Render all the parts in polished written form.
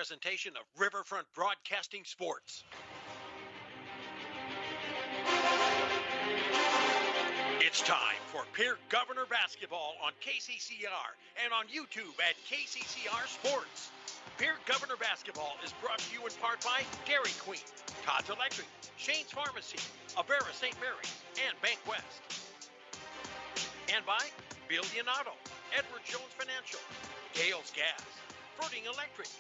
presentation of Riverfront Broadcasting Sports. It's time for Pierre Governor Basketball on KCCR and on YouTube at KCCR Sports. Pierre Governor Basketball is brought to you in part by Dairy Queen, Todd's Electric, Shane's Pharmacy, Avera St. Mary's, and Bankwest. And by Billion Auto, Edward Jones Financial, Gales Gas, Ferding Electric,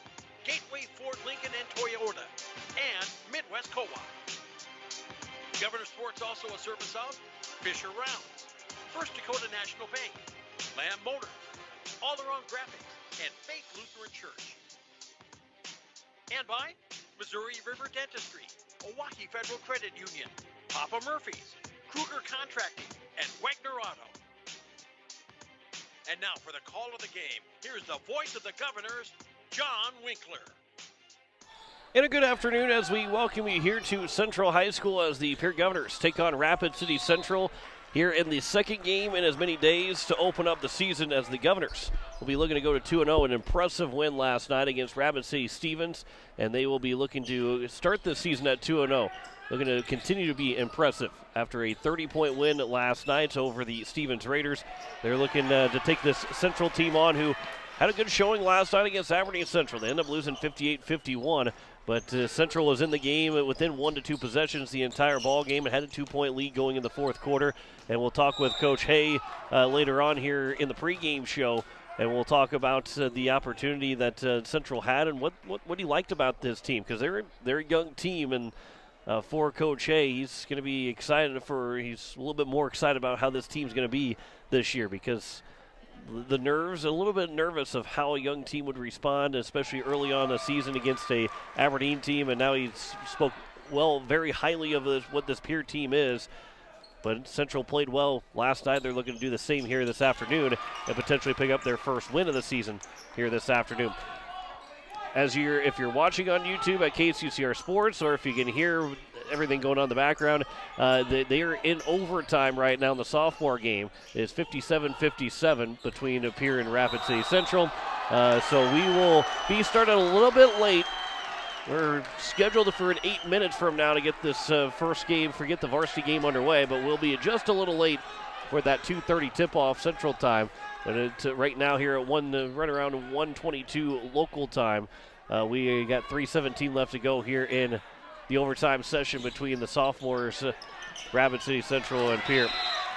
Gateway Ford Lincoln and Toyota, and Midwest Co-op. Governor Sports also a service of Fisher Rounds, First Dakota National Bank, Lamb Motors, All Around Graphics, and Faith Lutheran Church. And by Missouri River Dentistry, Oahe Federal Credit Union, Papa Murphy's, Kruger Contracting, and Wagner Auto. And now for the call of the game, here's the voice of the Governors, John Winkler. And a good afternoon as we welcome you here to Central High School as the Pierre Governors take on Rapid City Central here in the second game in as many days to open up the season, as the Governors will be looking to go to 2-0, an impressive win last night against Rapid City Stevens, and they will be looking to start the season at 2-0. Looking to continue to be impressive after a 30-point win last night over the Stevens Raiders. They're looking to take this Central team on, who had a good showing last night against Aberdeen Central. They ended up losing 58-51. But Central was in the game within 1 to 2 possessions the entire ball game and had a 2-point lead going in the fourth quarter. And we'll talk with Coach Hay later on here in the pregame show, and we'll talk about the opportunity that Central had and what he liked about this team, because they're a young team, and for Coach Hay, he's going to be excited he's a little bit more excited about how this team's going to be this year, because the nerves, a little bit nervous of how a young team would respond, especially early on the season against a Aberdeen team, and now he spoke very highly of what this Pierre team is. But Central played well last night. They're looking to do the same here this afternoon and potentially pick up their first win of the season here this afternoon. If you're watching on YouTube at KCCR Sports, or if you can hear everything going on in the background, they are in overtime right now in the sophomore game. It's 57-57 between Pierre and Rapid City Central. So we will be starting a little bit late. We're scheduled for 8 minutes from now to get this first game, forget the varsity game, underway, but we'll be just a little late for that 2:30 tip-off Central time. But it's right now here at right around 1:22 local time. We got 3:17 left to go here in the overtime session between the sophomores, Rapid City Central and Pierre.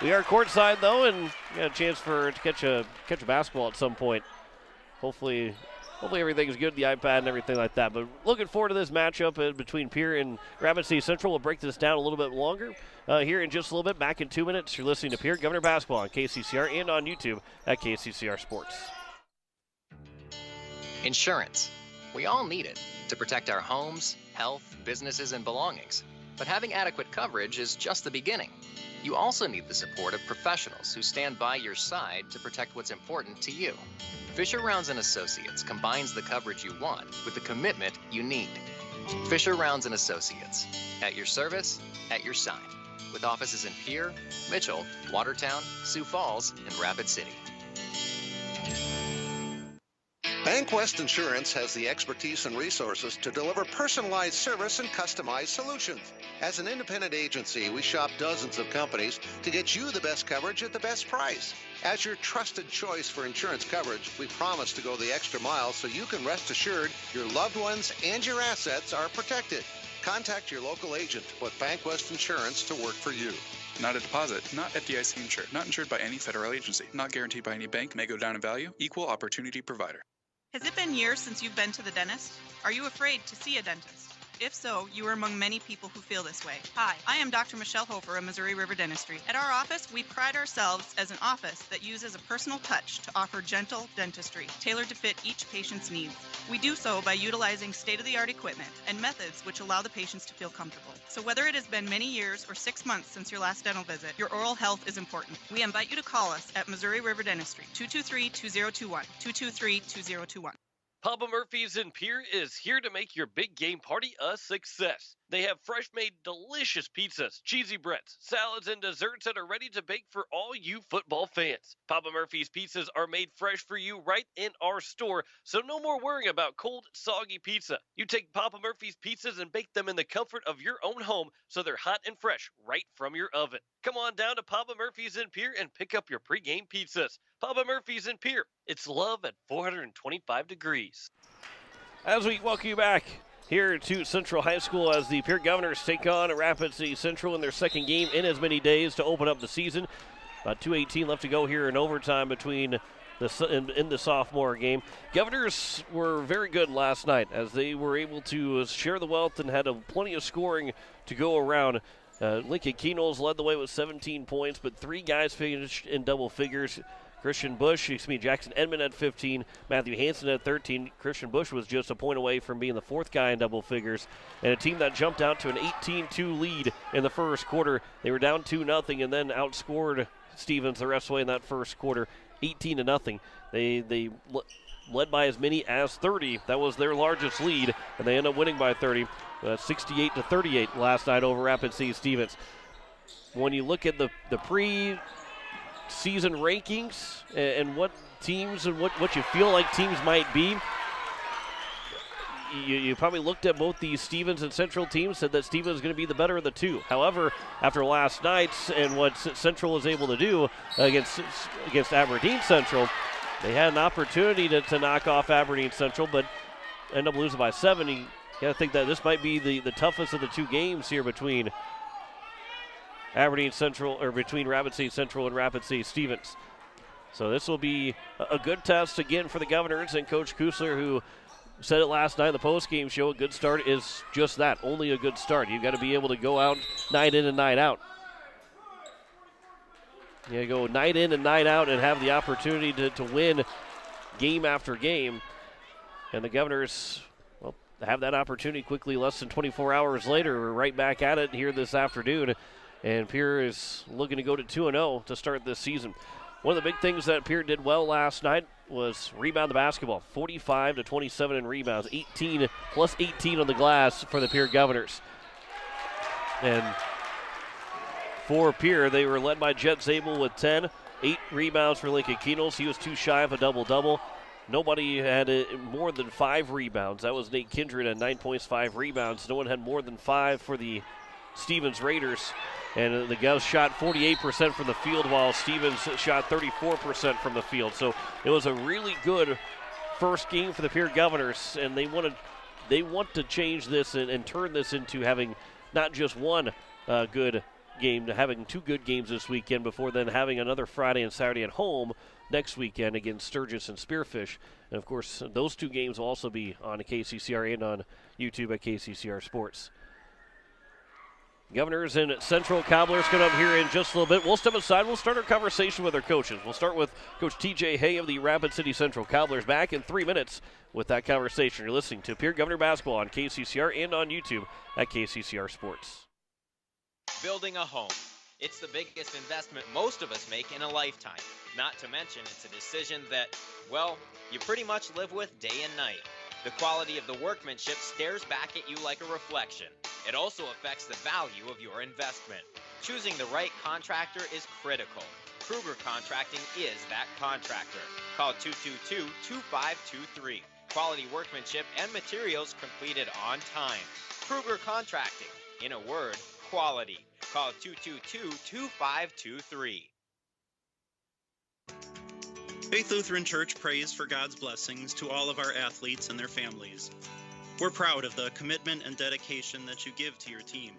We are courtside though, and got a chance to catch a basketball at some point. Hopefully everything's good, the iPad and everything like that. But looking forward to this matchup between Pierre and Rapid City Central. We'll break this down a little bit longer here in just a little bit. Back in 2 minutes. You're listening to Pierre Governor Basketball on KCCR and on YouTube at KCCR Sports. Insurance. We all need it to protect our homes, health, businesses, and belongings. But having adequate coverage is just the beginning. You also need the support of professionals who stand by your side to protect what's important to you. Fisher Rounds & Associates combines the coverage you want with the commitment you need. Fisher Rounds & Associates, at your service, at your side, with offices in Pierre, Mitchell, Watertown, Sioux Falls, and Rapid City. Bankwest Insurance has the expertise and resources to deliver personalized service and customized solutions. As an independent agency, we shop dozens of companies to get you the best coverage at the best price. As your trusted choice for insurance coverage, we promise to go the extra mile so you can rest assured your loved ones and your assets are protected. Contact your local agent to put Bankwest Insurance to work for you. Not a deposit, not FDIC insured, not insured by any federal agency, not guaranteed by any bank, may go down in value, equal opportunity provider. Has it been years since you've been to the dentist? Are you afraid to see a dentist? If so, you are among many people who feel this way. Hi, I am Dr. Michelle Hofer of Missouri River Dentistry. At our office, we pride ourselves as an office that uses a personal touch to offer gentle dentistry, tailored to fit each patient's needs. We do so by utilizing state-of-the-art equipment and methods which allow the patients to feel comfortable. So whether it has been many years or 6 months since your last dental visit, your oral health is important. We invite you to call us at Missouri River Dentistry, 223-2021, 223-2021. Papa Murphy's in Pierre is here to make your big game party a success. They have fresh-made, delicious pizzas, cheesy breads, salads, and desserts that are ready to bake for all you football fans. Papa Murphy's pizzas are made fresh for you right in our store, so no more worrying about cold, soggy pizza. You take Papa Murphy's pizzas and bake them in the comfort of your own home, so they're hot and fresh right from your oven. Come on down to Papa Murphy's in Pierre and pick up your pregame pizzas. Papa Murphy's in Pierre. It's love at 425 degrees. As we welcome you back here to Central High School as the Pierre Governors take on Rapid City Central in their second game in as many days to open up the season. About 2:18 left to go here in overtime between in the sophomore game. Governors were very good last night as they were able to share the wealth and had plenty of scoring to go around. Lincoln Kenols led the way with 17 points, but three guys finished in double figures. Jackson Edmond at 15, Matthew Hansen at 13. Christian Bush was just a point away from being the fourth guy in double figures. And a team that jumped out to an 18-2 lead in the first quarter. They were down 2-0 and then outscored Stevens the rest of the way in that first quarter, 18-0. They led by as many as 30. That was their largest lead, and they ended up winning by 30. 68-38 last night over Rapid City Stevens. When you look at the pre-season rankings and what teams and what you feel like teams might be, you probably looked at both the Stevens and Central teams, said that Stevens is going to be the better of the two. However, after last night's and what Central was able to do against Aberdeen Central, they had an opportunity to knock off Aberdeen Central, but end up losing by 7. You got to think that this might be the toughest of the two games here between Aberdeen Central, or between Rapid City Central and Rapid City Stevens. So this will be a good test again for the Governors, and Coach Kusler, who said it last night in the post-game show, a good start is just that, only a good start. You've got to be able to go out night in and night out. You go night in and night out and have the opportunity to win game after game. And the Governors, well, have that opportunity quickly. Less than 24 hours later, we're right back at it here this afternoon. And Pierre is looking to go to 2-0 to start this season. One of the big things that Pierre did well last night was rebound the basketball. 45-27 in rebounds. 18 plus 18 on the glass for the Pierre Governors. And for Pierre, they were led by Jet Zabel with 10. 8 rebounds for Lincoln Kenols. He was too shy of a double-double. Nobody had more than 5 rebounds. That was Nate Kindred at 9 points, 5 rebounds. No one had more than 5 for the Stevens Raiders. And the Govs shot 48% from the field, while Stevens shot 34% from the field. So it was a really good first game for the Pierre Governors, and they want to change this and turn this into having not just one good game, to having 2 good games this weekend before then having another Friday and Saturday at home next weekend against Sturgis and Spearfish. And, of course, those 2 games will also be on KCCR and on YouTube at KCCR Sports. Governors and Central Cobblers coming up here in just a little bit. We'll step aside. We'll start our conversation with our coaches. We'll start with Coach T.J. Hay of the Rapid City Central Cobblers back in 3 minutes with that conversation. You're listening to Pierre Governor Basketball on KCCR and on YouTube at KCCR Sports. Building a home. It's the biggest investment most of us make in a lifetime. Not to mention, it's a decision that, well, you pretty much live with day and night. The quality of the workmanship stares back at you like a reflection. It also affects the value of your investment. Choosing the right contractor is critical. Kruger Contracting is that contractor. Call 222-2523. Quality workmanship and materials completed on time. Kruger Contracting. In a word, quality. Call 222-2523. Faith Lutheran Church prays for God's blessings to all of our athletes and their families. We're proud of the commitment and dedication that you give to your team.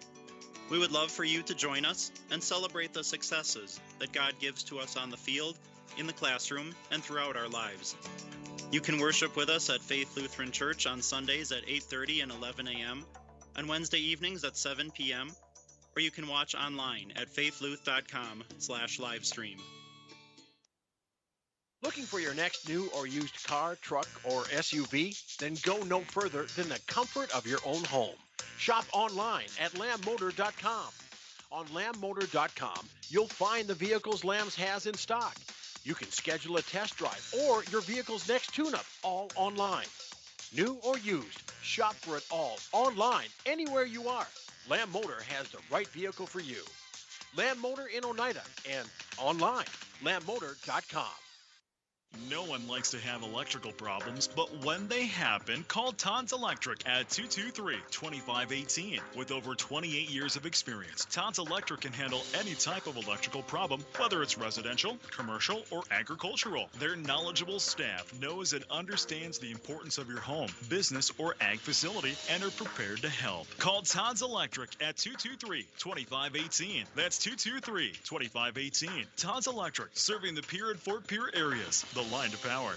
We would love for you to join us and celebrate the successes that God gives to us on the field, in the classroom, and throughout our lives. You can worship with us at Faith Lutheran Church on Sundays at 8:30 and 11 a.m., on Wednesday evenings at 7 p.m., or you can watch online at faithluth.com/livestream. Looking for your next new or used car, truck, or SUV? Then go no further than the comfort of your own home. Shop online at lambmotor.com. On lambmotor.com, you'll find the vehicles Lambs has in stock. You can schedule a test drive or your vehicle's next tune-up, all online. New or used, shop for it all online, anywhere you are. Lamb Motor has the right vehicle for you. Lamb Motor in Oneida and online, lambmotor.com. No one likes to have electrical problems, but when they happen, call Todd's Electric at 223-2518. With over 28 years of experience, Todd's Electric can handle any type of electrical problem, whether it's residential, commercial, or agricultural. Their knowledgeable staff knows and understands the importance of your home, business, or ag facility and are prepared to help. Call Todd's Electric at 223-2518. That's 223-2518. Todd's Electric, serving the Pierre and Fort Pierre areas. The line to power.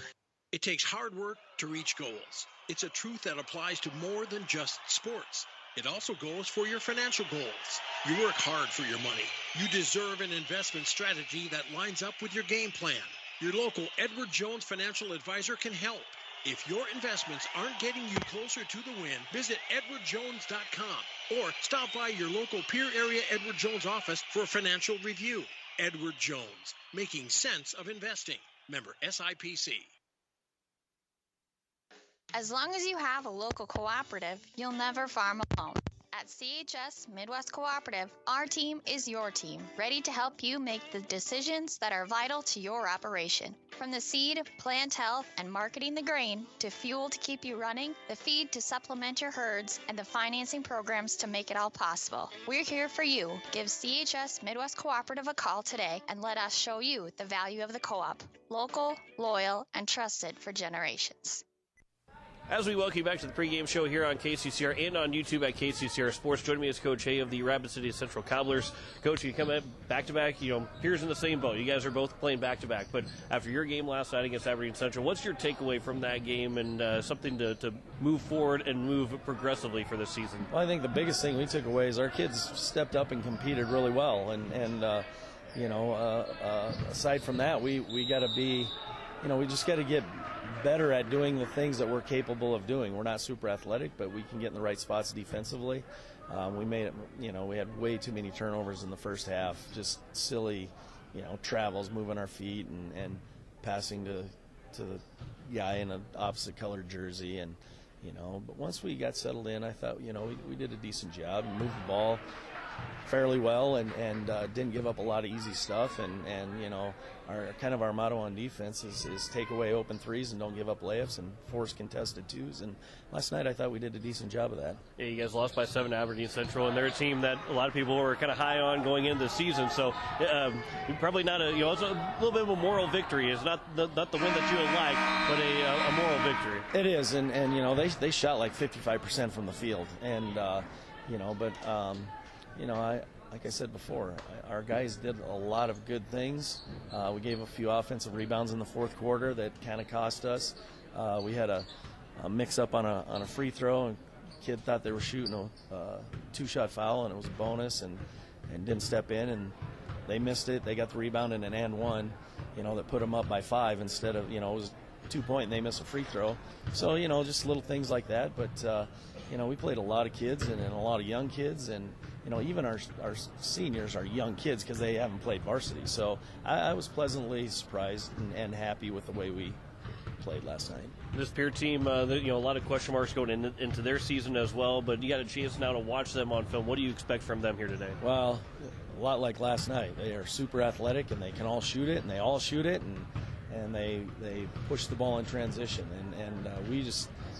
It takes hard work to reach goals. It's a truth that applies to more than just sports. It also goes for your financial goals. You work hard for your money. You deserve an investment strategy that lines up with your game plan. Your local Edward Jones financial advisor can help. If your investments aren't getting you closer to the win, visit edwardjones.com or stop by your local Pierre area Edward Jones office for a financial review. Edward Jones, making sense of investing. Member SIPC. As long as you have a local cooperative, you'll never farm alone. At CHS Midwest Cooperative, our team is your team, ready to help you make the decisions that are vital to your operation. From the seed, plant health, and marketing the grain, to fuel to keep you running, the feed to supplement your herds, and the financing programs to make it all possible. We're here for you. Give CHS Midwest Cooperative a call today and let us show you the value of the co-op. Local, loyal, and trusted for generations. As we welcome you back to the pregame show here on KCCR and on YouTube at KCCR Sports, joining me is Coach Hay of the Rapid City Central Cobblers. Coach, you come in back-to-back, Pierre's in the same boat. You guys are both playing back-to-back. But after your game last night against Aberdeen Central, what's your takeaway from that game and something to move forward and move progressively for this season? Well, I think the biggest thing we took away is our kids stepped up and competed really well. Aside from that, we got to be, we just got to get better at doing the things that we're capable of doing. We're not super athletic, but we can get in the right spots defensively. We made it, we had way too many turnovers in the first half, just silly, travels, moving our feet and passing to the guy in an opposite colored jersey. And, but once we got settled in, I thought, we did a decent job and moved the ball fairly well and didn't give up a lot of easy stuff. And our motto on defense is take away open threes and don't give up layups and force contested twos. And last night I thought we did a decent job of that. Yeah, you guys lost by 7 to Aberdeen Central, and they're a team that a lot of people were kind of high on going into the season. So probably not it's a little bit of a moral victory. It's not the win that you would like, but a moral victory. It is, and they shot like 55% from the field, and like I said before, our guys did a lot of good things. We gave a few offensive rebounds in the fourth quarter that kind of cost us. We had a mix-up on a free throw, and the kid thought they were shooting a two-shot foul, and it was a bonus, and didn't step in, and they missed it. They got the rebound and an and one, that put them up by 5 instead of, it was 2-point and they missed a free throw. So, just little things like that. But, we played a lot of kids and a lot of young kids, and even our seniors are young kids because they haven't played varsity. So I was pleasantly surprised and happy with the way we played last night. This Pierre team, a lot of question marks going into their season as well, but you got a chance now to watch them on film. What do you expect from them here today? Well, a lot like last night. They are super athletic, and they can all shoot it, and they all shoot it, and they push the ball in transition. And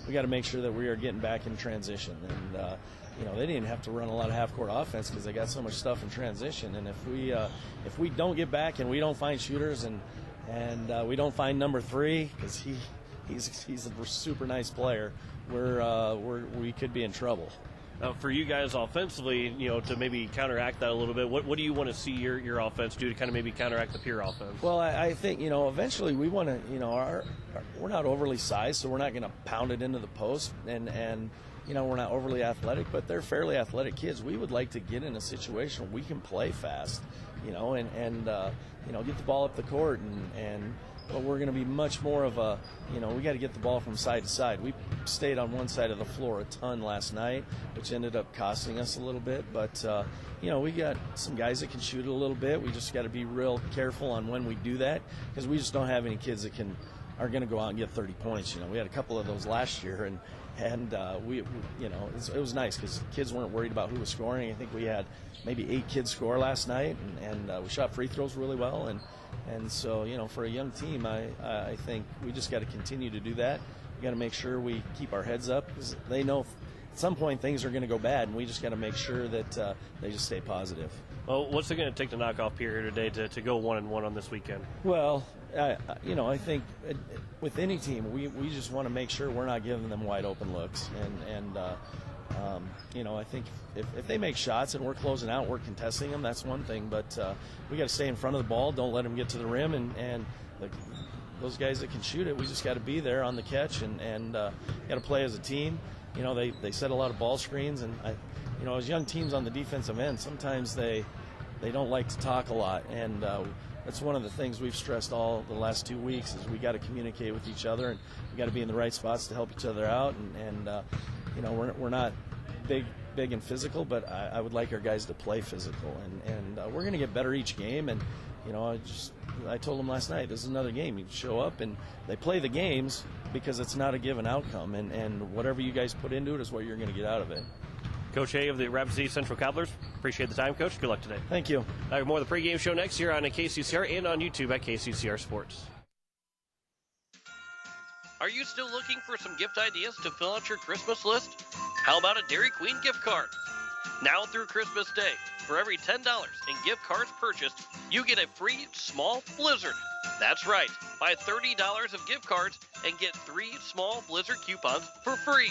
we got to make sure that we are getting back in transition. And they didn't have to run a lot of half-court offense because they got so much stuff in transition. And if we don't get back and we don't find shooters and we don't find number 3 because he's a super nice player, we could be in trouble. For you guys offensively, to maybe counteract that a little bit, what do you want to see your offense do to kind of maybe counteract the Pierre offense? Well, I think, eventually we want to, we're not overly sized, so we're not going to pound it into the post, and we're not overly athletic, but they're fairly athletic kids. We would like to get in a situation where we can play fast, and get the ball up the court, but we're going to be much more of a, we got to get the ball from side to side. We stayed on one side of the floor a ton last night, which ended up costing us a little bit. But, we got some guys that can shoot it a little bit. We just got to be real careful on when we do that because we just don't have any kids that are going to go out and get 30 points. We had a couple of those last year, And it was nice because kids weren't worried about who was scoring. I think we had maybe 8 kids score last night, and we shot free throws really well. And so, for a young team, I think we just got to continue to do that. We got to make sure we keep our heads up because they know at some point things are going to go bad, and we just got to make sure that they just stay positive. Well, what's it going to take to knock off Pierre here today to go 1-1 on this weekend? Well, I think with any team, we just want to make sure we're not giving them wide open looks. And I think if they make shots and we're closing out, we're contesting them, that's one thing. But we got to stay in front of the ball, don't let them get to the rim. And those guys that can shoot it, we just got to be there on the catch and got to play as a team. They set a lot of ball screens. And, as young teams on the defensive end, sometimes they don't like to talk a lot. And that's one of the things we've stressed all the last 2 weeks is we got to communicate with each other, and we got to be in the right spots to help each other out. And we're not big and physical, but I would like our guys to play physical, and we're going to get better each game. And I told them last night, this is another game. You show up and they play the games because it's not a given outcome, and whatever you guys put into it is what you're going to get out of it. Coach Hay of the Rapid City Central Cobblers, appreciate the time, Coach. Good luck today. Thank you. More of the pregame show next year on KCCR and on YouTube at KCCR Sports. Are you still looking for some gift ideas to fill out your Christmas list? How about a Dairy Queen gift card? Now through Christmas Day, for every $10 in gift cards purchased, you get a free small Blizzard. That's right, buy $30 of gift cards and get 3 small Blizzard coupons for free.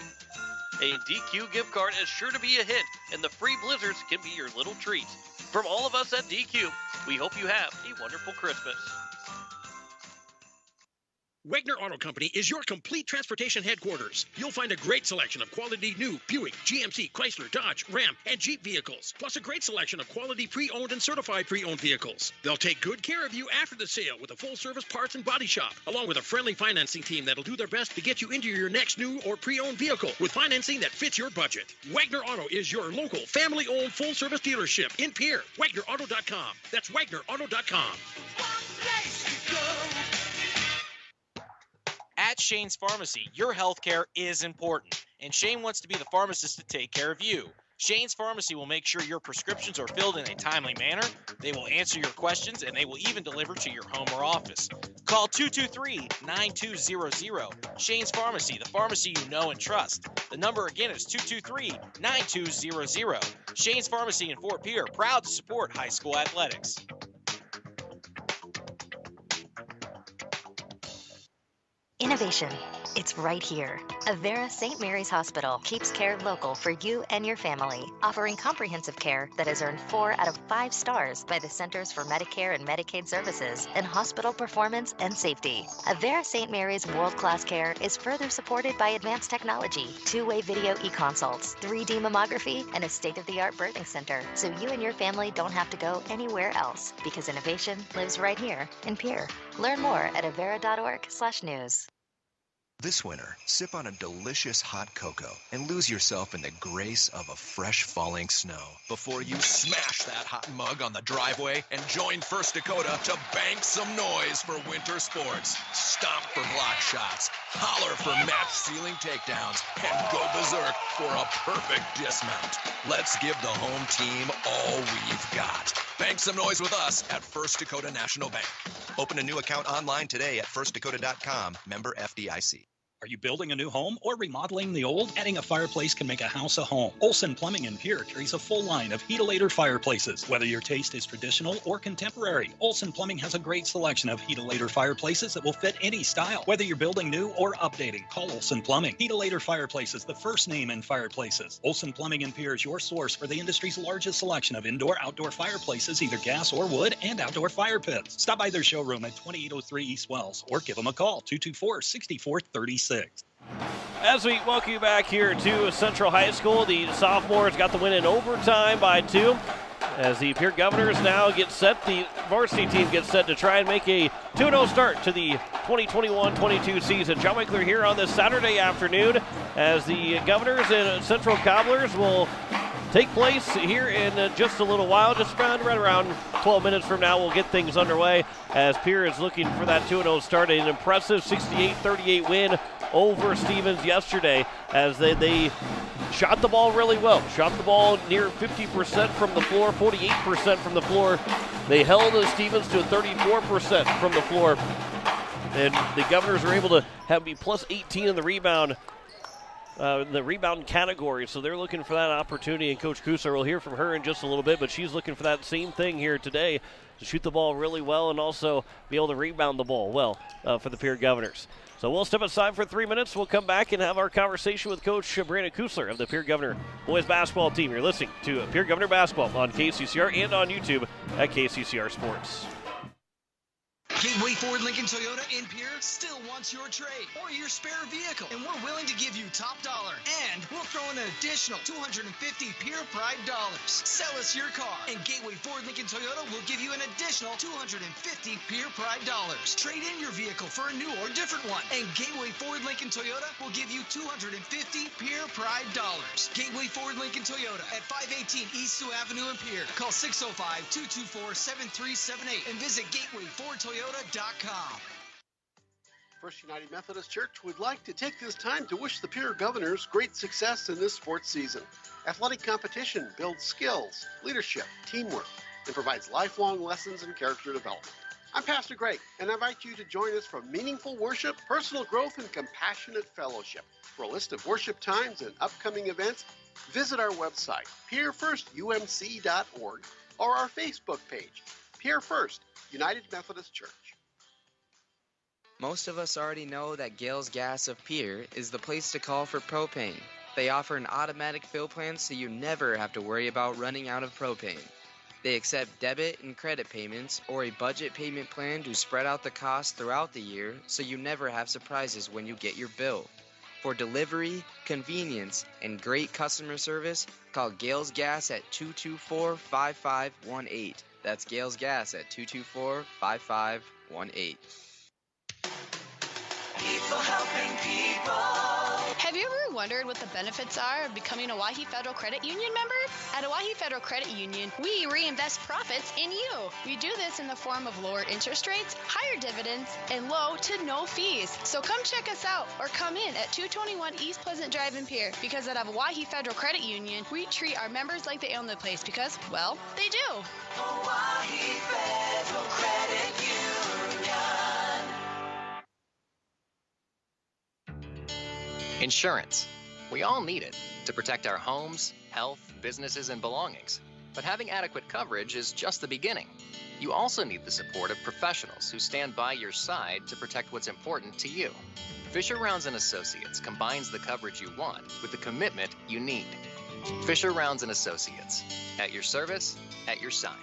A DQ gift card is sure to be a hit, and the free Blizzards can be your little treat. From all of us at DQ, we hope you have a wonderful Christmas. Wagner Auto Company is your complete transportation headquarters. You'll find a great selection of quality new Buick, GMC, Chrysler, Dodge, Ram, and Jeep vehicles, plus a great selection of quality pre-owned and certified pre-owned vehicles. They'll take good care of you after the sale with a full-service parts and body shop, along with a friendly financing team that'll do their best to get you into your next new or pre-owned vehicle with financing that fits your budget. Wagner Auto is your local, family-owned, full-service dealership in Pierre. WagnerAuto.com. That's WagnerAuto.com. At Shane's Pharmacy, your health care is important, and Shane wants to be the pharmacist to take care of you. Shane's Pharmacy will make sure your prescriptions are filled in a timely manner, they will answer your questions, and they will even deliver to your home or office. Call 223-9200. Shane's Pharmacy, the pharmacy you know and trust. The number again is 223-9200. Shane's Pharmacy in Fort Pierre, proud to support high school athletics. Innovation. It's right here. Avera St. Mary's Hospital keeps care local for you and your family, offering comprehensive care that has earned 4 out of 5 stars by the Centers for Medicare and Medicaid Services in hospital performance and safety. Avera St. Mary's world-class care is further supported by advanced technology, 2-way video e-consults, 3D mammography, and a state-of-the-art birthing center, so you and your family don't have to go anywhere else, because innovation lives right here in Pierre. Learn more at avera.org/news. This winter, sip on a delicious hot cocoa and lose yourself in the grace of a fresh falling snow before you smash that hot mug on the driveway and join First Dakota to bank some noise for winter sports. Stomp for block shots, holler for match-sealing takedowns, and go berserk for a perfect dismount. Let's give the home team all we've got. Bank some noise with us at First Dakota National Bank. Open a new account online today at firstdakota.com, member FDIC. Are you building a new home or remodeling the old? Adding a fireplace can make a house a home. Olson Plumbing in Pierre carries a full line of Heat-A-Later fireplaces. Whether your taste is traditional or contemporary, Olson Plumbing has a great selection of Heat-A-Later fireplaces that will fit any style. Whether you're building new or updating, call Olson Plumbing. Heat-A-Later Fireplaces, the first name in fireplaces. Olson Plumbing in Pierre is your source for the industry's largest selection of indoor-outdoor fireplaces, either gas or wood, and outdoor fire pits. Stop by their showroom at 2803 East Wells or give them a call, 224-6436. As we welcome you back here to Central High School, the sophomores got the win in overtime by 2. As the Pierre Governors now get set, the varsity team gets set to try and make a 2-0 start to the 2021-22 season. John Winkler here on this Saturday afternoon as the Governors and Central Cobblers will take place here in just a little while. Just right around 12 minutes from now, we'll get things underway as Pierre is looking for that 2-0 start. An impressive 68-38 win over Stevens yesterday as they shot the ball really well. Shot the ball near 50% from the floor, 48% from the floor. They held Stevens to 34% from the floor. And the Governors are able to be plus 18 in the rebound category. So they're looking for that opportunity. And Coach Kusar, will hear from her in just a little bit, but she's looking for that same thing here today, to shoot the ball really well and also be able to rebound the ball well for the Pierre Governors. So we'll step aside for 3 minutes. We'll come back and have our conversation with Coach Brandon Kusler of the Pierre Governor boys basketball team. You're listening to Pierre Governor Basketball on KCCR and on YouTube at KCCR Sports. Gateway Ford Lincoln Toyota in Pierre still wants your trade or your spare vehicle, and we're willing to give you top dollar. And we'll throw in an additional 250 Pierre Pride dollars. Sell us your car, and Gateway Ford Lincoln Toyota will give you an additional 250 Pierre Pride dollars. Trade in your vehicle for a new or different one, and Gateway Ford Lincoln Toyota will give you 250 Pierre Pride dollars. Gateway Ford Lincoln Toyota at 518 East Sioux Avenue in Pierre. Call 605-224-7378 and visit GatewayFordToyota.com. First United Methodist Church would like to take this time to wish the Pierre Governors great success in this sports season. Athletic competition builds skills, leadership, teamwork, and provides lifelong lessons in character development. I'm Pastor Greg, and I invite you to join us for meaningful worship, personal growth, and compassionate fellowship. For a list of worship times and upcoming events, visit our website, pierrefirstumc.org, or our Facebook page, Pierre First United Methodist Church. Most of us already know that Gales Gas of Pierre is the place to call for propane. They offer an automatic fill plan so you never have to worry about running out of propane. They accept debit and credit payments or a budget payment plan to spread out the cost throughout the year so you never have surprises when you get your bill. For delivery, convenience, and great customer service, call Gales Gas at 224-5518. That's Gales Gas at 224-5518. People helping people. Have you ever wondered what the benefits are of becoming a Owyhee Federal Credit Union member? At Owyhee Federal Credit Union, we reinvest profits in you. We do this in the form of lower interest rates, higher dividends, and low to no fees. So come check us out or come in at 221 East Pleasant Drive in Pierre, because at Owyhee Federal Credit Union, we treat our members like they own the place because, well, they do. Owyhee Federal Credit Union. Insurance. We all need it to protect our homes, health, businesses, and belongings. But having adequate coverage is just the beginning. You also need the support of professionals who stand by your side to protect what's important to you. Fisher Rounds & Associates combines the coverage you want with the commitment you need. Fisher Rounds & Associates, at your service, at your side,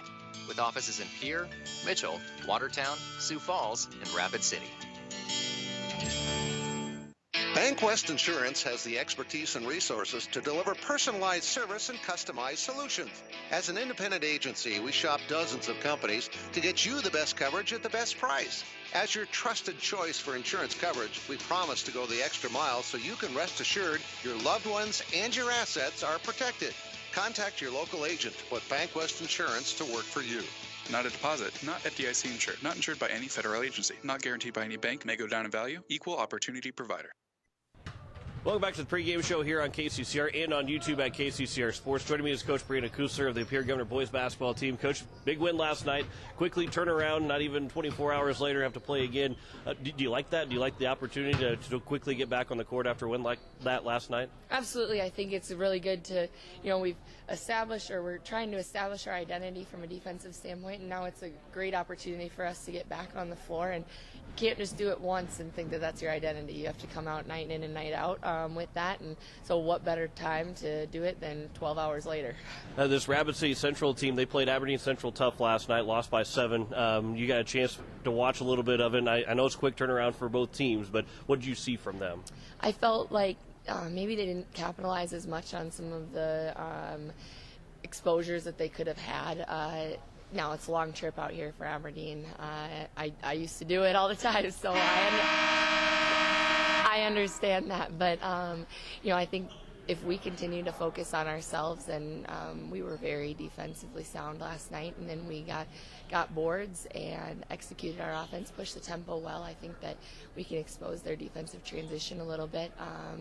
with offices in Pierre, Mitchell, Watertown, Sioux Falls, and Rapid City. Bankwest Insurance has the expertise and resources to deliver personalized service and customized solutions. As an independent agency, we shop dozens of companies to get you the best coverage at the best price. As your trusted choice for insurance coverage, we promise to go the extra mile so you can rest assured your loved ones and your assets are protected. Contact your local agent to put Bankwest Insurance to work for you. Not a deposit, not FDIC insured, not insured by any federal agency, not guaranteed by any bank, may go down in value, equal opportunity provider. Welcome back to the pregame show here on KCCR and on YouTube at KCCR Sports. Joining me is Coach Brandon Kusler of the Pierre Governor boys basketball team. Coach, big win last night. Quickly turn around, not even 24 hours later, have to play again. Do you like that? Do you like the opportunity to quickly get back on the court after a win like that last night? Absolutely. I think it's really good to, we've established, or we're trying to establish our identity from a defensive standpoint, and now it's a great opportunity for us to get back on the floor. And you can't just do it once and think that that's your identity. You have to come out night in and night out with that, and so what better time to do it than 12 hours later. This Rapid City Central team, they played Aberdeen Central tough last night, lost by 7. You got a chance to watch a little bit of it, and I know it's a quick turnaround for both teams, but what did you see from them? I felt like maybe they didn't capitalize as much on some of the exposures that they could have had. Now it's a long trip out here for Aberdeen. I used to do it all the time, so I understand that. But I think if we continue to focus on ourselves, and we were very defensively sound last night, and then we got boards and executed our offense, pushed the tempo well. I think that we can expose their defensive transition a little bit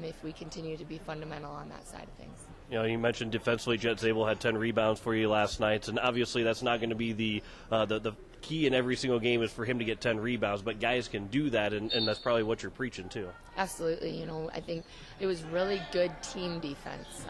if we continue to be fundamental on that side of things. You know, you mentioned defensively, Jet Zabel had 10 rebounds for you last night, and obviously that's not going to be the key in every single game is for him to get 10 rebounds, but guys can do that, and that's probably what you're preaching too. Absolutely. You know, I think it was really good team defense.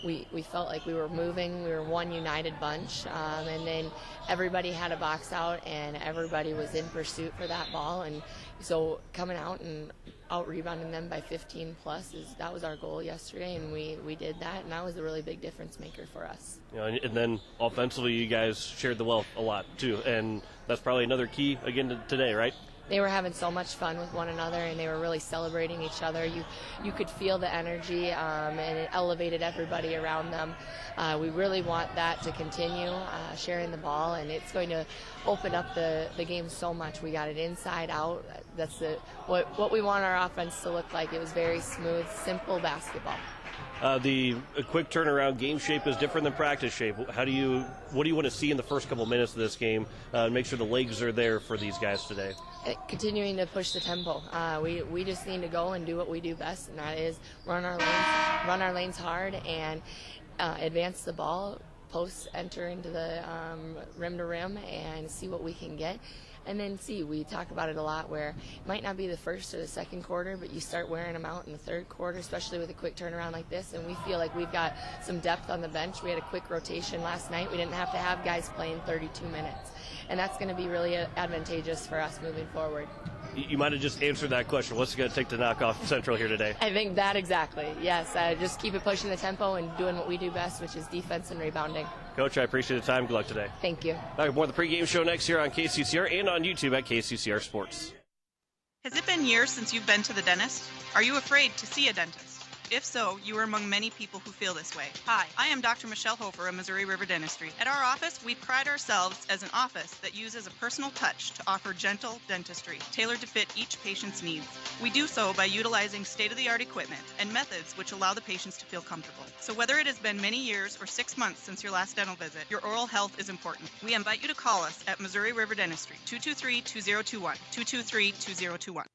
We felt like we were moving. We were one united bunch, and then everybody had a box out, and everybody was in pursuit for that ball. And so coming out and out-rebounding them by 15 plus, that was our goal yesterday, and we did that, and that was a really big difference maker for us. You know, and then offensively, you guys shared the wealth a lot too, and that's probably another key again today, right? They were having so much fun with one another, and they were really celebrating each other. You could feel the energy, and it elevated everybody around them. We really want that to continue, sharing the ball, and it's going to open up the game so much. We got it inside out. That's what we want our offense to look like. It was very smooth, simple basketball. The quick turnaround game shape is different than practice shape. What do you want to see in the first couple minutes of this game and make sure the legs are there for these guys today? Continuing to push the tempo. We just need to go and do what we do best, and that is run our lanes hard and advance the ball, post, enter into the rim to rim, and see what we can get. And then we talk about it a lot where it might not be the first or the second quarter, but you start wearing them out in the third quarter, especially with a quick turnaround like this. And we feel like we've got some depth on the bench. We had a quick rotation last night. We didn't have to have guys playing 32 minutes. And that's going to be really advantageous for us moving forward. You might have just answered that question. What's it going to take to knock off Central here today? I think that exactly. Yes, just keep it pushing the tempo and doing what we do best, which is defense and rebounding. Coach, I appreciate the time. Good luck today. Thank you. Back with more of the pregame show next year on KCCR and on YouTube at KCCR Sports. Has it been years since you've been to the dentist? Are you afraid to see a dentist? If so, you are among many people who feel this way. Hi, I am Dr. Michelle Hofer of Missouri River Dentistry. At our office, we pride ourselves as an office that uses a personal touch to offer gentle dentistry, tailored to fit each patient's needs. We do so by utilizing state-of-the-art equipment and methods which allow the patients to feel comfortable. So whether it has been many years or 6 months since your last dental visit, your oral health is important. We invite you to call us at Missouri River Dentistry, 223-2021, 223-2021.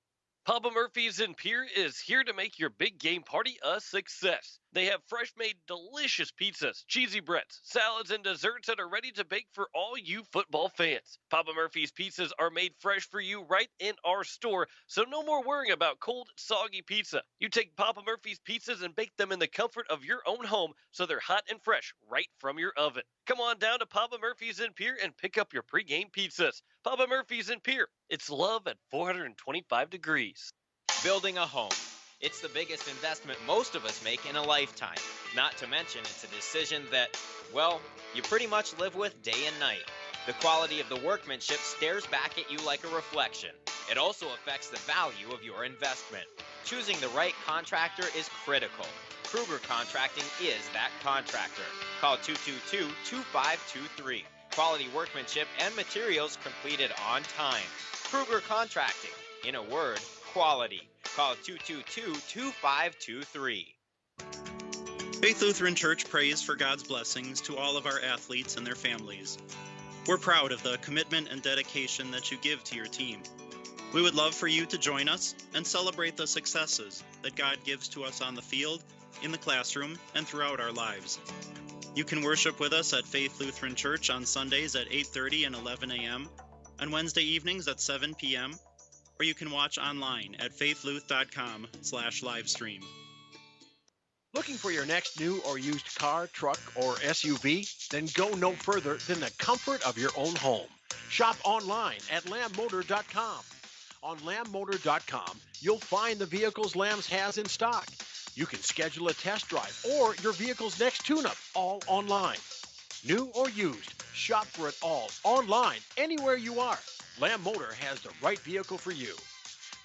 Papa Murphy's in Pierre is here to make your big game party a success. They have fresh-made, delicious pizzas, cheesy breads, salads, and desserts that are ready to bake for all you football fans. Papa Murphy's pizzas are made fresh for you right in our store, so no more worrying about cold, soggy pizza. You take Papa Murphy's pizzas and bake them in the comfort of your own home so they're hot and fresh right from your oven. Come on down to Papa Murphy's in Pierre and pick up your pregame pizzas. Papa Murphy's in Pierre. It's love at 425 degrees. Building a home. It's the biggest investment most of us make in a lifetime. Not to mention, it's a decision that, well, you pretty much live with day and night. The quality of the workmanship stares back at you like a reflection. It also affects the value of your investment. Choosing the right contractor is critical. Kruger Contracting is that contractor. Call 222-2523. Quality workmanship and materials completed on time. Kruger Contracting. In a word, quality. Call 222-2523. Faith Lutheran Church prays for God's blessings to all of our athletes and their families. We're proud of the commitment and dedication that you give to your team. We would love for you to join us and celebrate the successes that God gives to us on the field, in the classroom, and throughout our lives. You can worship with us at Faith Lutheran Church on Sundays at 8:30 and 11 a.m., on Wednesday evenings at 7 p.m., or you can watch online at faithluth.com/livestream. Looking for your next new or used car, truck, or SUV? Then go no further than the comfort of your own home. Shop online at lambmotor.com. On lambmotor.com, you'll find the vehicles Lambs has in stock. You can schedule a test drive or your vehicle's next tune-up, all online. New or used, shop for it all online, anywhere you are. Lamb Motor has the right vehicle for you.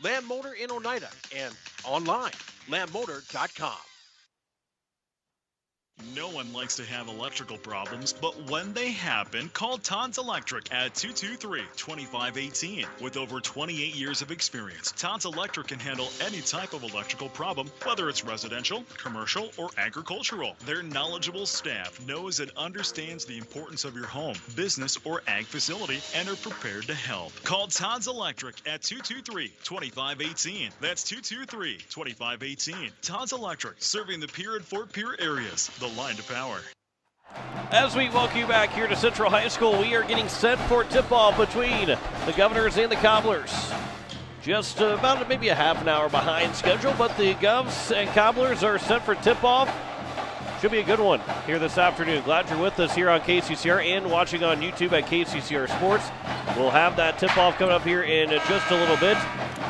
Lamb Motor in Oneida and online, lambmotor.com. No one likes to have electrical problems, but when they happen, call Todd's Electric at 223-2518. With over 28 years of experience, Todd's Electric can handle any type of electrical problem, whether it's residential, commercial, or agricultural. Their knowledgeable staff knows and understands the importance of your home, business, or ag facility and are prepared to help. Call Todd's Electric at 223-2518. That's 223-2518. Todd's Electric, serving the Pierre and Fort Pierre areas. The line to power. As we welcome you back here to Central High School, we are getting set for tip-off between the Governors and the Cobblers. Just about maybe a half an hour behind schedule, but the Govs and Cobblers are set for tip-off. Should be a good one here this afternoon. Glad you're with us here on KCCR and watching on YouTube at KCCR Sports. We'll have that tip-off coming up here in just a little bit.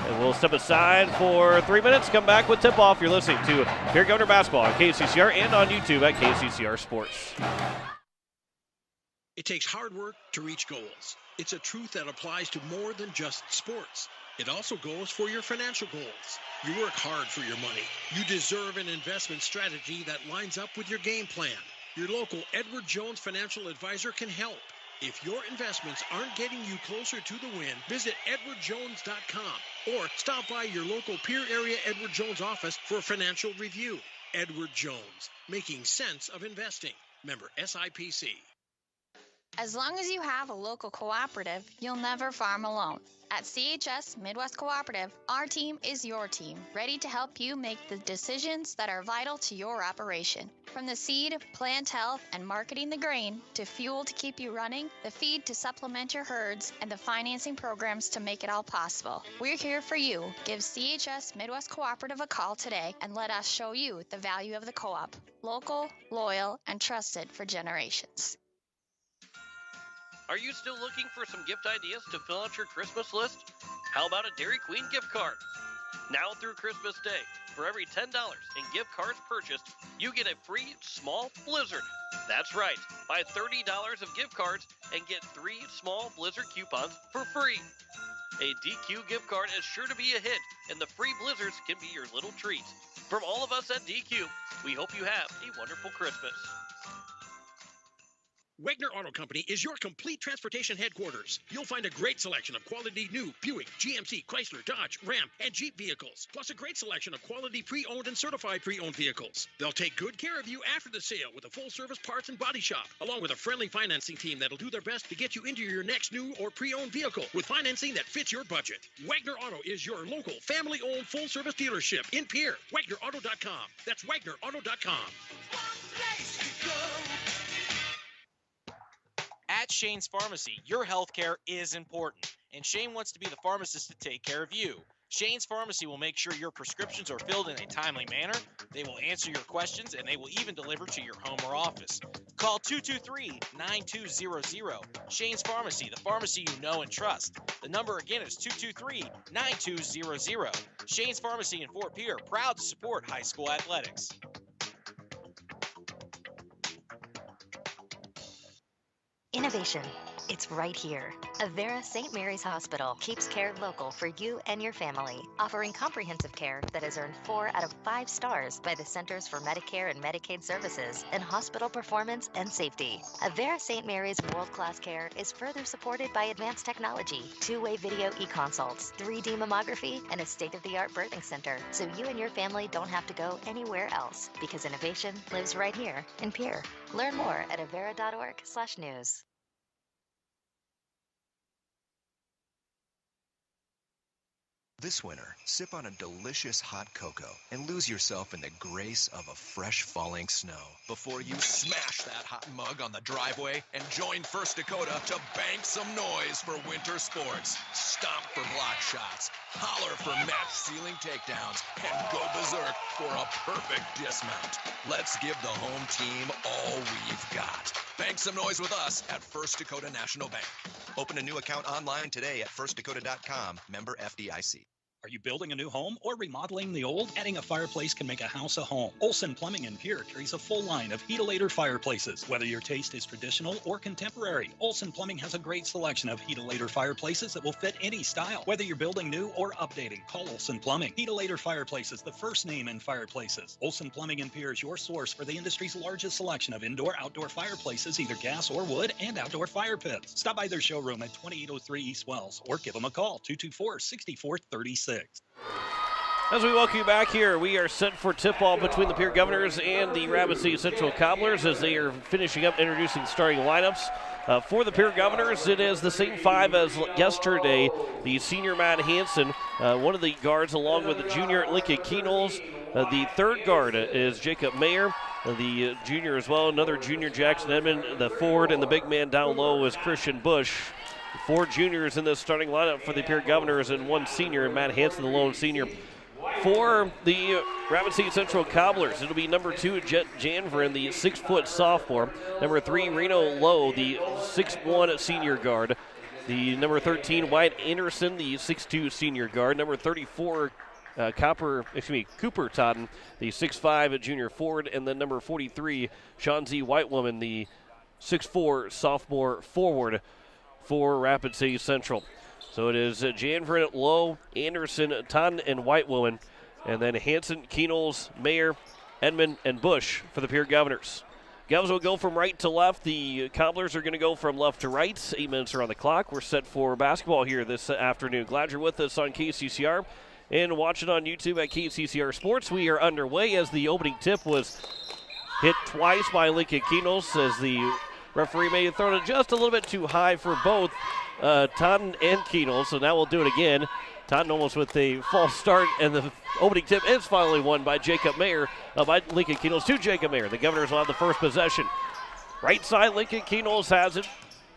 And we'll step aside for 3 minutes, come back with tip-off. You're listening to Pierre Governor Basketball on KCCR and on YouTube at KCCR Sports. It takes hard work to reach goals. It's a truth that applies to more than just sports. It also goes for your financial goals. You work hard for your money. You deserve an investment strategy that lines up with your game plan. Your local Edward Jones financial advisor can help. If your investments aren't getting you closer to the win, visit edwardjones.com or stop by your local Pierre area Edward Jones office for a financial review. Edward Jones, making sense of investing. Member SIPC. As long as you have a local cooperative, you'll never farm alone. At CHS Midwest Cooperative, our team is your team, ready to help you make the decisions that are vital to your operation. From the seed, plant health, and marketing the grain, to fuel to keep you running, the feed to supplement your herds, and the financing programs to make it all possible. We're here for you. Give CHS Midwest Cooperative a call today and let us show you the value of the co-op. Local, loyal, and trusted for generations. Are you still looking for some gift ideas to fill out your Christmas list? How about a Dairy Queen gift card? Now through Christmas Day, for every $10 in gift cards purchased, you get a free small Blizzard. That's right, buy $30 of gift cards and get 3 small Blizzard coupons for free. A DQ gift card is sure to be a hit, and the free Blizzards can be your little treat. From all of us at DQ, we hope you have a wonderful Christmas. Wagner Auto Company is your complete transportation headquarters. You'll find a great selection of quality new Buick, GMC, Chrysler, Dodge, Ram, and Jeep vehicles, plus a great selection of quality pre-owned and certified pre-owned vehicles. They'll take good care of you after the sale with a full-service parts and body shop, along with a friendly financing team that'll do their best to get you into your next new or pre-owned vehicle with financing that fits your budget. Wagner Auto is your local family-owned full-service dealership in Pierre. WagnerAuto.com. That's WagnerAuto.com. At Shane's Pharmacy, your health care is important, and Shane wants to be the pharmacist to take care of you. Shane's Pharmacy will make sure your prescriptions are filled in a timely manner, they will answer your questions, and they will even deliver to your home or office. Call 223-9200. Shane's Pharmacy, the pharmacy you know and trust. The number again is 223-9200. Shane's Pharmacy in Fort Pierre, proud to support high school athletics. Innovation. It's right here. Avera St. Mary's Hospital keeps care local for you and your family, offering comprehensive care that has earned 4 out of 5 stars by the Centers for Medicare and Medicaid Services in hospital performance and safety. Avera St. Mary's world-class care is further supported by advanced technology, 2-way video e-consults, 3D mammography, and a state-of-the-art birthing center, so you and your family don't have to go anywhere else, because innovation lives right here in Pierre. Learn more at avera.org/news. This winter, sip on a delicious hot cocoa and lose yourself in the grace of a fresh falling snow before you smash that hot mug on the driveway and join First Dakota to bank some noise for winter sports. Stomp for block shots, holler for match ceiling takedowns, and go berserk for a perfect dismount. Let's give the home team all we've got. Bank some noise with us at First Dakota National Bank. Open a new account online today at firstdakota.com, member FDIC. Are you building a new home or remodeling the old? Adding a fireplace can make a house a home. Olson Plumbing in Pierre carries a full line of heat-a-lator fireplaces. Whether your taste is traditional or contemporary, Olson Plumbing has a great selection of heat-a-lator fireplaces that will fit any style. Whether you're building new or updating, call Olson Plumbing. Heat-a-lator Fireplaces, the first name in fireplaces. Olson Plumbing in Pierre is your source for the industry's largest selection of indoor-outdoor fireplaces, either gas or wood, and outdoor fire pits. Stop by their showroom at 2803 East Wells or give them a call, 224-6436. As we welcome you back here, we are set for tip-off between the Pierre Governors and the Rapid City Central Cobblers as they are finishing up introducing starting lineups. For the Pierre Governors, it is the same five as yesterday. The senior Matt Hansen, one of the guards, along with the junior Lincoln Keenels. The third guard is Jacob Mayer, the junior as well. Another junior, Jackson Edmond. The forward and the big man down low is Christian Bush. 4 juniors in this starting lineup for the Pierre Governors and 1 senior, Matt Hansen, the lone senior. For the Rapid City Central Cobblers, it'll be number 2, Jet Janvrin, the 6-foot sophomore. Number 3, Reno Lowe, the 6'1" senior guard. The number 13, Wyatt Anderson, the 6'2" senior guard. Number 34, Cooper Totten, the 6'5" junior forward. And then number 43, Sean Z. Whitewoman, the 6'4" sophomore forward for Rapid City Central. So it is Janvrin, Lowe, Anderson, Totten, and Whitewoman. And then Hansen, Keenels, Mayer, Edmond, and Bush for the Pierre Governors. Govs will go from right to left. The Cobblers are going to go from left to right. 8 minutes are on the clock. We're set for basketball here this afternoon. Glad you're with us on KCCR and watching on YouTube at KCCR Sports. We are underway as the opening tip was hit twice by Lincoln Keenels as the referee may have thrown it just a little bit too high for both Totten and Keenels, so now we'll do it again. Totten almost with a false start, and the opening tip is finally won by Jacob Mayer, by Lincoln Keenels to Jacob Mayer. The Governors will have the first possession. Right side, Lincoln Keenels has it.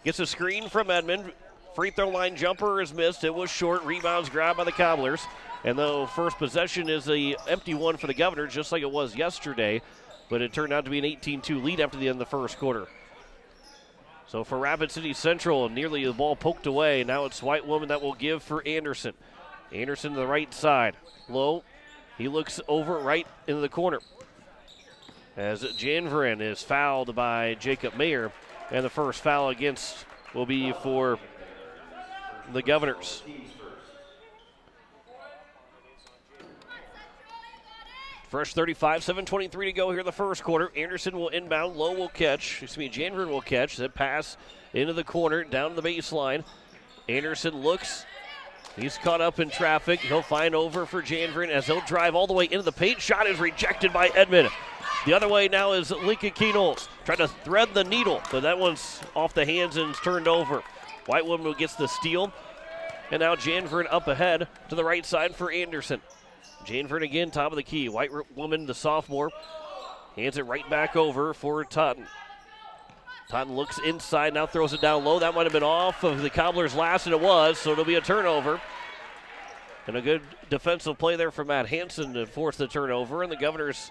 Gets a screen from Edmond. Free throw line jumper is missed. It was short. Rebounds grabbed by the Cobblers. And the first possession is an empty one for the Governors, just like it was yesterday. But it turned out to be an 18-2 lead after the end of the first quarter. So for Rapid City Central, nearly the ball poked away. Now it's Whitewoman that will give for Anderson. Anderson to the right side. Low. He looks over right into the corner. As Janvrin is fouled by Jacob Mayer. And the first foul against will be for the Governors. Fresh 35, 7:23 to go here in the first quarter. Anderson will inbound. Lowe will catch. Janvrin will catch. That pass into the corner, down the baseline. Anderson looks. He's caught up in traffic. He'll find over for Janvrin as he'll drive all the way into the paint. Shot is rejected by Edmond. The other way now is Lincoln Keenels trying to thread the needle, but that one's off the hands and turned over. Whitewoman gets the steal. And now Janvrin up ahead to the right side for Anderson. Janvrin again, top of the key. Whitewoman, the sophomore, hands it right back over for Totten. Totten looks inside, now throws it down low. That might have been off of the Cobblers' last, and it was, so it'll be a turnover. And a good defensive play there from Matt Hansen to force the turnover, and the Governors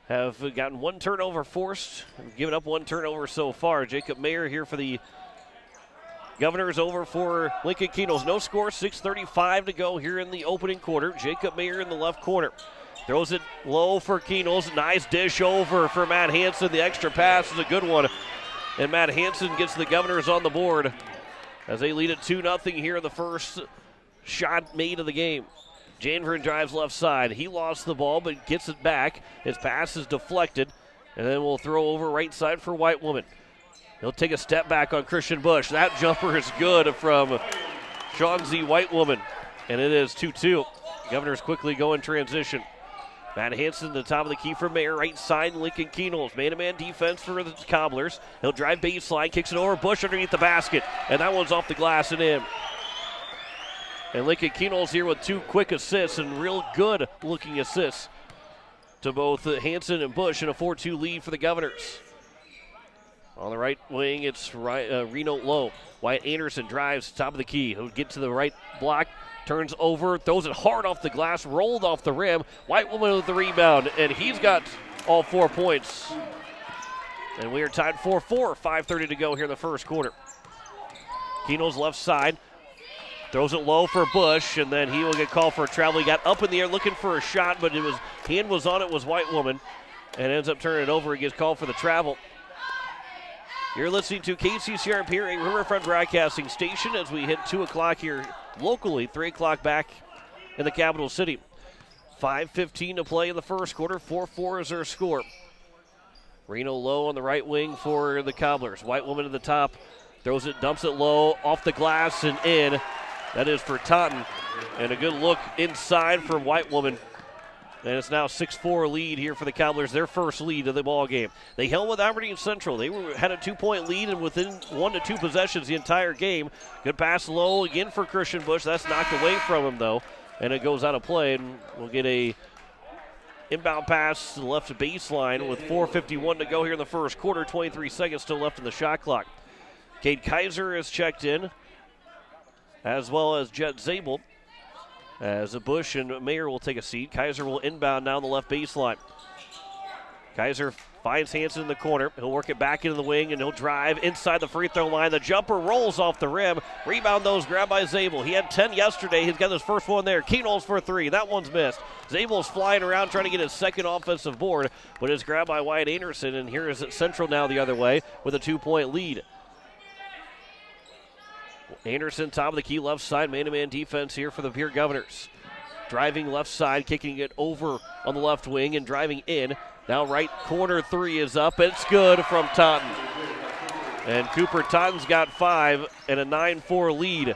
have gotten one turnover forced, given up one turnover so far. Jacob Mayer here for the Governors over for Lincoln Keenels. No score, 6:35 to go here in the opening quarter. Jacob Mayer in the left corner. Throws it low for Keenels. Nice dish over for Matt Hansen. The extra pass is a good one. And Matt Hansen gets the Governors on the board as they lead it 2-0 here in the first shot made of the game. Janvrin drives left side. He lost the ball but gets it back. His pass is deflected. And then we'll throw over right side for Whitewoman. He'll take a step back on Christian Bush. That jumper is good from Sean Z. Whitewoman. And it is 2-2. Governors quickly go in transition. Matt Hansen, the top of the key for Mayer. Right side, Lincoln Keenels. Man-to-man defense for the Cobblers. He'll drive baseline, kicks it over. Bush underneath the basket. And that one's off the glass and in. And Lincoln Keenels here with 2 quick assists and real good-looking assists to both Hansen and Bush in a 4-2 lead for the Governors. On the right wing, it's Reno Lowe. Wyatt Anderson drives top of the key. He'll get to the right block, turns over, throws it hard off the glass, rolled off the rim. Whitewoman with the rebound, and he's got all 4 points. And we are tied 4-4, 5:30 to go here in the first quarter. Keenels left side. Throws it low for Bush, and then he will get called for a travel. He got up in the air looking for a shot, but hand was on it, was White Woman, and ends up turning it over. He gets called for the travel. You're listening to KCCR Pierre, a Riverfront Broadcasting Station, as we hit 2 o'clock here locally, 3 o'clock back in the capital city. 5:15 to play in the first quarter. 4-4 is their score. Reno low on the right wing for the Cobblers. White Woman at the top. Throws it, dumps it low, off the glass and in. That is for Taunton. And a good look inside from White Woman. And it's now 6-4 lead here for the Cobblers, their first lead of the ball game. They held with Aberdeen Central. They had a 2-point lead and within 1 to 2 possessions the entire game. Good pass low again for Christian Bush. That's knocked away from him, though. And it goes out of play, and we'll get a inbound pass to the left baseline with 4:51 to go here in the first quarter. 23 seconds still left in the shot clock. Cade Kaiser is checked in, as well as Jet Zabel. As Bush and Mayer will take a seat. Kaiser will inbound down the left baseline. Kaiser finds Hansen in the corner. He'll work it back into the wing, and he'll drive inside the free throw line. The jumper rolls off the rim. Rebound, though, is grabbed by Zabel. He had 10 yesterday. He's got his first one there. Keenol's for 3. That one's missed. Zabel's flying around trying to get his second offensive board, but it's grabbed by Wyatt Anderson, and here is it Central now the other way with a 2-point lead. Anderson, top of the key, left side, man-to-man defense here for the Pierre Governors. Driving left side, kicking it over on the left wing and driving in. Now right corner 3 is up. It's good from Taunton. And Cooper Taunton's got 5 and a 9-4 lead.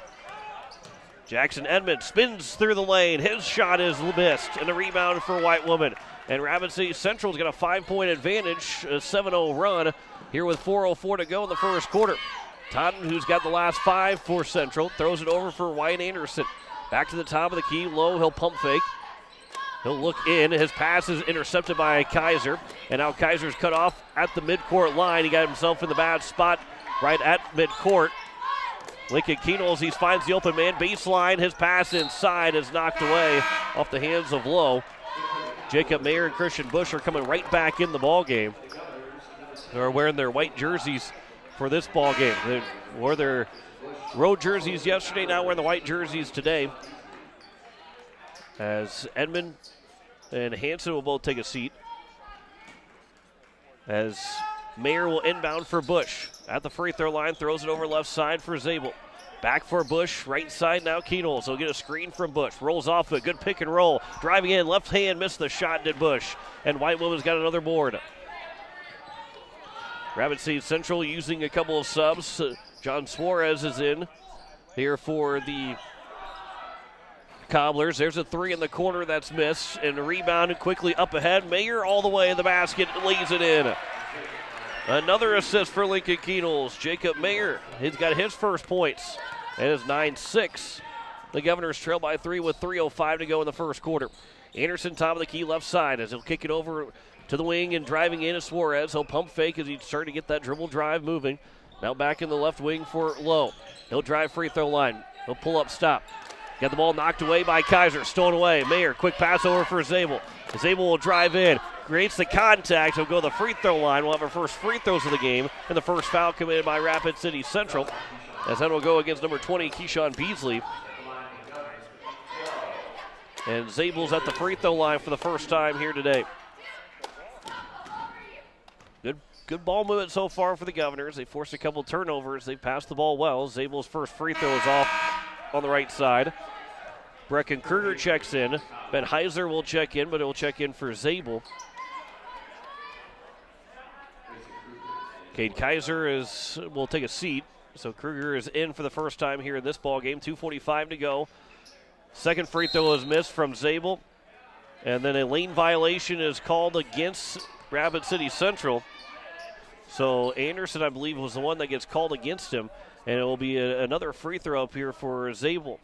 Jackson Edmonds spins through the lane. His shot is missed, and a rebound for White Woman. And Rapid City Central's got a 5-point advantage, a 7-0 run here with 4:04 to go in the first quarter. Taunton, who's got the last 5 for Central, throws it over for Wyatt Anderson. Back to the top of the key, low, he'll pump fake. He'll look in. His pass is intercepted by Kaiser. And now Kaiser's cut off at the midcourt line. He got himself in the bad spot right at midcourt. Lincoln Keenels, he finds the open man baseline. His pass inside is knocked away off the hands of Lowe. Jacob Mayer and Christian Bush are coming right back in the ball game. They're wearing their white jerseys for this ball game. They wore their road jerseys yesterday, now wearing the white jerseys today. As Edmond and Hansen will both take a seat. As Mayer will inbound for Bush. At the free throw line, throws it over left side for Zabel. Back for Bush, right side now Keenels. He'll get a screen from Bush. Rolls off it, good pick and roll. Driving in, left hand, missed the shot, did Bush. And White Woman's got another board. Rapid City Central using a couple of subs. John Suarez is in here for the Cobblers. There's a 3 in the corner that's missed, and a rebound quickly up ahead. Mayer all the way in the basket, lays it in. Another assist for Lincoln Keenels. Jacob Mayer, he's got his first points, and it's 9-6. The Governors trail by 3 with 3:05 to go in the first quarter. Anderson, top of the key, left side, as he'll kick it over to the wing and driving in is Suarez. He'll pump fake as he's starting to get that dribble drive moving. Now back in the left wing for Lowe. He'll drive free throw line. He'll pull up, stop. Got the ball knocked away by Kaiser. Stolen away. Mayer, quick pass over for Zabel. Zabel will drive in. Creates the contact. He'll go to the free throw line. We'll have our first free throws of the game. And the first foul committed by Rapid City Central. As that will go against number 20, Keyshawn Beasley. And Zabel's at the free throw line for the first time here today. Good ball movement so far for the Governors. They forced a couple turnovers. They passed the ball well. Zabel's first free throw is off on the right side. Brecken Kruger checks in. Ben Heiser will check in, but he'll check in for Zabel. Cade Kaiser will take a seat. So Kruger is in for the first time here in this ball game. 2:45 to go. Second free throw is missed from Zabel. And then a lane violation is called against Rapid City Central. So Anderson, I believe, was the one that gets called against him. And it will be another free throw up here for Zabel.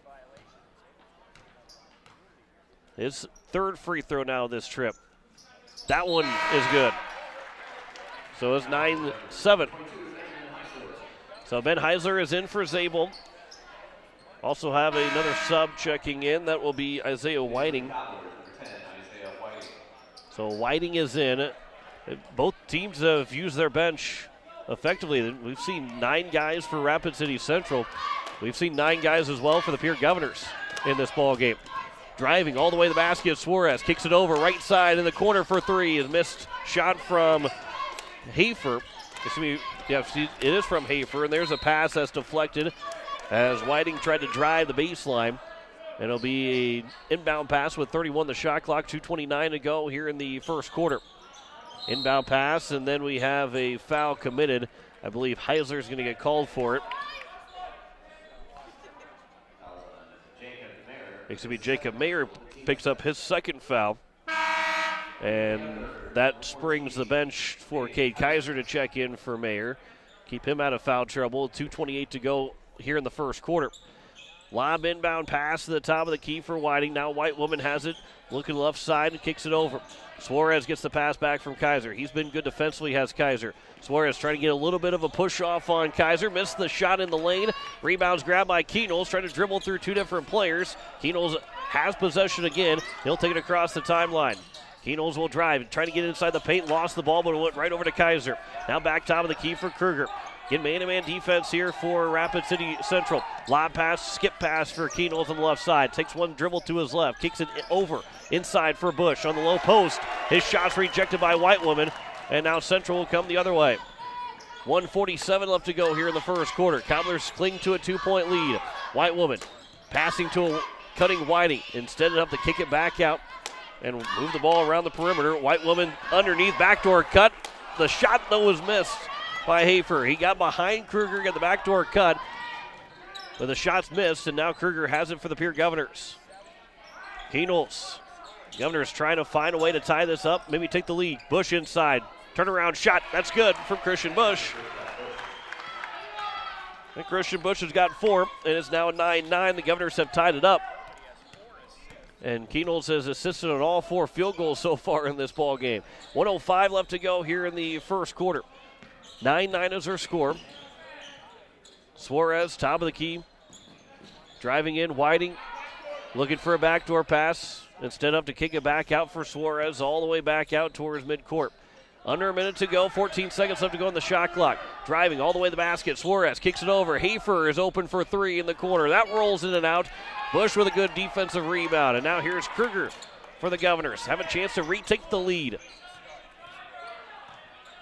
His third free throw now this trip. That one is good. So it's 9-7. So Ben Heisler is in for Zabel. Also have another sub checking in. That will be Isaiah Whiting. So Whiting is in. Both teams have used their bench effectively. We've seen 9 guys for Rapid City Central. We've seen 9 guys as well for the Pierre Governors in this ball game. Driving all the way to the basket, Suarez kicks it over right side in the corner for 3. A missed shot from Hafer. It is from Hafer, and there's a pass that's deflected as Whiting tried to drive the baseline. And it'll be an inbound pass with 31 the shot clock, 2:29 to go here in the first quarter. Inbound pass, and then we have a foul committed. I believe Heisler's going to get called for it. It's going to be Jacob Mayer picks up his second foul. And that springs the bench for Cade Kaiser to check in for Mayer. Keep him out of foul trouble. 2:28 to go here in the first quarter. Lob inbound pass to the top of the key for Whiting. Now White Woman has it. Looking left side and kicks it over. Suarez gets the pass back from Kaiser. He's been good defensively, has Kaiser. Suarez trying to get a little bit of a push off on Kaiser. Missed the shot in the lane. Rebounds grabbed by Keenels. Trying to dribble through 2 different players. Keenels has possession again. He'll take it across the timeline. Keenels will drive. Trying to get inside the paint. Lost the ball, but it went right over to Kaiser. Now back top of the key for Kruger. Get man-to-man defense here for Rapid City Central. Lob pass, skip pass for Keenels on the left side. Takes one dribble to his left. Kicks it over inside for Bush on the low post. His shot's rejected by White Woman. And now Central will come the other way. 1:47 left to go here in the first quarter. Cobblers cling to a 2-point lead. White Woman passing to a cutting Whiting. Instead enough to kick it back out and move the ball around the perimeter. White Woman underneath, backdoor cut. The shot, though, was missed by Hafer. He got behind Kruger, got the backdoor cut, but the shot's missed, and now Kruger has it for the Pierre Governors. Keenels. Governors trying to find a way to tie this up, maybe take the lead. Bush inside. Turnaround shot. That's good from Christian Bush. And Christian Bush has got 4, and it's now a 9-9. The Governors have tied it up. And Keenels has assisted on all 4 field goals so far in this ball game. 1:05 left to go here in the first quarter. 9-9 is our score. Suarez, top of the key. Driving in, Whiting. Looking for a backdoor pass. Instead of to kick it back out for Suarez, all the way back out towards midcourt. Under a minute to go, 14 seconds left to go on the shot clock. Driving all the way to the basket. Suarez kicks it over. Hafer is open for 3 in the corner. That rolls in and out. Bush with a good defensive rebound. And now here's Kruger for the Governors. Have a chance to retake the lead.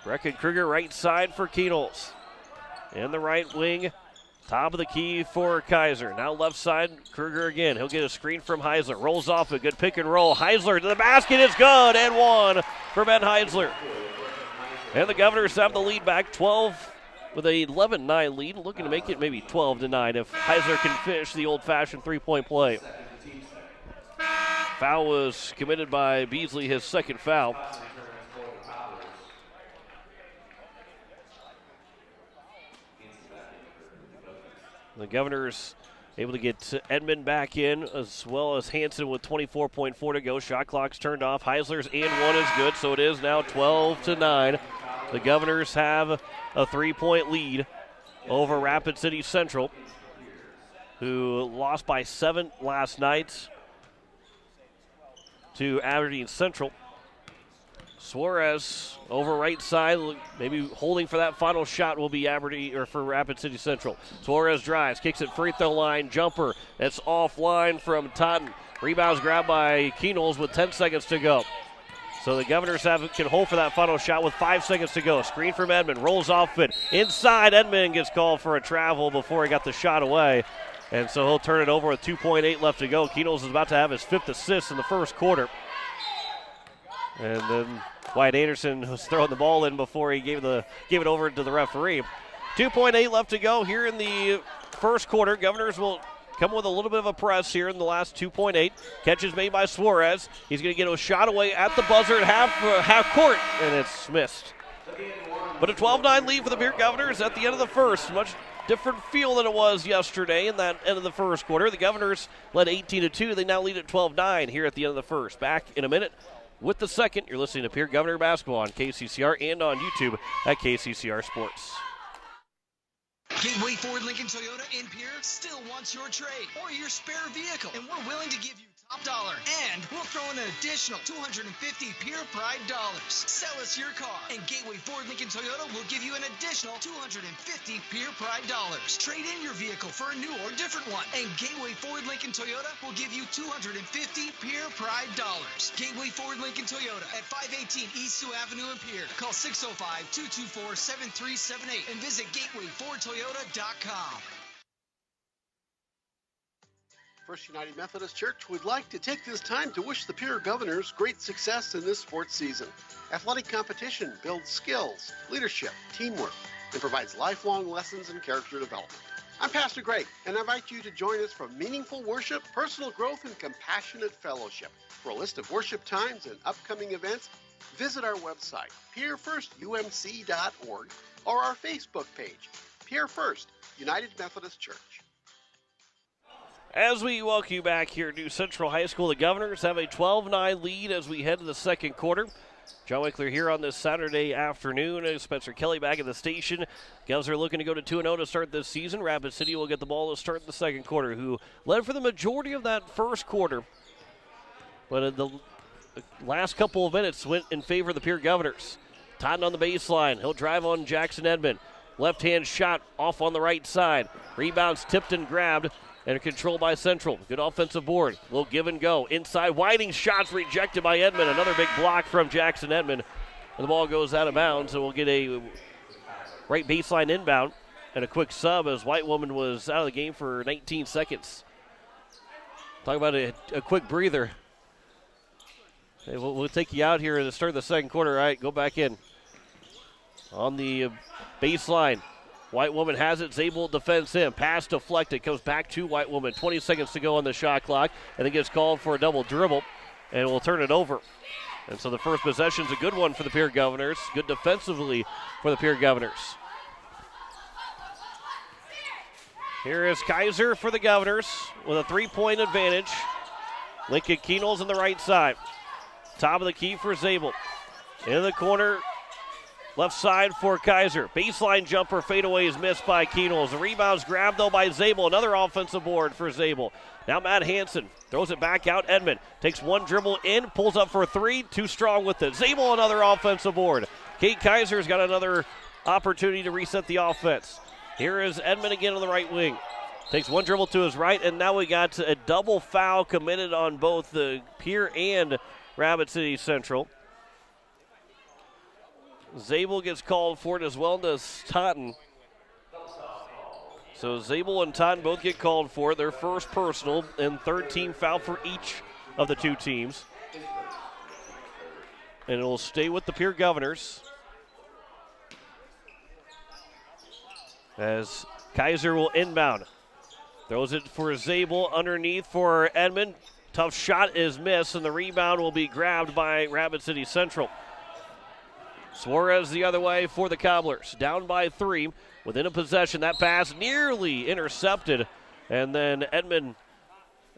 Brecken Kruger right side for Keenels. In the right wing, top of the key for Kaiser. Now left side, Kruger again. He'll get a screen from Heisler. Rolls off a good pick and roll. Heisler to the basket. It's good. And 1 for Ben Heisler. And the Governors have the lead back 12 with a 11-9 lead. Looking to make it maybe 12-9 if Heisler can finish the old-fashioned 3-point play. Foul was committed by Beasley, his second foul. The Governors able to get Edmond back in, as well as Hanson with 24.4 to go. Shot clock's turned off. Heisler's and 1 is good, so it is now 12-9. The Governors have a 3-point lead over Rapid City Central, who lost by 7 last night to Aberdeen Central. Suarez over right side, maybe holding for that final shot will be Aberdeen or for Rapid City Central. Suarez drives, kicks it free throw line, jumper. That's offline from Totten. Rebounds grabbed by Keenels with 10 seconds to go. So the Governors can hold for that final shot with 5 seconds to go. Screen from Edmond, rolls off it. Inside, Edmond gets called for a travel before he got the shot away. And so he'll turn it over with 2.8 left to go. Keenels is about to have his 5th assist in the first quarter. And then Wyatt Anderson was throwing the ball in before he gave it over to the referee. 2.8 left to go here in the first quarter. Governors will come with a little bit of a press here in the last 2.8. Catches made by Suarez. He's going to get a shot away at the buzzer at half court, and it's missed. But a 12-9 lead for the Pierre Governors at the end of the first. Much different feel than it was yesterday in that end of the first quarter. The Governors led 18-2. They now lead at 12-9 here at the end of the first. Back in a minute with the second. You're listening to Pierre Governor Basketball on KCCR and on YouTube at KCCR Sports. Gateway Ford Lincoln Toyota in Pierre still wants your trade or your spare vehicle, and we're willing to give you $. And we'll throw in an additional 250 Pierre Pride dollars. Sell us your car, and Gateway Ford Lincoln Toyota will give you an additional 250 Pierre Pride dollars. Trade in your vehicle for a new or different one, and Gateway Ford Lincoln Toyota will give you 250 Pierre Pride dollars. Gateway Ford Lincoln Toyota at 518 East Sioux Avenue in Pierre. Call 605-224-7378 and visit gatewayfordtoyota.com. First United Methodist Church would like to take this time to wish the Pierre Governors great success in this sports season. Athletic competition builds skills, leadership, teamwork, and provides lifelong lessons in character development. I'm Pastor Greg, and I invite you to join us for meaningful worship, personal growth, and compassionate fellowship. For a list of worship times and upcoming events, visit our website, pierrefirstumc.org, or our Facebook page, Pierre First United Methodist Church. As we welcome you back here to Central High School, the Governors have a 12-9 lead as we head to the second quarter. John Wickler here on this Saturday afternoon. Spencer Kelly back at the station. Govs are looking to go to 2-0 to start this season. Rapid City will get the ball to start the second quarter, who led for the majority of that first quarter. But in the last couple of minutes went in favor of the Pierre Governors. Totten on the baseline. He'll drive on Jackson Edmond. Left-hand shot off on the right side. Rebounds tipped and grabbed. And controlled by Central. Good offensive board. Little give and go. Inside, Whiting shots rejected by Edmond. Another big block from Jackson Edmond. And the ball goes out of bounds, and we'll get a right baseline inbound and a quick sub as White Woman was out of the game for 19 seconds. Talk about a quick breather. Hey, we'll take you out here to start the second quarter. All right, go back in. On the baseline. White Woman has it. Zabel defends him. Pass deflected. Comes back to White Woman. 20 seconds to go on the shot clock. And then gets called for a double dribble. And we'll turn it over. And so the first possession's a good one for the Pierre Governors. Good defensively for the Pierre Governors. Here is Kaiser for the Governors with a 3-point advantage. Lincoln Keenels on the right side. Top of the key for Zabel. In the corner. Left side for Kaiser. Baseline jumper fadeaway is missed by Keenels. The rebound's grabbed, though, by Zabel. Another offensive board for Zabel. Now Matt Hansen throws it back out. Edmond takes one dribble in, pulls up for a three. Too strong with it. Zabel, another offensive board. Kate Kaiser's got another opportunity to reset the offense. Here is Edmond again on the right wing. Takes one dribble to his right, and now we got a double foul committed on both the Pierre and Rapid City Central. Zabel gets called for it as well as Totten. So Zabel and Totten both get called for it. Their first personal and third team foul for each of the two teams. And it will stay with the Pierre Governors. As Kaiser will inbound. Throws it for Zabel underneath for Edmond. Tough shot is missed, and the rebound will be grabbed by Rapid City Central. Suarez the other way for the Cobblers. Down by 3 within a possession. That pass nearly intercepted. And then Edmond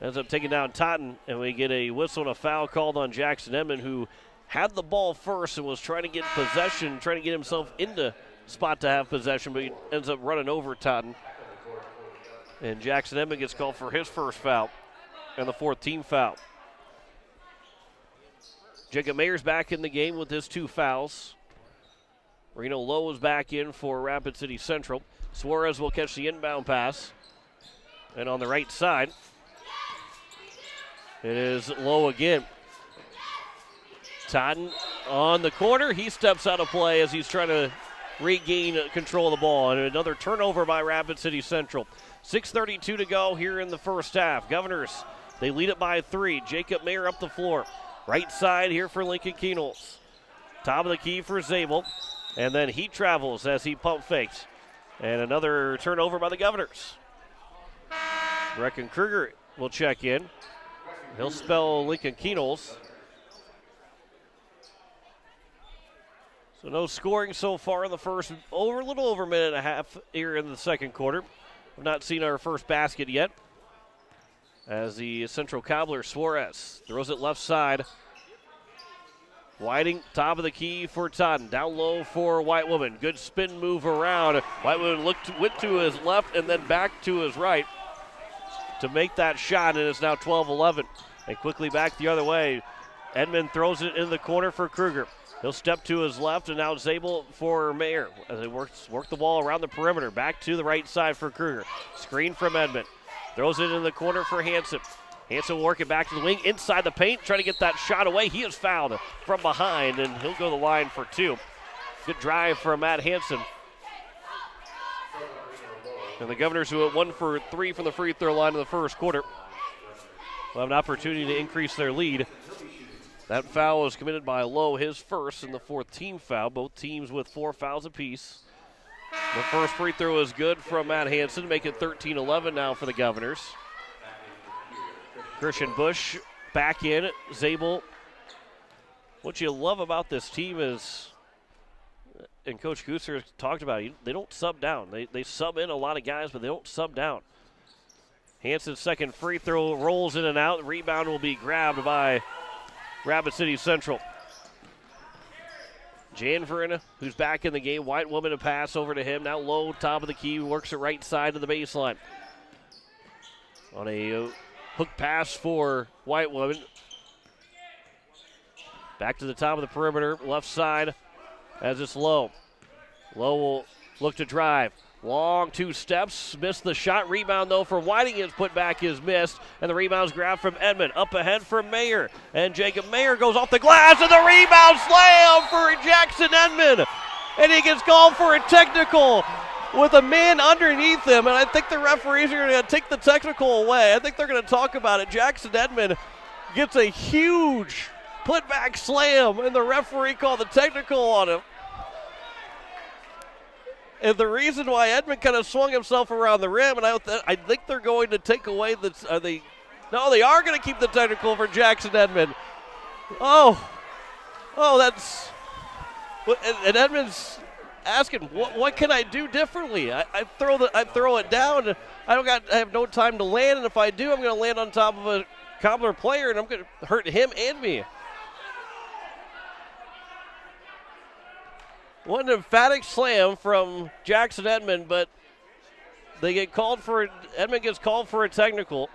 ends up taking down Totten. And we get a whistle and a foul called on Jackson Edmond, who had the ball first and was trying to get possession, trying to get himself into spot to have possession, but he ends up running over Totten. And Jackson Edmond gets called for his first foul and the fourth team foul. Jacob Mayer's back in the game with his 2 fouls. Reno Lowe is back in for Rapid City Central. Suarez will catch the inbound pass. And on the right side, it is Lowe again. Totten on the corner. He steps out of play as he's trying to regain control of the ball. And another turnover by Rapid City Central. 6:32 to go here in the first half. Governors, they lead it by 3. Jacob Mayer up the floor. Right side here for Lincoln Keenels. Top of the key for Zabel. And then he travels as he pump fakes. And another turnover by the Governors. Brecken Kruger will check in. He'll spell Lincoln Keenels. So no scoring so far in the first, a little over a minute and a half here in the second quarter. We've not seen our first basket yet. As the Central Cobbler, Suarez, throws it left side. Whiting, top of the key for Totten. Down low for White Woman. Good spin move around. White Woman went to his left and then back to his right to make that shot, and it's now 12-11. And quickly back the other way. Edmond throws it in the corner for Kruger. He'll step to his left, and now Zabel for Mayer as they work the ball around the perimeter. Back to the right side for Kruger. Screen from Edmond. Throws it in the corner for Hansen. Hansen will work it back to the wing, inside the paint, trying to get that shot away. He is fouled from behind, and he'll go to the line for 2. Good drive from Matt Hansen. And the Governors, who went 1 for 3 from the free throw line in the first quarter, will have an opportunity to increase their lead. That foul was committed by Lowe, his first and the 4th team foul. Both teams with 4 fouls apiece. The first free throw is good from Matt Hansen, make it 13-11 now for the Governors. Christian Bush back in. Zabel. What you love about this team is, and Coach Gooser talked about it, they don't sub down. They sub in a lot of guys, but they don't sub down. Hansen's second free throw rolls in and out. The rebound will be grabbed by Rapid City Central. Janvrin, who's back in the game. White Woman a pass over to him. Now Low, top of the key, works it right side of the baseline. On a hook pass for White Woman. Back to the top of the perimeter, left side as it's Low. Low will look to drive. Long 2 steps, missed the shot. Rebound, though, from Whiting is put back, is missed. And the rebound's grabbed from Edmond. Up ahead for Mayer. And Jacob Mayer goes off the glass, and the rebound slam for Jackson Edmond. And he gets called for a technical with a man underneath him. And I think the referees are going to take the technical away. I think they're going to talk about it. Jackson Edmond gets a huge putback slam, and the referee called the technical on him. And the reason why Edmond kind of swung himself around the rim, and I think they're going to take away the. No, they are going to keep the technical for Jackson Edmond. Oh, that's. And Edmond's asking, what can I do differently? I throw it down. I have no time to land, and if I do, I'm going to land on top of a Cobbler player, and I'm going to hurt him and me. What an emphatic slam from Jackson Edmond, but Edmond gets called for a technical.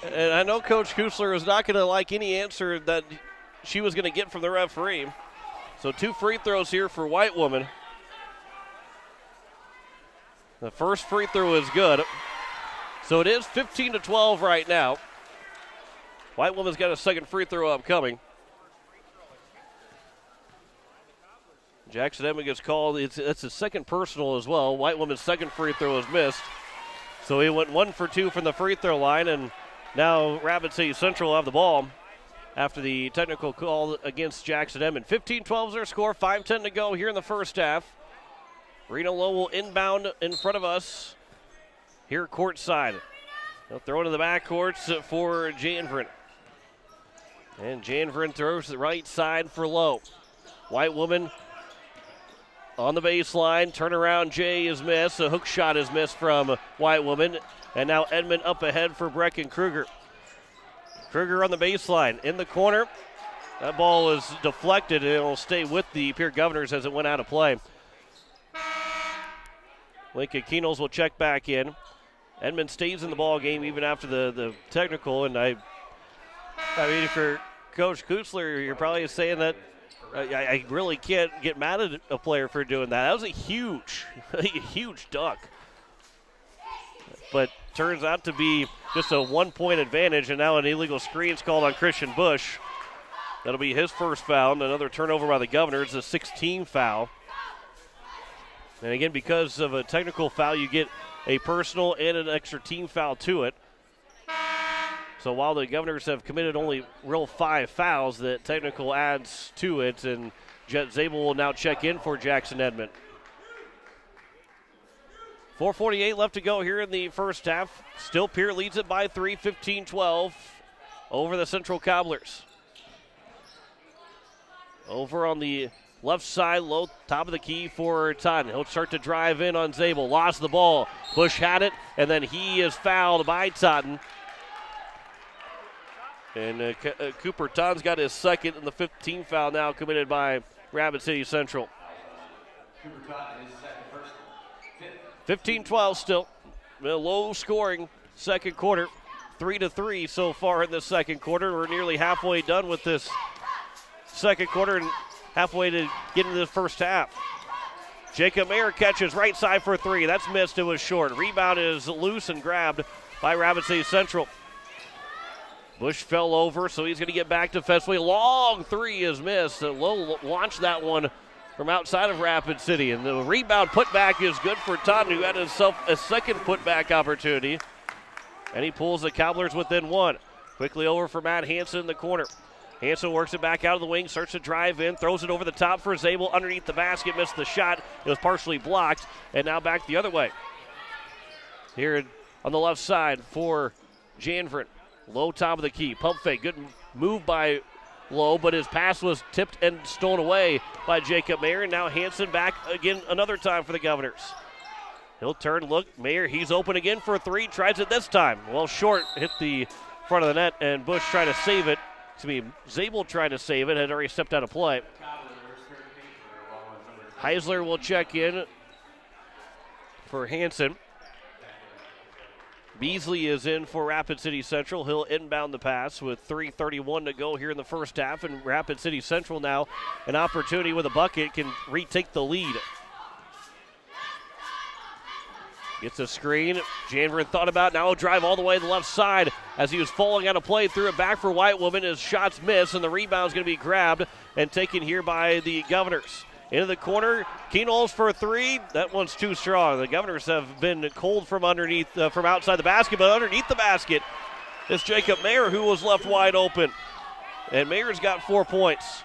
And I know Coach Kusler is not going to like any answer that she was going to get from the referee. So 2 free throws here for White Woman. The first free throw is good. So it is 15-12 right now. White Woman's got a second free throw upcoming. Jackson Edmond gets called. It's his second personal as well. White Woman's second free throw is missed. So he went 1 for 2 from the free throw line, and now Rapid City Central will have the ball after the technical call against Jackson Edmond. 15-12 is their score. 5:10 to go here in the first half. Reno Lowe will inbound in front of us here courtside. They'll throw it to the backcourts for Janvrin. And Janvrin throws the right side for Lowe. White Woman on the baseline, turnaround J is missed. A hook shot is missed from White Woman. And now Edmond up ahead for Brecken Kruger. Kruger on the baseline, in the corner. That ball is deflected, and it will stay with the Pierre Governors as it went out of play. Lincoln Keenels will check back in. Edmond stays in the ball game even after the technical, and I mean, if you're Coach Kutzler, you're probably saying that I really can't get mad at a player for doing that. That was a huge dunk. But turns out to be just a 1-point advantage, and now an illegal screen is called on Christian Bush. That'll be his first foul, and another turnover by the Governors, a 16 foul. And again, because of a technical foul, you get a personal and an extra team foul to it. So while the Governors have committed only real 5 fouls, the technical adds to it, and Jet Zabel will now check in for Jackson Edmond. 4:48 left to go here in the first half. Still Pierre leads it by 3, 15-12 over the Central Cobblers. Over on the left side, low top of the key for Totten. He'll start to drive in on Zabel. Lost the ball. Bush had it, and then he is fouled by Totten. And Cooper Totten's got his second, and the 15th foul now committed by Rapid City Central. 15-12 still. A low scoring second quarter. 3-3 so far in the second quarter. We're nearly halfway done with this second quarter and halfway to get into the first half. Jacob Mayer catches right side for three. That's missed. It was short. Rebound is loose and grabbed by Rapid City Central. Bush fell over, so he's going to get back defensively. Long three is missed. Lowe launched that one from outside of Rapid City. And the rebound putback is good for Todd, who had himself a second putback opportunity. And he pulls the Cobblers within one. Quickly over for Matt Hansen in the corner. Hansen works it back out of the wing, starts to drive in, throws it over the top for Zabel underneath the basket, missed the shot. It was partially blocked, and now back the other way. Here on the left side for Janvrin. Low top of the key, pump fake, good move by Lowe, but his pass was tipped and stolen away by Jacob Mayer, and now Hansen back again another time for the Governors. He'll turn, look, Mayer, he's open again for a three, tries it this time. Well, short, hit the front of the net, and Bush trying to save it. Zabel tried to save it, had already stepped out of play. Heisler will check in for Hansen. Beasley is in for Rapid City Central. He'll inbound the pass with 3:31 to go here in the first half, and Rapid City Central now an opportunity with a bucket can retake the lead. Gets a screen. Janvrin thought about it. Now he'll drive all the way to the left side as he was falling out of play. Threw it back for White Woman. His shots miss, and the rebound's going to be grabbed and taken here by the Governors. Into the corner. Keenholz for a three. That one's too strong. The Governors have been cold from underneath, from outside the basket, but underneath the basket is Jacob Mayer, who was left wide open. And Mayer's got 4 points.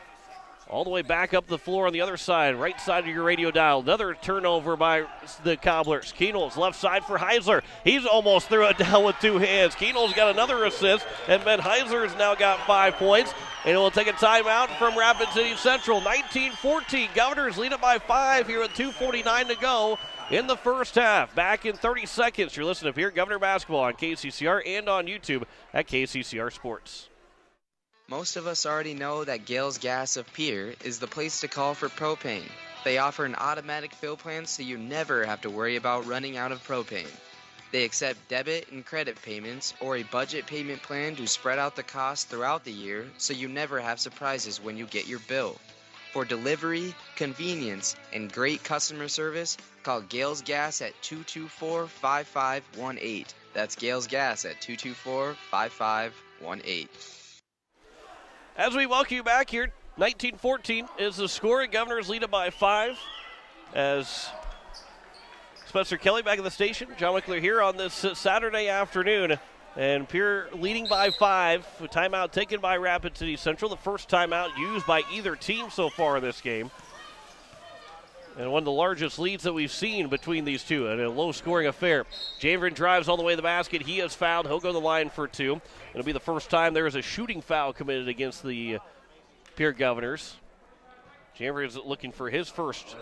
All the way back up the floor on the other side, right side of your radio dial. Another turnover by the Cobblers. Keenholz left side for Heisler. He's almost threw it down with two hands. Keenholz got another assist, and Ben Heisler has now got 5 points. And it will take a timeout from Rapid City Central. 19-14. Governors lead it by 5 here with 2:49 to go in the first half. Back in 30 seconds. You're listening to Pierre Governor Basketball on KCCR and on YouTube at KCCR Sports. Most of us already know that Gales Gas of Pierre is the place to call for propane. They offer an automatic fill plan so you never have to worry about running out of propane. They accept debit and credit payments or a budget payment plan to spread out the cost throughout the year so you never have surprises when you get your bill. For delivery, convenience, and great customer service, call Gales Gas at 224-5518. That's Gales Gas at 224-5518. As we welcome you back here, 19-14 is the score. Governors lead it by 5 as Spencer Kelly back at the station. John Wickler here on this Saturday afternoon. And Pierre leading by 5. A timeout taken by Rapid City Central. The first timeout used by either team so far in this game. And one of the largest leads that we've seen between these two in a low-scoring affair. Janvrin drives all the way to the basket. He is fouled. He'll go to the line for 2. It'll be the first time there is a shooting foul committed against the Pierre Governors. Janvrin is looking for his first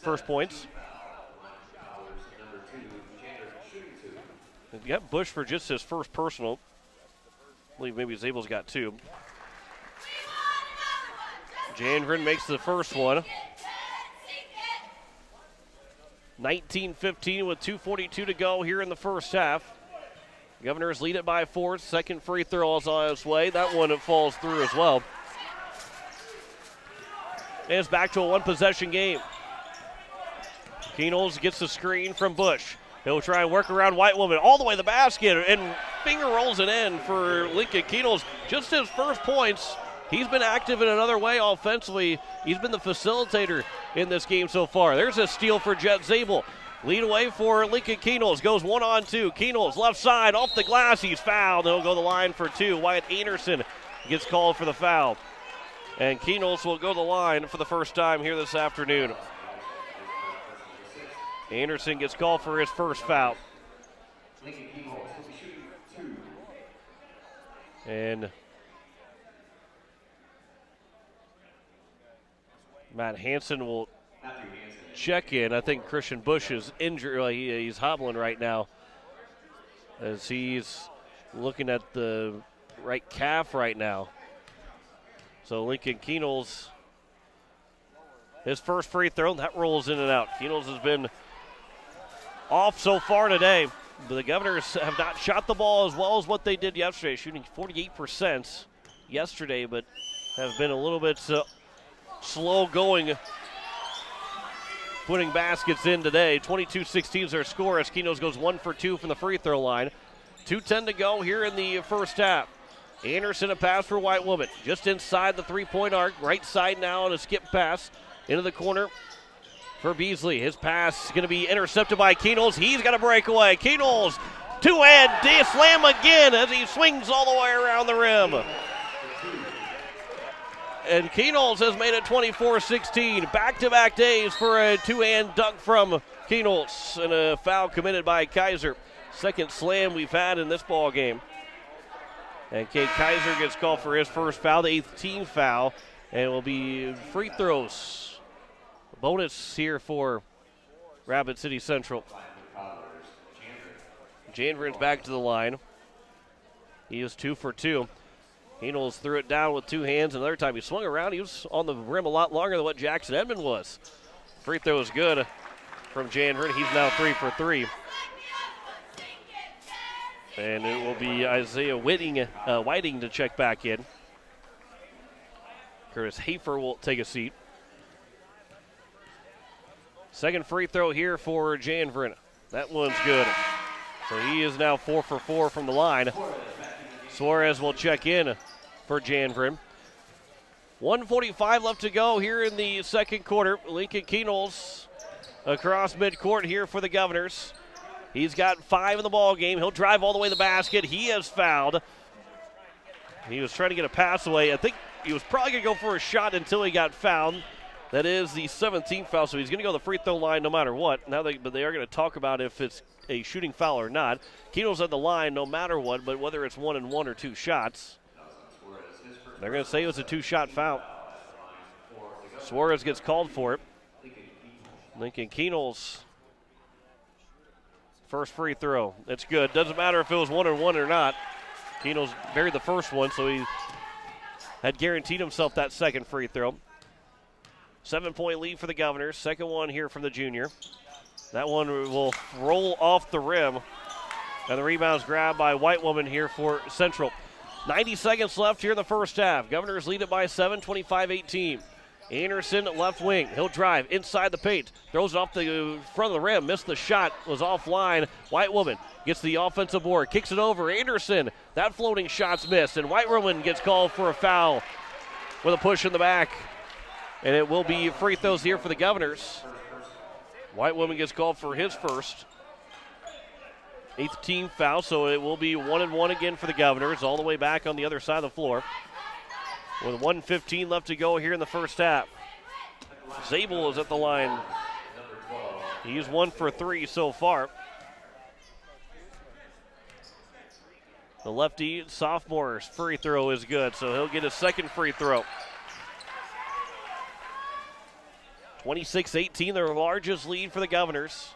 points. And got Bush for just his first personal. I believe maybe Zabel's got 2. Janvrin makes the first one. 19-15 with 2:42 to go here in the first half. Governors lead it by 4. Second free throw is on its way. That one falls through as well. And it's back to a one-possession game. Keenholz gets the screen from Bush. He'll try and work around White Woman all the way to the basket and finger rolls it in for Lincoln Keenholz. Just his first points. He's been active in another way offensively. He's been the facilitator in this game so far. There's a steal for Jet Zabel. Lead away for Lincoln Keenholz. Goes 1-on-2. Keenholz left side off the glass. He's fouled. He'll go to the line for 2. Wyatt Anderson gets called for the foul. And Keenholz will go to the line for the first time here this afternoon. Anderson gets called for his first foul. And Matt Hansen will check in. I think Christian Bush is injured. He's hobbling right now as he's looking at the right calf right now. So Lincoln Keenholz, his first free throw, that rolls in and out. Keenholz has been off so far today. the Governors have not shot the ball as well as what they did yesterday, shooting 48% yesterday, but have been a little bit slow going, putting baskets in today. 22-16 is their score as Keno's goes 1 for 2 from the free throw line. 2:10 to go here in the first half. Anderson, a pass for White Woman, just inside the three-point arc. Right side now on a skip pass into the corner for Beasley. His pass is going to be intercepted by Kenols. He's got a breakaway. Kenols, two-hand slam again as he swings all the way around the rim. And Kenols has made it 24-16. Back-to-back days for a two-hand dunk from Kenols, and a foul committed by Kaiser. Second slam we've had in this ball game. And Kate Kaiser gets called for his first foul, the 8th team foul, and it will be free throws. Bonus here for Rapid City Central. Janverin's back to the line. He is 2 for 2. Kenols threw it down with two hands. Another time he swung around. He was on the rim a lot longer than what Jackson Edmond was. Free throw is good from Janverin. He's now 3 for 3. And it will be Isaiah Whiting to check back in. Curtis Hafer will take a seat. Second free throw here for Janverin. That one's good. So he is now 4 for 4 from the line. Suarez will check in for Janverin. 1:45 left to go here in the second quarter. Lincoln Kenols across midcourt here for the Governors. He's got 5 in the ball game. He'll drive all the way to the basket. He has fouled. He was trying to get a pass away. I think he was probably going to go for a shot until he got fouled. That is the 17th foul, so he's going to go to the free throw line no matter what. But they are going to talk about if it's a shooting foul or not. Keno's at the line no matter what, but whether it's 1 and 1 or 2 shots, they're going to say it was a 2-shot foul. Suarez gets called for it. Lincoln Kenols' first free throw. It's good. Doesn't matter if it was 1 and 1 or not. Kenols buried the first one, so he had guaranteed himself that second free throw. 7-point lead for the Governors. Second one here from the junior. That one will roll off the rim. And the rebound's grabbed by White Woman here for Central. 90 seconds left here in the first half. Governors lead it by 7, 25-18. Anderson, left wing. He'll drive inside the paint. Throws it off the front of the rim. Missed the shot. Was offline. White Woman gets the offensive board. Kicks it over. Anderson. That floating shot's missed. And White Woman gets called for a foul with a push in the back. And it will be free throws here for the Governors. White Woman gets called for his first. 8th team foul, so it will be 1 and 1 again for the Governors, all the way back on the other side of the floor. With 1:15 left to go here in the first half. Zabel is at the line. He's 1 for 3 so far. The lefty sophomore's free throw is good, so he'll get a second free throw. 26-18, their largest lead for the Governors.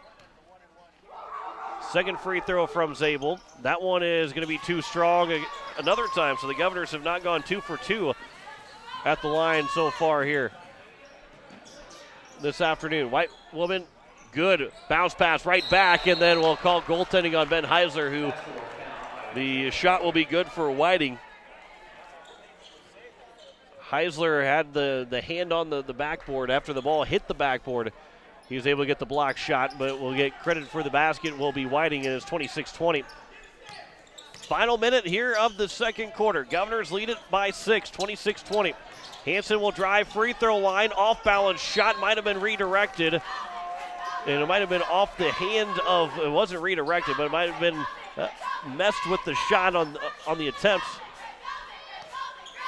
Second free throw from Zabel. That one is going to be too strong another time, so the Governors have not gone 2 for 2 at the line so far here this afternoon. White Woman, good bounce pass right back, and then we'll call goaltending on Ben Heisler, who the shot will be good for Whiting. Heisler had the hand on the backboard after the ball hit the backboard. He was able to get the block shot, but will get credit for the basket will be Whiting, and it's 26-20. Final minute here of the second quarter. Governors lead it by 6, 26-20. Hanson will drive free throw line. Off balance shot might have been redirected. And it might have been off the hand of, it wasn't redirected, but it might have been messed with the shot on the attempts,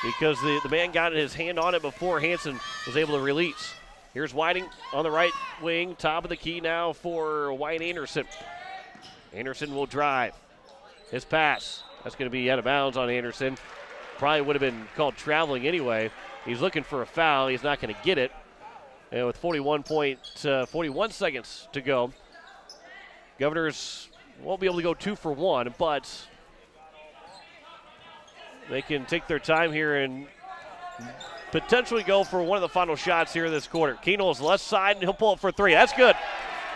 because the man got his hand on it before Hanson was able to release. Here's Whiting on the right wing, top of the key now for Wyatt Anderson. Anderson will drive. His pass, that's going to be out of bounds on Anderson. Probably would have been called traveling anyway. He's looking for a foul. He's not going to get it. And with 41 seconds to go, Governors won't be able to go 2 for 1, but they can take their time here and potentially go for one of the final shots here this quarter. Keno's left side, and he'll pull it for 3. That's good.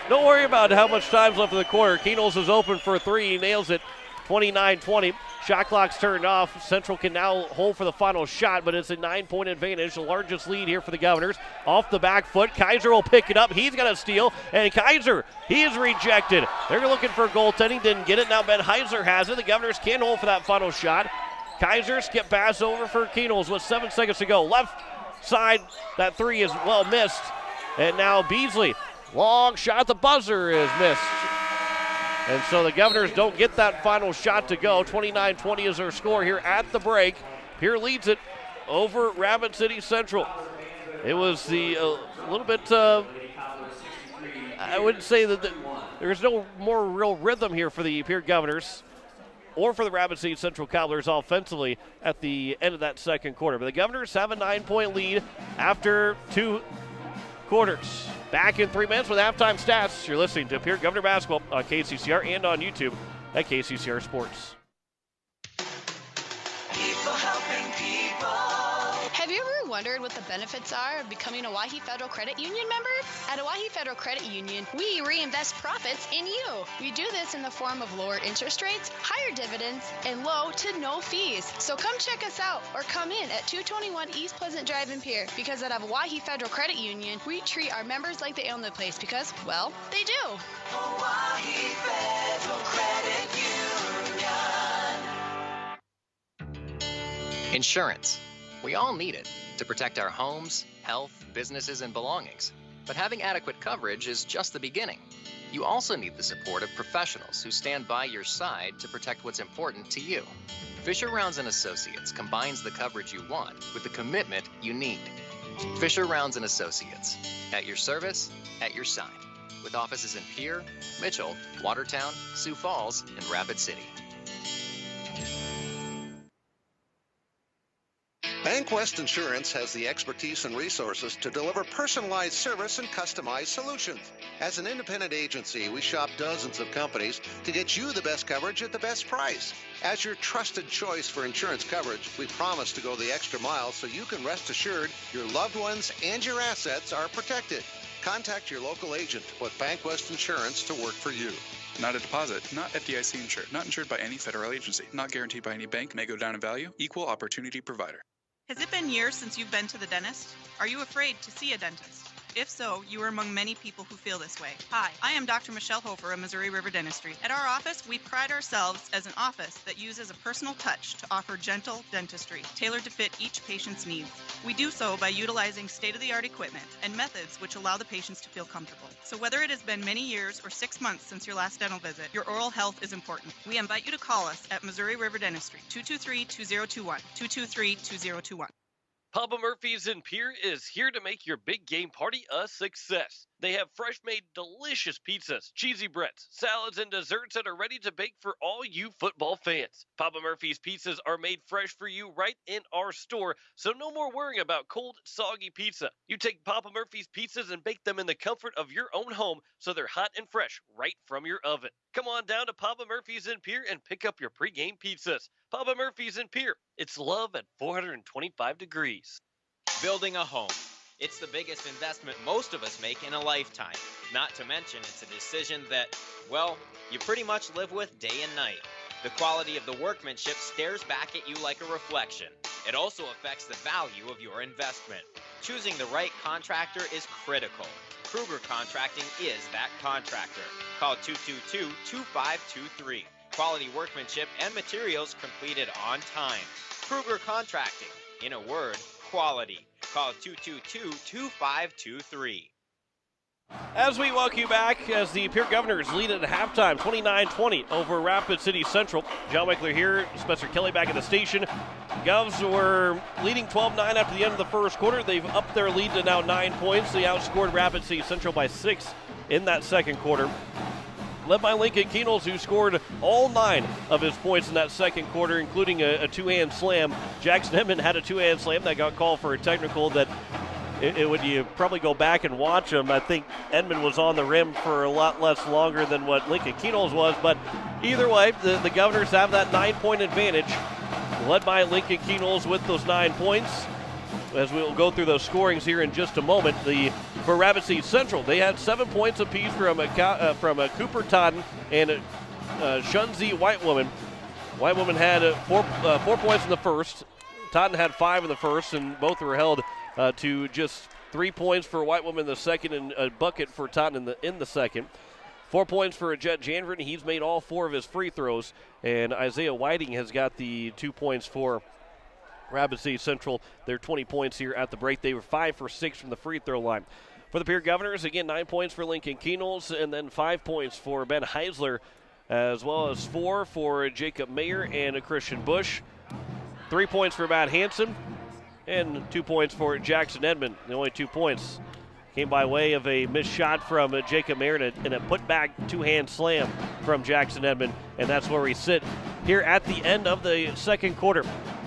Don't worry about how much time's left in the quarter. Keenels is open for 3. He nails it. 29-20. Shot clock's turned off. Central can now hold for the final shot, but it's a 9-point advantage, the largest lead here for the Governors. Off the back foot, Kaiser will pick it up. He's got a steal, and Kaiser, he is rejected. They're looking for goaltending, didn't get it. Now Ben Heiser has it. The Governors can hold for that final shot. Kaiser, skip pass over for Keenels with 7 seconds to go. Left side, that 3 is well missed. And now Beasley, long shot, the buzzer is missed. And so the Governors don't get that final shot to go. 29-20 is their score here at the break. Pierre leads it over Rapid City Central. It was a little bit, I wouldn't say that there's no more real rhythm here for the Pierre Governors or for the Rapid City Central Cobblers offensively at the end of that second quarter. But the Governors have a 9-point lead after 2 quarters. Back in 3 minutes with halftime stats. You're listening to Pierre Governor Basketball on KCCR and on YouTube at KCCR Sports. People helping people. Have you ever wondered what the benefits are of becoming a Waihe Federal Credit Union member? At Waihe Federal Credit Union, we reinvest profits in you. We do this in the form of lower interest rates, higher dividends, and low to no fees. So come check us out or come in at 221 East Pleasant Drive in Pierre, because at Waihe Federal Credit Union, we treat our members like they own the place because, well, they do. Waihe Federal Credit Union. Insurance. We all need it to protect our homes, health, businesses, and belongings. But having adequate coverage is just the beginning. You also need the support of professionals who stand by your side to protect what's important to you. Fisher Rounds & Associates combines the coverage you want with the commitment you need. Fisher Rounds & Associates, at your service, at your side, with offices in Pierre, Mitchell, Watertown, Sioux Falls, and Rapid City. Bankwest Insurance has the expertise and resources to deliver personalized service and customized solutions. As an independent agency, we shop dozens of companies to get you the best coverage at the best price. As your trusted choice for insurance coverage, we promise to go the extra mile so you can rest assured your loved ones and your assets are protected. Contact your local agent to put Bankwest Insurance to work for you. Not a deposit, not FDIC insured, not insured by any federal agency, not guaranteed by any bank, may go down in value, equal opportunity provider. Has it been years since you've been to the dentist? Are you afraid to see a dentist? If so, you are among many people who feel this way. Hi, I am Dr. Michelle Hofer of Missouri River Dentistry. At our office, we pride ourselves as an office that uses a personal touch to offer gentle dentistry, tailored to fit each patient's needs. We do so by utilizing state-of-the-art equipment and methods which allow the patients to feel comfortable. So whether it has been many years or 6 months since your last dental visit, your oral health is important. We invite you to call us at Missouri River Dentistry, 223-2021, 223-2021. Papa Murphy's in Pierre is here to make your big game party a success. They have fresh-made, delicious pizzas, cheesy breads, salads, and desserts that are ready to bake for all you football fans. Papa Murphy's pizzas are made fresh for you right in our store, so no more worrying about cold, soggy pizza. You take Papa Murphy's pizzas and bake them in the comfort of your own home, so they're hot and fresh right from your oven. Come on down to Papa Murphy's in Pierre and pick up your pregame pizzas. Papa Murphy's in Pierre. It's love at 425 degrees. Building a home. It's the biggest investment most of us make in a lifetime. Not to mention, it's a decision that, well, you pretty much live with day and night. The quality of the workmanship stares back at you like a reflection. It also affects the value of your investment. Choosing the right contractor is critical. Kruger Contracting is that contractor. Call 222-2523. Quality workmanship and materials completed on time. Kruger Contracting. In a word, quality. Call 222-2523. As we welcome you back, as the Pierre Governors lead at halftime, 29-20 over Rapid City Central. John Wickler here, Spencer Kelly back at the station. Govs were leading 12-9 after the end of the first quarter. They've upped their lead to now 9 points. They outscored Rapid City Central by 6 in that second quarter. Led by Lincoln Keenels, who scored all 9 of his points in that second quarter, including a two-hand slam. Jackson Edmond had a two-hand slam that got called for a technical that when you probably go back and watch them, I think Edmond was on the rim for a lot less longer than what Lincoln Keenels was. But either way, the Governors have that 9-point advantage, led by Lincoln Keenels with those 9 points. as we'll go through those scorings here in just a moment. For Rapid City Central, they had 7 points apiece from Cooper Totten and Shunzi Whitewoman. Whitewoman had 4 points in the first. Totten had 5 in the first, and both were held to just 3 points for Whitewoman in the second and a bucket for Totten in the second. 4 points for Jet Janvert. He's made all 4 of his free throws, and Isaiah Whiting has got the 2 points for Rapid City Central. They're 20 points here at the break. They were 5 for 6 from the free throw line. For the Pierre Governors, again, 9 points for Lincoln Keenels, and then 5 points for Ben Heisler, as well as 4 for Jacob Mayer and Christian Bush. 3 points for Matt Hansen, and 2 points for Jackson Edmond. The only 2 points came by way of a missed shot from Jacob Mayer and a put-back two-hand slam from Jackson Edmond, and that's where we sit here at the end of the second quarter.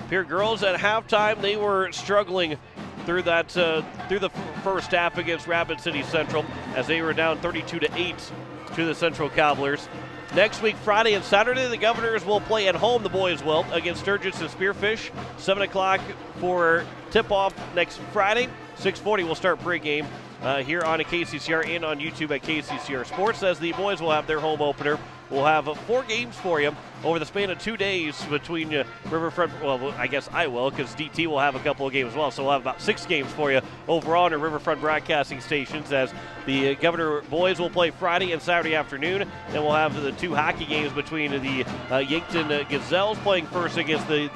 Pierre girls at halftime, they were struggling through the first half against Rapid City Central, as they were down 32-8 to the Central Cobblers. Next week, Friday and Saturday, the Governors will play at home, the boys will, against Sturgis and Spearfish. 7 o'clock for tip-off next Friday. 6:40 will start pregame here on KCCR and on YouTube at KCCR Sports, as the boys will have their home opener. We'll have 4 games for you over the span of 2 days between Riverfront. Well, I guess I will, because DT will have a couple of games as well. So we'll have about 6 games for you overall on our Riverfront broadcasting stations, as the Governor boys will play Friday and Saturday afternoon. Then we'll have the 2 hockey games between the Yankton Gazelles playing first against the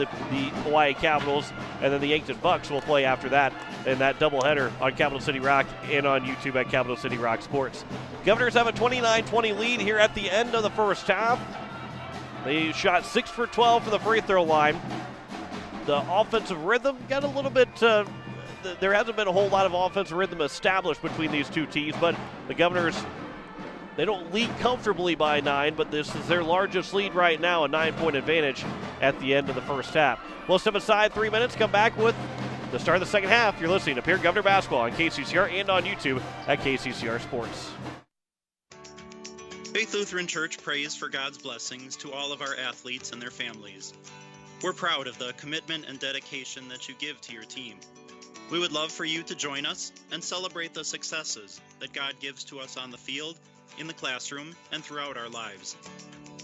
Hawaii Capitals, and then the Yankton Bucks will play after that in that doubleheader on Capital City Rock and on YouTube at Capital City Rock Sports. Governors have a 29-20 lead here at the end of the first half. They shot 6 for 12 from the free throw line. The offensive rhythm got a little bit, there hasn't been a whole lot of offensive rhythm established between these two teams, but the Governors, they don't lead comfortably by 9, but this is their largest lead right now, a 9-point advantage at the end of the first half. We'll step aside 3 minutes, come back with the start of the second half. You're listening to Pierre Governor Basketball on KCCR and on YouTube at KCCR Sports. Faith Lutheran Church prays for God's blessings to all of our athletes and their families. We're proud of the commitment and dedication that you give to your team. We would love for you to join us and celebrate the successes that God gives to us on the field, in the classroom, and throughout our lives.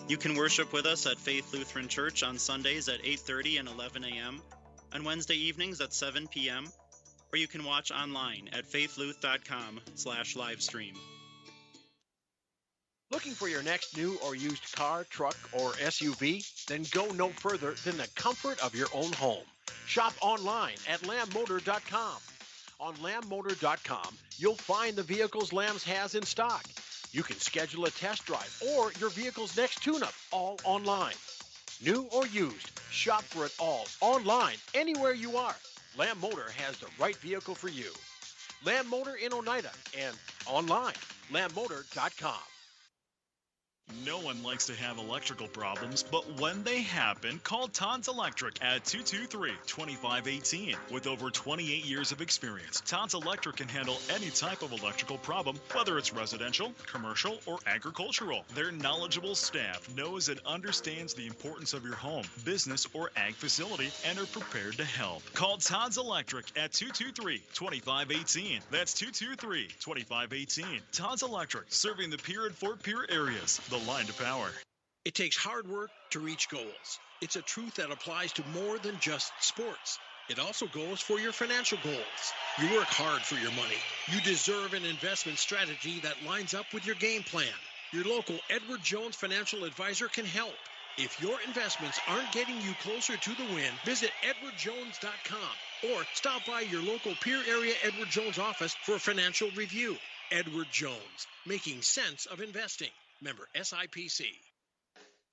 You can worship with us at Faith Lutheran Church on Sundays at 8:30 and 11 a.m., on Wednesday evenings at 7 p.m., or you can watch online at faithluth.com/livestream. Looking for your next new or used car, truck, or SUV? Then go no further than the comfort of your own home. Shop online at lambmotor.com. On lambmotor.com, you'll find the vehicles Lambs has in stock. You can schedule a test drive or your vehicle's next tune-up, all online. New or used, shop for it all online, anywhere you are. Lamb Motor has the right vehicle for you. Lamb Motor in Oneida and online, lambmotor.com. No one likes to have electrical problems, but when they happen, call Tons Electric at 223-2518. With over 28 years of experience, Tons Electric can handle any type of electrical problem, whether it's residential, commercial, or agricultural. Their knowledgeable staff knows and understands the importance of your home, business, or ag facility and are prepared to help. Call Tons Electric at 223-2518. That's 223-2518. Tons Electric, serving the Pierre and Fort Pierre areas. The line to power. It takes hard work to reach goals. It's a truth that applies to more than just sports. It also goes for your financial goals. You work hard for your money. You deserve an investment strategy that lines up with your game plan. Your local Edward Jones financial advisor can help. If your investments aren't getting you closer to the win, visit edwardjones.com or stop by your local Pierre area Edward Jones office for a financial review. Edward Jones, making sense of investing. Member SIPC.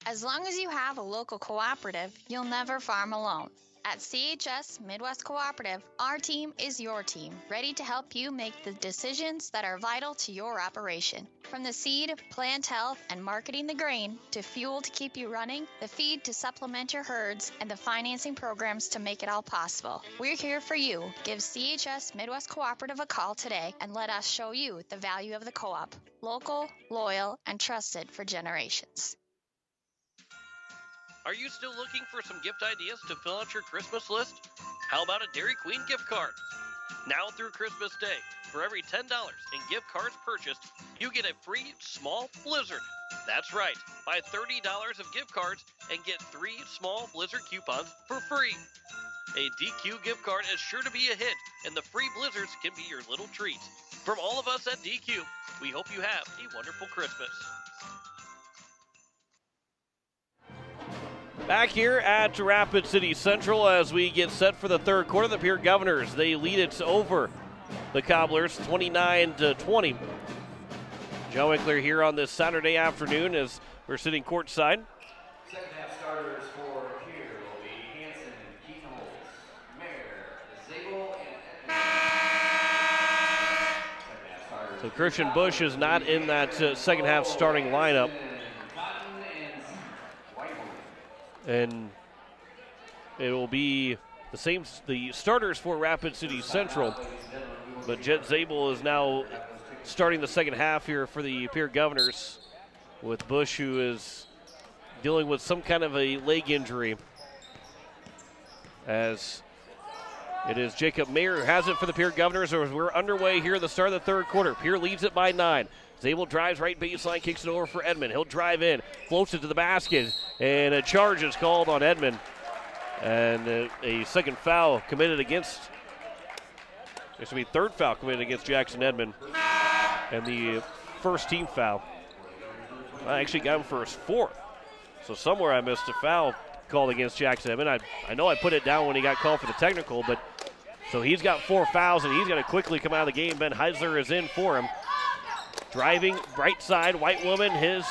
As long as you have a local cooperative, you'll never farm alone. At CHS Midwest Cooperative, our team is your team, ready to help you make the decisions that are vital to your operation. From the seed, plant health, and marketing the grain, to fuel to keep you running, the feed to supplement your herds, and the financing programs to make it all possible. We're here for you. Give CHS Midwest Cooperative a call today and let us show you the value of the co-op. Local, loyal, and trusted for generations. Are you still looking for some gift ideas to fill out your Christmas list? How about a Dairy Queen gift card? Now through Christmas Day, for every $10 in gift cards purchased, you get a free small Blizzard. That's right, buy $30 of gift cards and get 3 small Blizzard coupons for free. A DQ gift card is sure to be a hit, and the free Blizzards can be your little treat. From all of us at DQ, we hope you have a wonderful Christmas. Back here at Rapid City Central as we get set for the third quarter, the Pierre Governors, they lead it over the Cobblers 29-20. Joe Winkler here on this Saturday afternoon as we're sitting courtside. Second half starters for Pierre will be Hanson, Keith Mayer, Zabel, and So Christian Bush is not in that second half starting lineup. And it will be the same, the starters for Rapid City Central. But Jet Zabel is now starting the second half here for the Pierre Governors, with Bush, who is dealing with some kind of a leg injury. As it is Jacob Mayer who has it for the Pierre Governors as we're underway here at the start of the third quarter. Pierre leads it by 9. Zabel drives right baseline, kicks it over for Edmond. He'll drive in, floats it to the basket, and a charge is called on Edmond. And a second foul committed against, this will be third foul committed against Jackson Edmond. And the first team foul. I actually got him for his fourth. So somewhere I missed a foul called against Jackson Edmond. I know I put it down when he got called for the technical, but so he's got 4 fouls, and he's going to quickly come out of the game. Ben Heisler is in for him. Driving right side, White Woman, his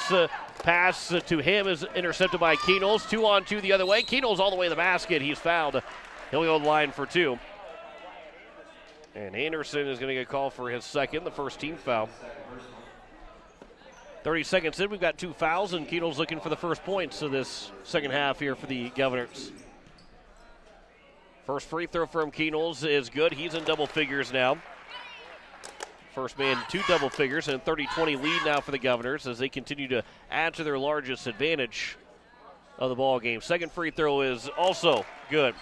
pass to him is intercepted by Keenels. 2-on-2 the other way. Keenels all the way to the basket. He's fouled. He'll go to the line for 2. And Anderson is going to get called for his second, the first team foul. 30 seconds in, we've got 2 fouls, and Keenels looking for the first points of this second half here for the Governors. First free throw from Keenels is good. He's in double figures now. First man 2 double figures, and 30-20 lead now for the Governors as they continue to add to their largest advantage of the ball game. Second free throw is also good.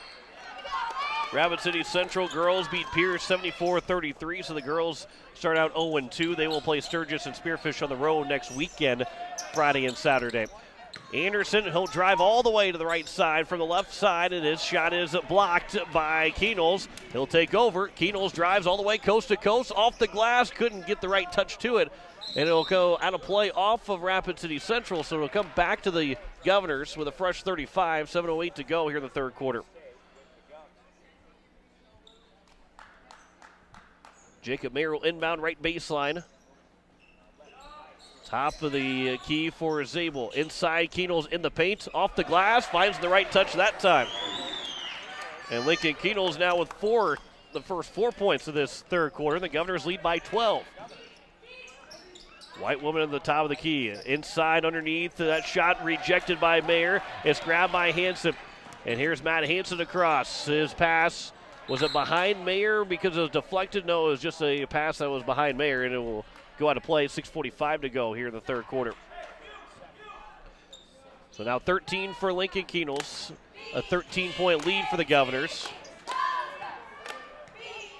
Rapid City Central girls beat Pierre 74-33, so the girls start out 0-2. They will play Sturgis and Spearfish on the road next weekend, Friday and Saturday. Anderson, he'll drive all the way to the right side from the left side, and his shot is blocked by Keenels. He'll take over. Keenels drives all the way coast to coast, off the glass, couldn't get the right touch to it, and it'll go out of play off of Rapid City Central, so it'll come back to the Governors with a fresh 35, 7:08 to go here in the third quarter. Jacob Mayer will inbound right baseline. Top of the key for Zabel. Inside, Keenels in the paint, off the glass, finds the right touch that time. And Lincoln Keenels now with the first 4 points of this third quarter. The Governors lead by 12. White Woman at the top of the key. Inside, underneath, that shot rejected by Mayer. It's grabbed by Hanson. And here's Matt Hanson across. His pass, was it behind Mayer because it was deflected? No, it was just a pass that was behind Mayer, and it will go out of play. 6:45 to go here in the third quarter. So now 13 for Lincoln Keenels, a 13-point lead for the Governors.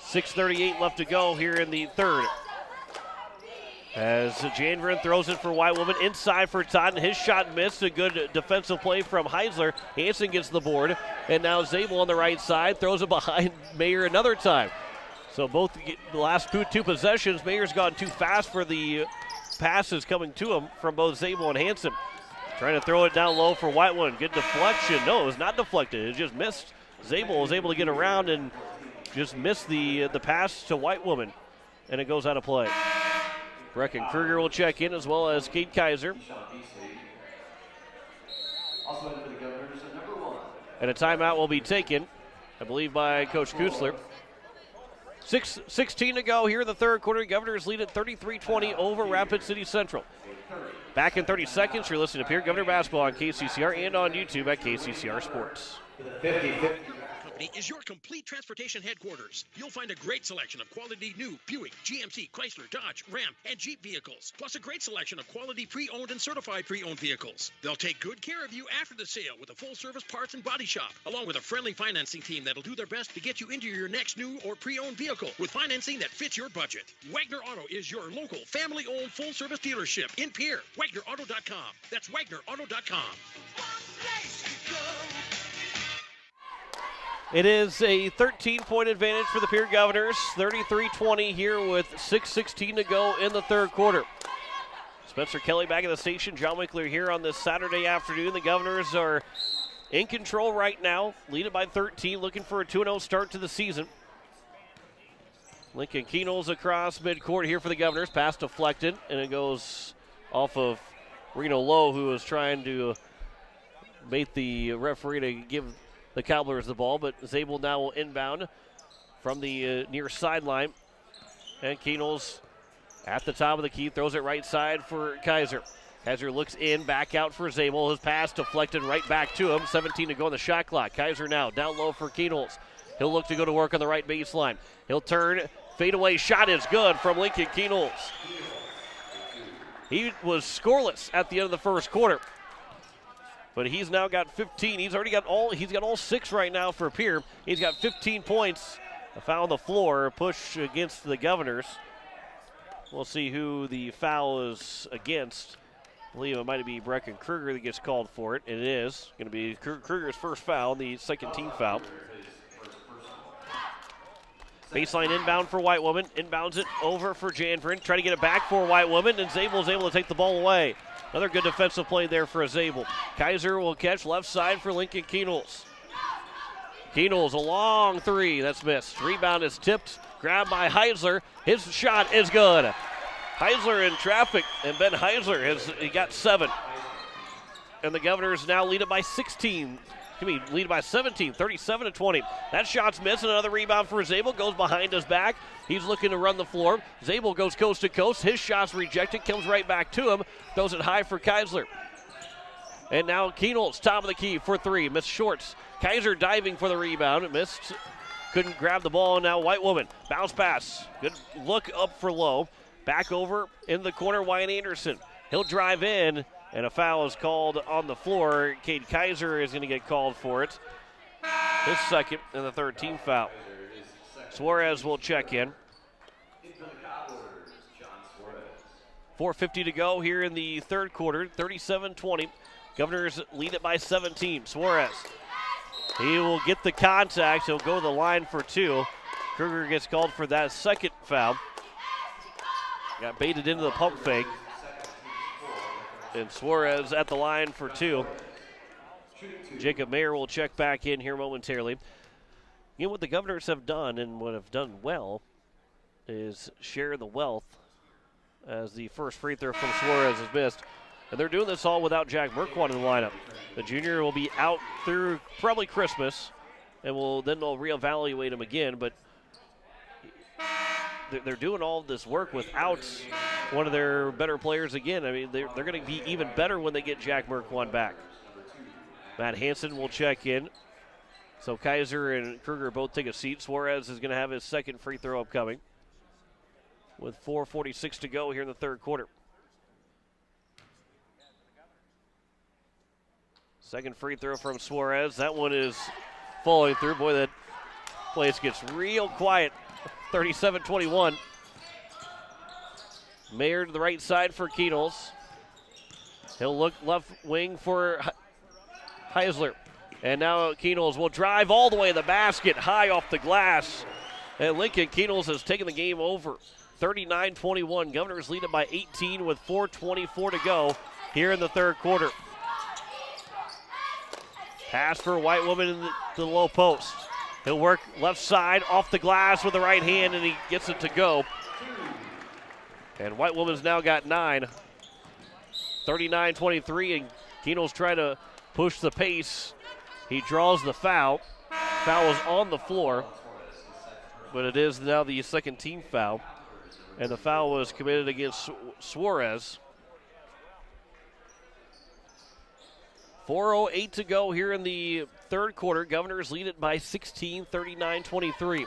6:38 left to go here in the third. As Janvrin throws it for White Woman, inside for Totten. His shot missed. A good defensive play from Heisler. Hanson gets the board, and now Zabel on the right side throws it behind Mayer another time. So both the last two possessions, Mayer's gone too fast for the passes coming to him from both Zabel and Hanson. Trying to throw it down low for White One. Good deflection. No, it was not deflected. It just missed. Zabel was able to get around and just missed the pass to White Woman, and it goes out of play. Brecken Kruger will check in, as well as Kate Kaiser. And a timeout will be taken, I believe, by Coach Kutzler. 6:16 to go here in the third quarter. Governors lead at 33-20 over Rapid City Central. Back in 30 seconds, you're listening to Pierre Governor Basketball on KCCR and on YouTube at KCCR Sports. Company Company is your complete transportation headquarters. You'll find a great selection of quality new Buick, GMC, Chrysler, Dodge, Ram, and Jeep vehicles, plus a great selection of quality pre-owned and certified pre-owned vehicles. They'll take good care of you after the sale with a full-service parts and body shop, along with a friendly financing team that'll do their best to get you into your next new or pre-owned vehicle with financing that fits your budget. Wagner Auto is your local, family-owned, full-service dealership in Pierre. WagnerAuto.com. That's WagnerAuto.com. It is a 13-point advantage for the Pierre Governors, 33-20 here with 6:16 to go in the third quarter. Spencer Kelly back at the station. John Winkler here on this Saturday afternoon. The Governors are in control right now, leading by 13, looking for a 2-0 start to the season. Lincoln Keenels across midcourt here for the Governors. Pass deflected, and it goes off of Reno Lowe, who was trying to bait the referee to give the Cobblers the ball, but Zabel now will inbound from the near sideline. And Keenels at the top of the key, throws it right side for Kaiser. Kaiser looks in, back out for Zabel. His pass deflected right back to him. 17 to go on the shot clock. Kaiser now down low for Keenels. He'll look to go to work on the right baseline. He'll turn, fadeaway shot is good from Lincoln Keenels. He was scoreless at the end of the first quarter, but he's now got 15. He's got all 6 right now for Pierre. He's got 15 points. A foul on the floor, a push against the Governors. We'll see who the foul is against. I believe it might be Brecken Kruger that gets called for it. It is going to be Kruger's first foul, the second team foul. Baseline inbound for White Woman. Inbounds it over for Janvrin. Try to get it back for White Woman, and Zabel's able to take the ball away. Another good defensive play there for Zabel. Kaiser will catch left side for Lincoln Keenels. Keenels, a long three. That's missed. Rebound is tipped. Grabbed by Heisler. His shot is good. Heisler in traffic, and Ben Heisler he got 7. And the Governors now lead it by 16. Lead by 17, 37-20. That shot's missed, and another rebound for Zabel. Goes behind his back. He's looking to run the floor. Zabel goes coast to coast. His shot's rejected. Comes right back to him. Throws it high for Kaiser. And now Keenels, top of the key for 3. Missed shorts. Kaiser diving for the rebound. It missed. Couldn't grab the ball. And now White Woman. Bounce pass. Good look up for Lowe. Back over in the corner, Wyatt Anderson. He'll drive in. And a foul is called on the floor. Cade Kaiser is going to get called for it. His second and the third team foul. Suarez will check in. 4:50 to go here in the third quarter. 37-20. Governors lead it by 17. Suarez. He will get the contact. He'll go to the line for 2. Kruger gets called for that second foul. Got baited into the pump fake. And Suarez at the line for 2. Jacob Mayer will check back in here momentarily. You know what the Governors have done and what have done well is share the wealth, as the first free throw from Suarez is missed. And they're doing this all without Jack Merquan in the lineup. The junior will be out through probably Christmas, and they'll reevaluate him again. But they're doing all this work without one of their better players again. I mean, they're going to be even better when they get Jack Merquan back. Matt Hansen will check in. So Kaiser and Kruger both take a seat. Suarez is going to have his second free throw upcoming with 4:46 to go here in the third quarter. Second free throw from Suarez. That one is falling through. Boy, that place gets real quiet. 37-21. Mayer to the right side for Keenels. He'll look left wing for Heisler. And now Keenels will drive all the way to the basket, high off the glass. And Lincoln Keenels has taken the game over. 39-21. Governors lead it by 18 with 4:24 to go here in the third quarter. Pass for White Woman to the low post. He'll work left side off the glass with the right hand, and he gets it to go. And White Woman's now got 9. 39-23, and Keenels trying to push the pace. He draws the foul. Foul is on the floor, but it is now the second team foul. And the foul was committed against Suarez. 4:08 to go here in the third quarter. Governors lead it by 16, 39-23.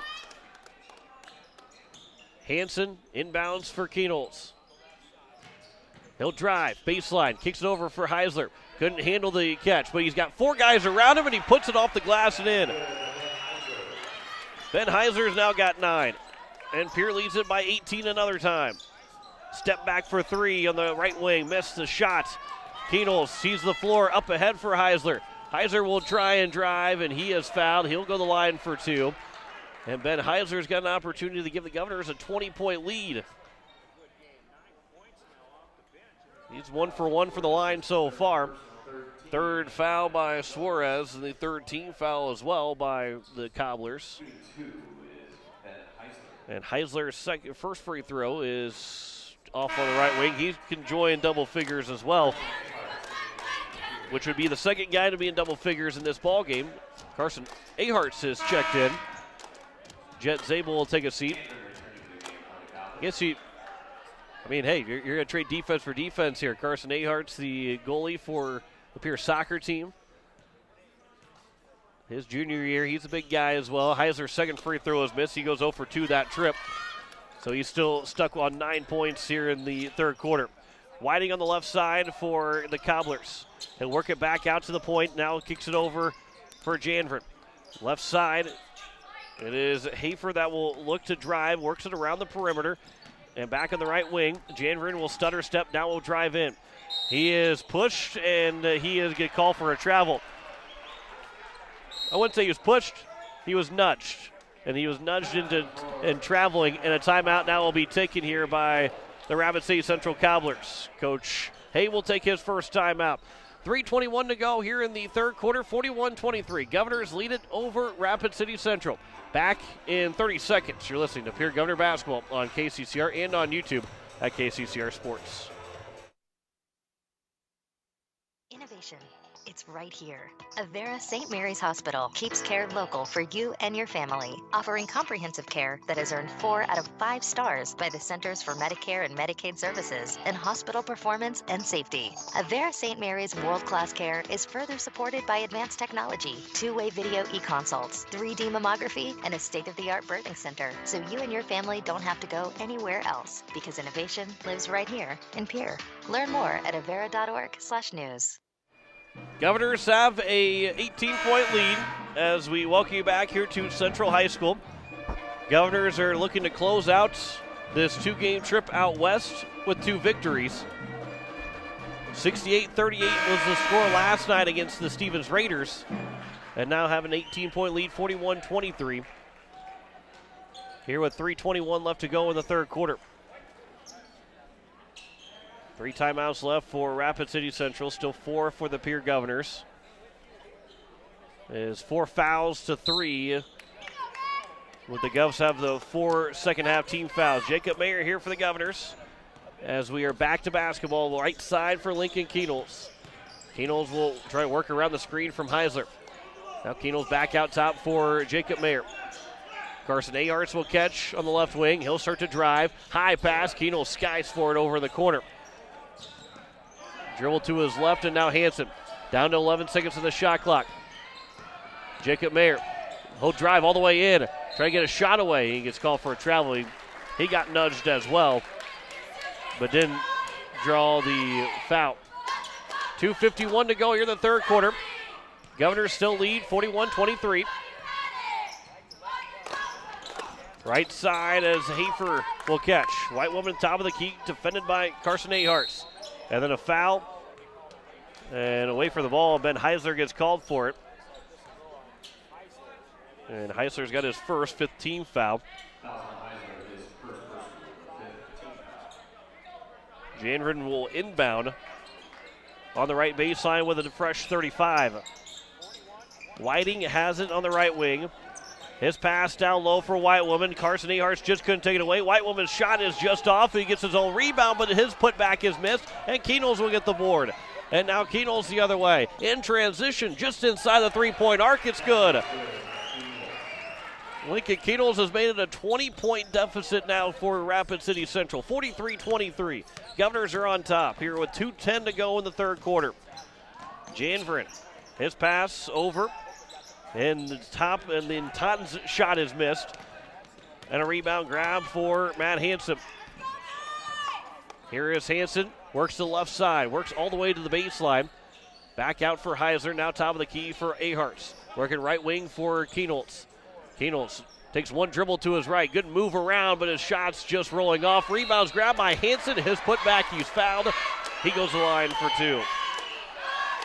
Hansen inbounds for Keenholz. He'll drive, baseline, kicks it over for Heisler. Couldn't handle the catch, but he's got 4 guys around him, and he puts it off the glass and in. Ben Heisler's now got 9, and Pierre leads it by 18 another time. Step back for 3 on the right wing, missed the shot. Keenholz sees the floor up ahead for Heisler. Heisler will try and drive, and he is fouled. He'll go to the line for 2. And Ben Heisler's got an opportunity to give the Governors a 20-point lead. He's 1 for 1 for the line so far. Third foul by Suarez, and the third team foul as well by the Cobblers. And Heisler's first free throw is off on the right wing. He can join double figures as well, which would be the second guy to be in double figures in this ball game. Carson Aharts is checked in. Jet Zabel will take a seat. Hey, you're going to trade defense for defense here. Carson Aharts, the goalie for the Pierce soccer team. His junior year, he's a big guy as well. Heisler's second free throw is missed. He goes 0 for 2 that trip. So he's still stuck on 9 points here in the third quarter. Whiting on the left side for the Cobblers. He'll work it back out to the point. Now kicks it over for Janvrin. Left side, it is Hafer that will look to drive, works it around the perimeter. And back on the right wing, Janvrin will stutter step, now will drive in. He is pushed, and he is going to call for a travel. I wouldn't say he was pushed, he was nudged. And he was nudged into traveling, and a timeout now will be taken here by the Rapid City Central Cobblers. Coach Hay will take his first timeout. 3:21 to go here in the third quarter, 41-23. Governors lead it over Rapid City Central. Back in 30 seconds. You're listening to Pierre Governor Basketball on KCCR and on YouTube at KCCR Sports. Innovation. It's right here. Avera St. Mary's Hospital keeps care local for you and your family, offering comprehensive care that has earned 4 out of 5 stars by the Centers for Medicare and Medicaid Services in hospital performance and safety. Avera St. Mary's world-class care is further supported by advanced technology, 2-way video e-consults, 3D mammography, and a state-of-the-art birthing center, so you and your family don't have to go anywhere else, because innovation lives right here in Pierre. Learn more at avera.org/news. Governors have a 18-point lead as we welcome you back here to Central High School. Governors are looking to close out this 2-game trip out west with 2 victories. 68-38 was the score last night against the Stevens Raiders, and now have an 18-point lead, 41-23. Here with 3:21 left to go in the third quarter. 3 timeouts left for Rapid City Central, still 4 for the Pierre Governors. It is 4 fouls to 3. With the Govs have the 4 second half team fouls. Jacob Mayer here for the Governors as we are back to basketball. Right side for Lincoln Keenholz. Keenholz will try to work around the screen from Heisler. Now Keenholz back out top for Jacob Mayer. Carson Aharts will catch on the left wing. He'll start to drive. High pass. Keenholz skies for it over the corner. Dribble to his left, and now Hansen. Down to 11 seconds of the shot clock. Jacob Mayer. He'll drive all the way in. Try to get a shot away. He gets called for a travel. He got nudged as well, but didn't draw the foul. 2:51 to go here in the third quarter. Governors still lead 41-23. Right side as Hafer will catch. White woman top of the key, defended by Carson Aharts. And then a foul. And away from the ball, Ben Heisler gets called for it. And Heisler's got his first 15 foul. Janvrin will inbound on the right baseline with a fresh 35. Whiting has it on the right wing. His pass down low for White Woman. Carson Aharts just couldn't take it away. White Woman's shot is just off. He gets his own rebound, but his putback is missed, and Keenholz will get the board. And now Keenholz the other way. In transition, just inside the three-point arc, it's good. Lincoln Keenholz has made it a 20-point deficit now for Rapid City Central, 43-23. Governors are on top here with 2:10 to go in the third quarter. Janvrin, his pass over. And the top, and then Totten's shot is missed. And a rebound grab for Matt Hansen. Here is Hansen, works to the left side, works all the way to the baseline. Back out for Heiser, now top of the key for Aharts. Working right wing for Kienholz. Kienholz takes one dribble to his right, good move around, but his shot's just rolling off. Rebounds grabbed by Hansen, his putback, he's fouled. He goes to the line for two.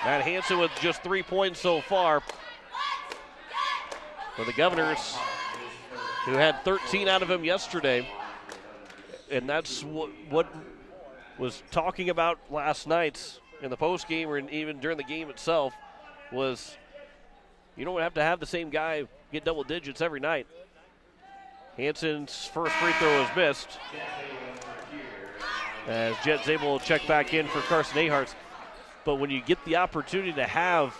Matt Hansen with just 3 points so far. For the Governors, who had 13 out of him yesterday. And that's what was talking about last night in the postgame or even during the game itself was you don't have to have the same guy get double digits every night. Hansen's first free throw is missed. As Jet Zabel will check back in for Carson Aharts. But when you get the opportunity to have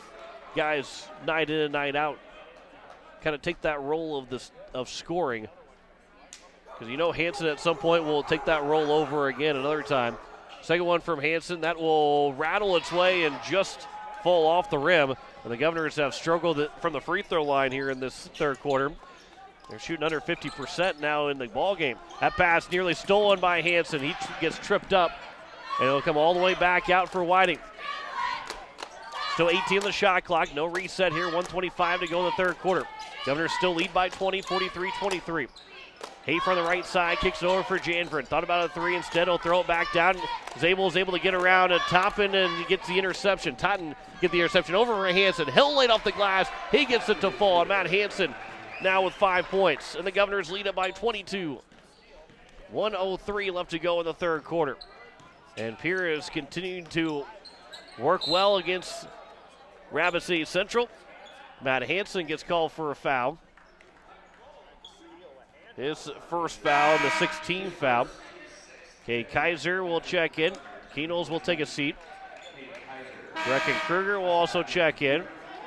guys night in and night out kind of take that role of scoring, because you know Hansen at some point will take that role over again another time. Second one from Hansen, that will rattle its way and just fall off the rim. And the Governors have struggled from the free throw line here in this third quarter. They're shooting under 50% now in the ball game. That pass nearly stolen by Hansen. He gets tripped up, and it'll come all the way back out for Whiting. Still 18 on the shot clock. No reset here. 1:25 to go in the third quarter. Governors still lead by 20, 43-23. Hafer on the right side, kicks it over for Janvrin. Thought about a three, instead he'll throw it back down. Zabel is able to get around and Toppin and gets the interception. Totten get the interception over for Hansen. Hill laid off the glass. He gets it to fall. Matt Hansen now with 5 points. And the Governors lead it by 22. 1:03 left to go in the third quarter. And Pierre is continuing to work well against Rapid City Central. Matt Hansen gets called for a foul. His first foul and the 16th foul. Okay, Kaiser will check in. Kienholz will take a seat. Brecken Kruger will also check in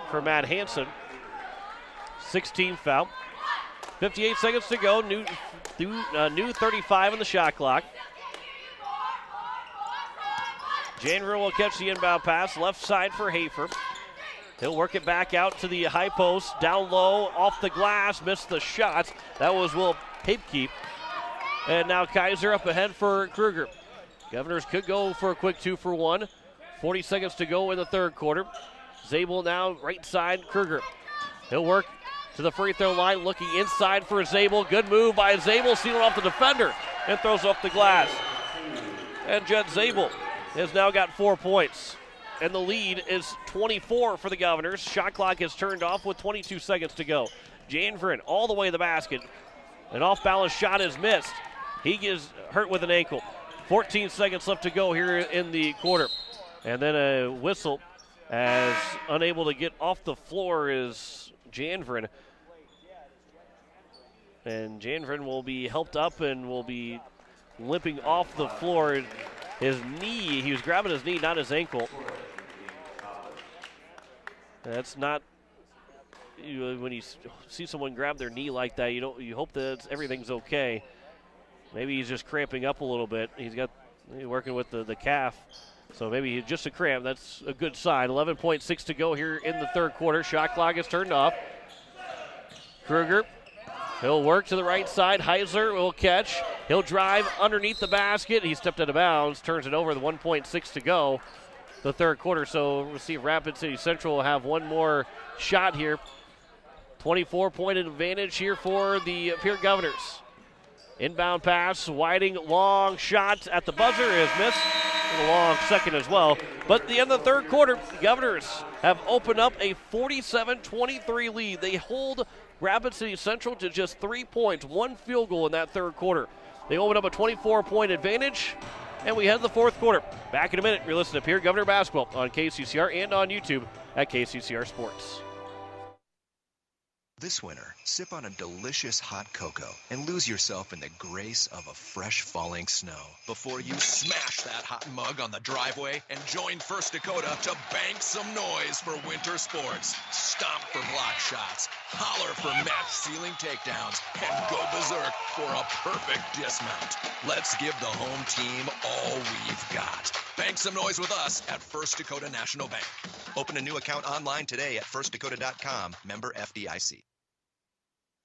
for Matt Hansen. 16th foul. 58 seconds to go. New 35 on the shot clock. Janvrin will catch the inbound pass. Left side for Hafer. He'll work it back out to the high post. Down low, off the glass, missed the shot. That was Will Papekeep. And now Kaiser up ahead for Kruger. Governors could go for a quick 2-for-1. 40 seconds to go in the third quarter. Zabel now right side, Kruger. He'll work to the free throw line, looking inside for Zabel. Good move by Zabel, sealing off the defender and throws off the glass. And Jet Zabel has now got 4 points. And the lead is 24 for the Governors. Shot clock is turned off with 22 seconds to go. Janvrin all the way to the basket. An off-balance shot is missed. He gets hurt with an ankle. 14 seconds left to go here in the quarter. And then a whistle as unable to get off the floor is Janvrin. And Janvrin will be helped up and will be limping off the floor. His knee, he was grabbing his knee, not his ankle. That's not, when you see someone grab their knee like that, you hope that everything's okay. Maybe he's just cramping up a little bit. He's working with the calf, so maybe just a cramp. That's a good sign. 11.6 to go here in the third quarter. Shot clock is turned off. Kruger, he'll work to the right side. Heiser will catch. He'll drive underneath the basket. He stepped out of bounds, turns it over. The 1.6 to go. The third quarter, so we'll see if Rapid City Central will have one more shot here. 24-point advantage here for the Pierre Governors. Inbound pass, Whiting, long shot at the buzzer is missed. A long second as well. But at the end of the third quarter, the Governors have opened up a 47-23 lead. They hold Rapid City Central to just 3 points, one field goal in that third quarter. They open up a 24-point advantage. And we head to the fourth quarter. Back in a minute. You're listening to Pierre Governor Basketball on KCCR and on YouTube at KCCR Sports. This winter, sip on a delicious hot cocoa and lose yourself in the grace of a fresh falling snow before you smash that hot mug on the driveway and join First Dakota to bank some noise for winter sports. Stomp for block shots, holler for match ceiling takedowns, and go berserk for a perfect dismount. Let's give the home team all we've got. Make some noise with us at First Dakota National Bank. Open a new account online today at firstdakota.com. Member FDIC.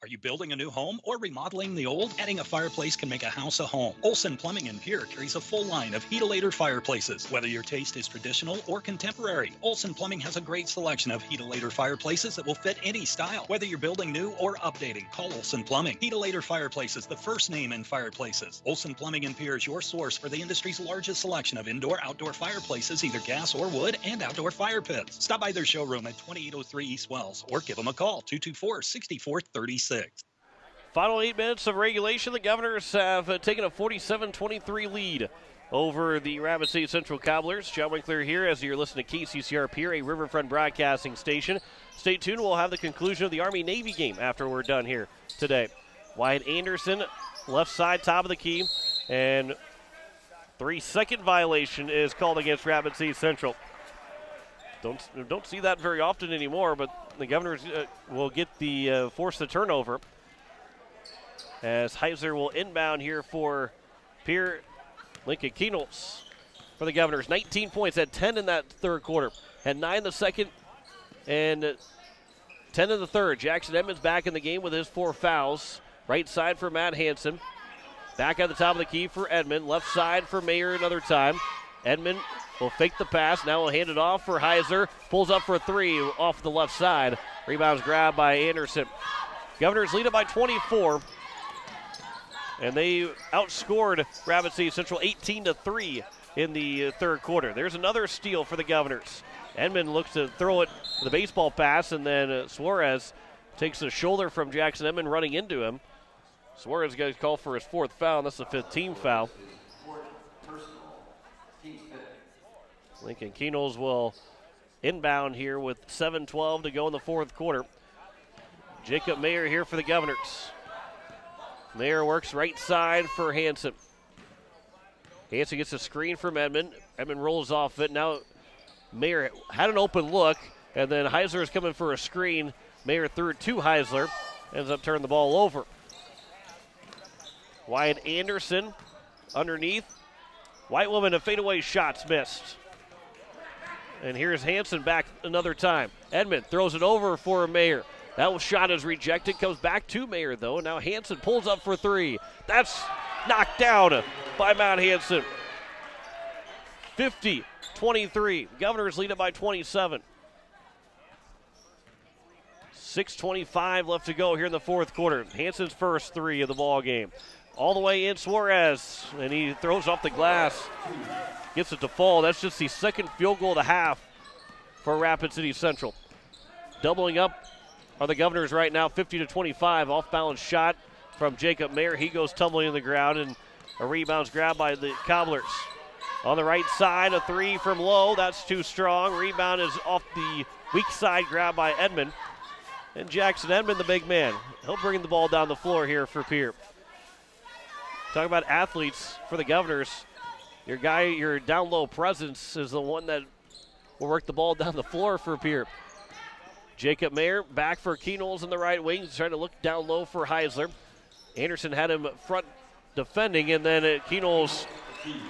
Are you building a new home or remodeling the old? Adding a fireplace can make a house a home. Olson Plumbing in Pierre carries a full line of heat-a-later fireplaces. Whether your taste is traditional or contemporary, Olson Plumbing has a great selection of heat-a-later fireplaces that will fit any style. Whether you're building new or updating, call Olson Plumbing. Heat-a-later Fireplaces, the first name in fireplaces. Olson Plumbing in Pierre is your source for the industry's largest selection of indoor-outdoor fireplaces, either gas or wood, and outdoor fire pits. Stop by their showroom at 2803 East Wells or give them a call, 224-6436. Final 8 minutes of regulation. The Governors have taken a 47-23 lead over the Rapid City Central Cobblers. John Winkler here as you're listening to KCCR Pierre, a Riverfront broadcasting station. Stay tuned. We'll have the conclusion of the Army-Navy game after we're done here today. Wyatt Anderson, left side, top of the key, and 3-second violation is called against Rapid City Central. Don't see that very often anymore, but the Governors will get the force the turnover as Heiser will inbound here for Pierre. Lincoln Keenels for the Governors. 19 points, had 10 in that third quarter, had 9 in the second and 10 in the third. Jackson Edmonds back in the game with his 4 fouls. Right side for Matt Hansen. Back at the top of the key for Edmond. Left side for Mayer another time. Edmond will fake the pass. Now will hand it off for Heiser. Pulls up for a 3 off the left side. Rebounds grabbed by Anderson. Governors lead it by 24. And they outscored Rapid City Central 18-3 in the third quarter. There's another steal for the Governors. Edmond looks to throw it with a baseball pass, and then Suarez takes the shoulder from Jackson Edmond running into him. Suarez got called for his 4th foul, and that's the 5th team foul. Lincoln Keenels will inbound here with 7:12 to go in the fourth quarter. Jacob Mayer here for the Governors. Mayer works right side for Hansen. Hansen gets a screen from Edmond. Edmond rolls off it. Now Mayer had an open look, and then Heisler is coming for a screen. Mayer threw it to Heisler. Ends up turning the ball over. Wyatt Anderson underneath. White woman, a fadeaway shot's missed. And here's Hansen back another time. Edmond throws it over for Mayer. That shot is rejected, comes back to Mayer, though. Now Hansen pulls up for 3. That's knocked down by Matt Hansen. 50-23. Governors lead it by 27. 6:25 left to go here in the fourth quarter. Hansen's first 3 of the ball game. All the way in Suarez, and he throws off the glass. Gets it to fall. That's just the second field goal of the half for Rapid City Central. Doubling up are the Governors right now, 50-25. Off-balance shot from Jacob Mayer. He goes tumbling in the ground, and a rebound's grabbed by the Cobblers. On the right side, a 3 from Lowe. That's too strong. Rebound is off the weak side, grabbed by Edmond. And Jackson Edmond, the big man. He'll bring the ball down the floor here for Pierre. Talk about athletes for the Governors. Your down low presence is the one that will work the ball down the floor for Pierre. Jacob Mayer back for Keenels in the right wing. He's trying to look down low for Heisler. Anderson had him front defending, and then Keenels'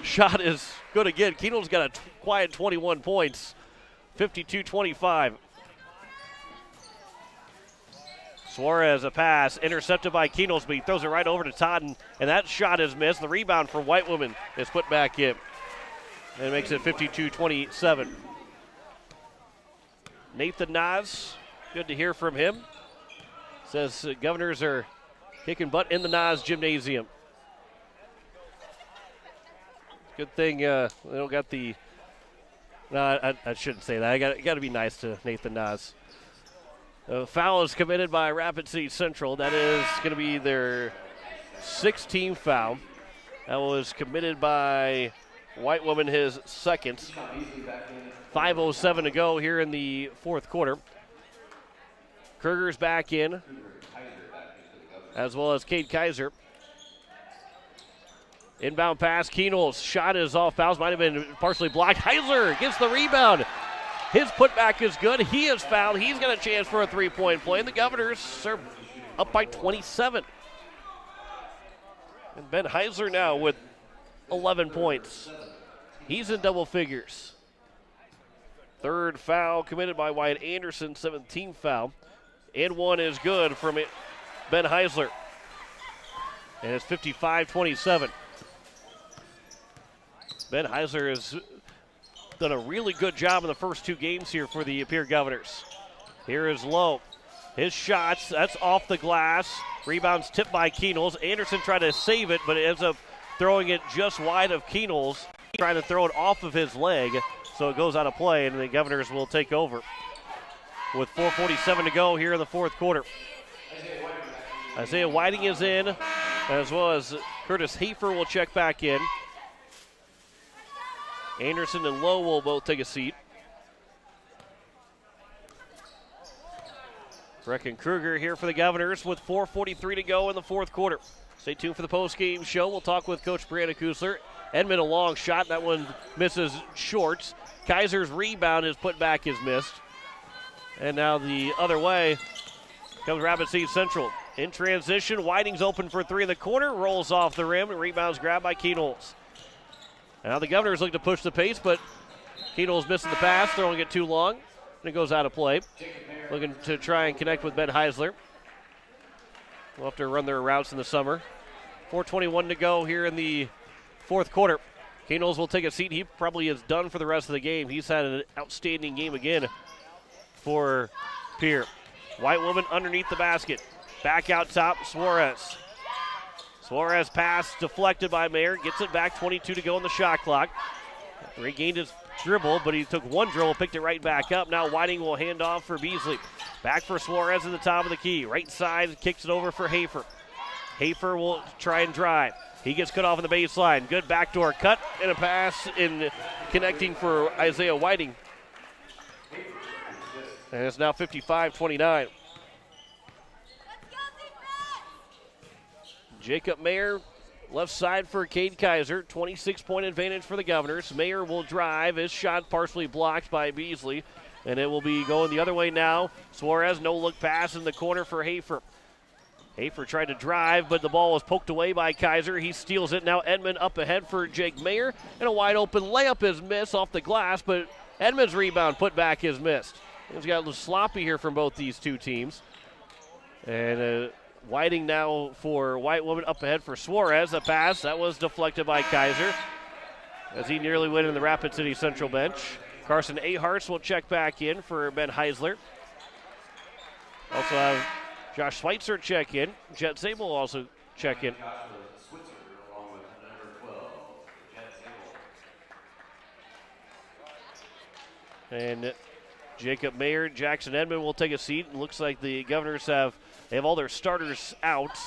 shot is good again. Keenels got a quiet 21 points, 52-25. Suarez, a pass, intercepted by Keenels, but he throws it right over to Totten, and that shot is missed. The rebound for White Woman is put back in, and it makes it 52-27. Nathan Nas, good to hear from him. Says Governors are kicking butt in the Nas Gymnasium. Good thing they don't got the. No, I shouldn't say that. I got to be nice to Nathan Nas. A foul is committed by Rapid City Central. That is going to be their 6th team foul. That was committed by White Woman, his 2nd. 5:07 to go here in the fourth quarter. Kruger's back in, as well as Cade Kaiser. Inbound pass, Keenels' shot is off bounds, might have been partially blocked. Heisler gets the rebound. His putback is good. He is fouled. He's got a chance for a 3-point play, and the Governors are up by 27. And Ben Heisler now with 11 points. He's in double figures. Third foul committed by Wyatt Anderson, 17th foul. And one is good from Ben Heisler. And it's 55-27. Ben Heisler has done a really good job in the first two games here for the Pierre Governors. Here is Lowe. His shots, that's off the glass. Rebounds tipped by Keenels. Anderson tried to save it, but it ends up throwing it just wide of Keenels, trying to throw it off of his leg. So it goes out of play, and the Governors will take over with 4:47 to go here in the fourth quarter. Isaiah Whiting is in, as well as Curtis Hafer will check back in. Anderson and Lowe will both take a seat. Brecken Kruger here for the Governors with 4:43 to go in the fourth quarter. Stay tuned for the post-game show. We'll talk with Coach Brianna Kusler. Edmond, a long shot. That one misses short. Kaiser's rebound, his putback is missed. And now the other way comes Rapid City Central. In transition, Whiting's open for three in the corner. Rolls off the rim. And rebounds grabbed by Keenels. Now the Governors look to push the pace, but Keenels missing the pass, throwing it too long. And it goes out of play. Looking to try and connect with Ben Heisler. We'll have to run their routes in the summer. 4:21 to go here in the fourth quarter. Keenels will take a seat. He probably is done for the rest of the game. He's had an outstanding game again for Pierre. White woman underneath the basket. Back out top, Suarez. Suarez pass deflected by Mayer. Gets it back, 22 to go on the shot clock. Regained his dribble, but he took one dribble, picked it right back up. Now Whiting will hand off for Beasley. Back for Suarez at the top of the key. Right side, kicks it over for Hafer. Hafer will try and drive. He gets cut off on the baseline. Good backdoor cut and a pass in connecting for Isaiah Whiting. And it's now 55-29. Jacob Mayer, left side for Cade Kaiser. 26-point advantage for the Governors. Mayer will drive. His shot partially blocked by Beasley. And it will be going the other way now. Suarez, no-look pass in the corner for Hafer. Hafer tried to drive, but the ball was poked away by Kaiser. He steals it. Now Edmond up ahead for Jake Mayer. And a wide-open layup is missed off the glass, but Edmond's rebound put back is missed. It's got a little sloppy here from both these two teams. And Whiting now for White Woman up ahead for Suarez. A pass that was deflected by Kaiser as he nearly went in the Rapid City Central bench. Carson Aharts will check back in for Ben Heisler. Also have Josh Schweitzer check in. Jet Zabel will also check in. And Jacob Mayer, Jackson Edmond will take a seat. It looks like the Governors have all their starters out.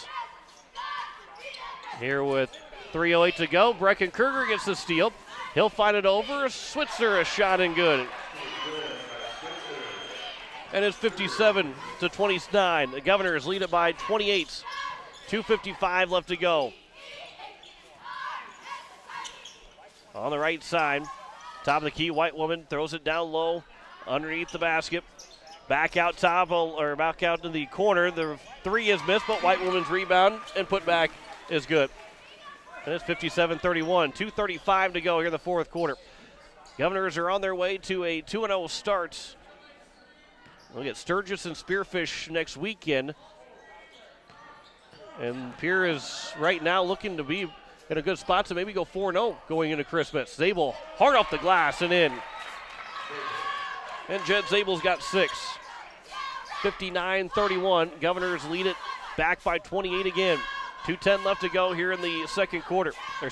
Here with 3:08 to go. Brecken Kruger gets the steal. He'll find it over. Switzer, a shot and good. And it's 57-29. The Governors lead it by 28. 2:55 left to go. On the right side, top of the key, White Woman throws it down low underneath the basket. Back out top, or back out to the corner. The three is missed, but White Woman's rebound and put back is good. And it's 57-31. 2:35 to go here in the fourth quarter. Governors are on their way to a 2-0 start. We'll get Sturgis and Spearfish next weekend. And Pierre is right now looking to be in a good spot to maybe go 4-0 going into Christmas. Zabel hard off the glass and in. And Jed Zabel's got 6. 59-31. Governors lead it back by 28 again. 2:10 left to go here in the second quarter. Or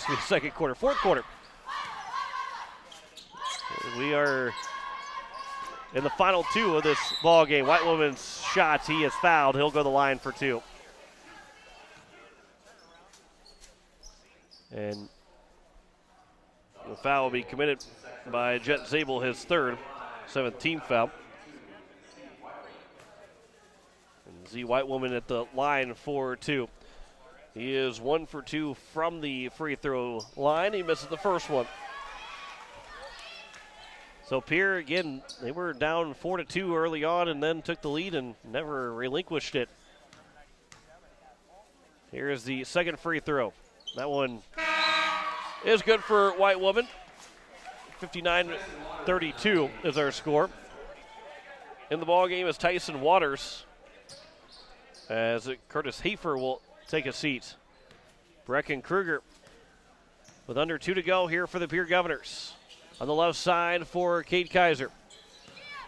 fourth quarter. We are in the final 2 of this ball game. White Woman's shots, he is fouled. He'll go to the line for 2. And the foul will be committed by Jet Zabel, his third, 17th foul. And Z White Woman at the line for 2. He is 1 for 2 from the free throw line. He misses the first one. So Pierre, again, they were down 4-2 early on and then took the lead and never relinquished it. Here is the second free throw. That one is good for White Woman. 59-32 is our score. In the ball game is Tyson Waters, as Curtis Hafer will take a seat. Brecken Kruger with under 2 to go here for the Pierre Governors. On the left side for Cade Kaiser.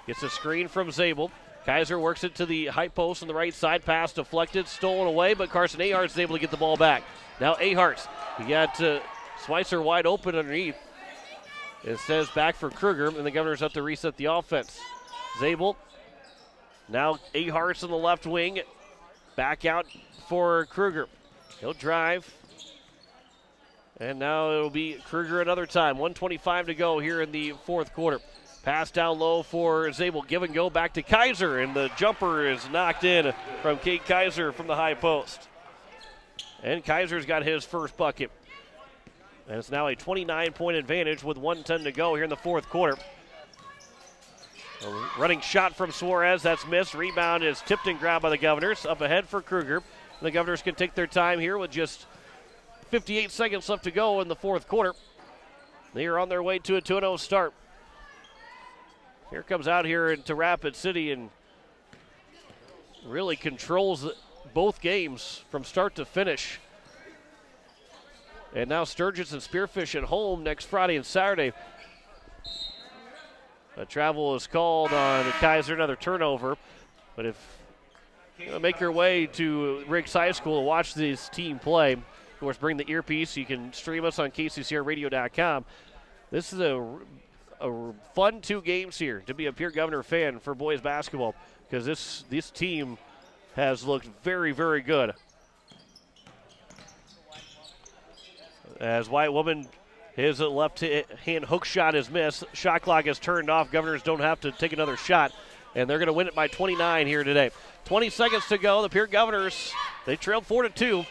Gets a screen from Zabel. Kaiser works it to the high post on the right side. Pass deflected, stolen away, but Carson Ahart is able to get the ball back. Now Ahart. He got Schweitzer wide open underneath. It says back for Kruger, and the Governors have to reset the offense. Zabel. Now Ahart's on the left wing. Back out for Kruger. He'll drive. And now it'll be Kruger another time. 1:25 to go here in the fourth quarter. Pass down low for Zabel. Give and go back to Kaiser, and the jumper is knocked in from Cade Kaiser from the high post. And Kaiser's got his first bucket. And it's now a 29-point advantage with 1:10 to go here in the fourth quarter. A running shot from Suarez, that's missed. Rebound is tipped and grabbed by the Governors. Up ahead for Kruger. The Governors can take their time here with just 58 seconds left to go in the fourth quarter. They are on their way to a 2-0 start. Here comes out here into Rapid City and really controls both games from start to finish. And now Sturgis and Spearfish at home next Friday and Saturday. A travel is called on Kaiser, another turnover. But if you make your way to Riggs High School to watch this team play, of course, bring the earpiece. You can stream us on kccrradio.com. This is a fun 2 games here to be a Pierre Governor fan for boys basketball, because this team has looked very, very good. As White Woman, his left hand hook shot is missed. Shot clock is turned off. Governors don't have to take another shot, and they're going to win it by 29 here today. 20 seconds to go. The Pierre Governors, they trailed 4-2,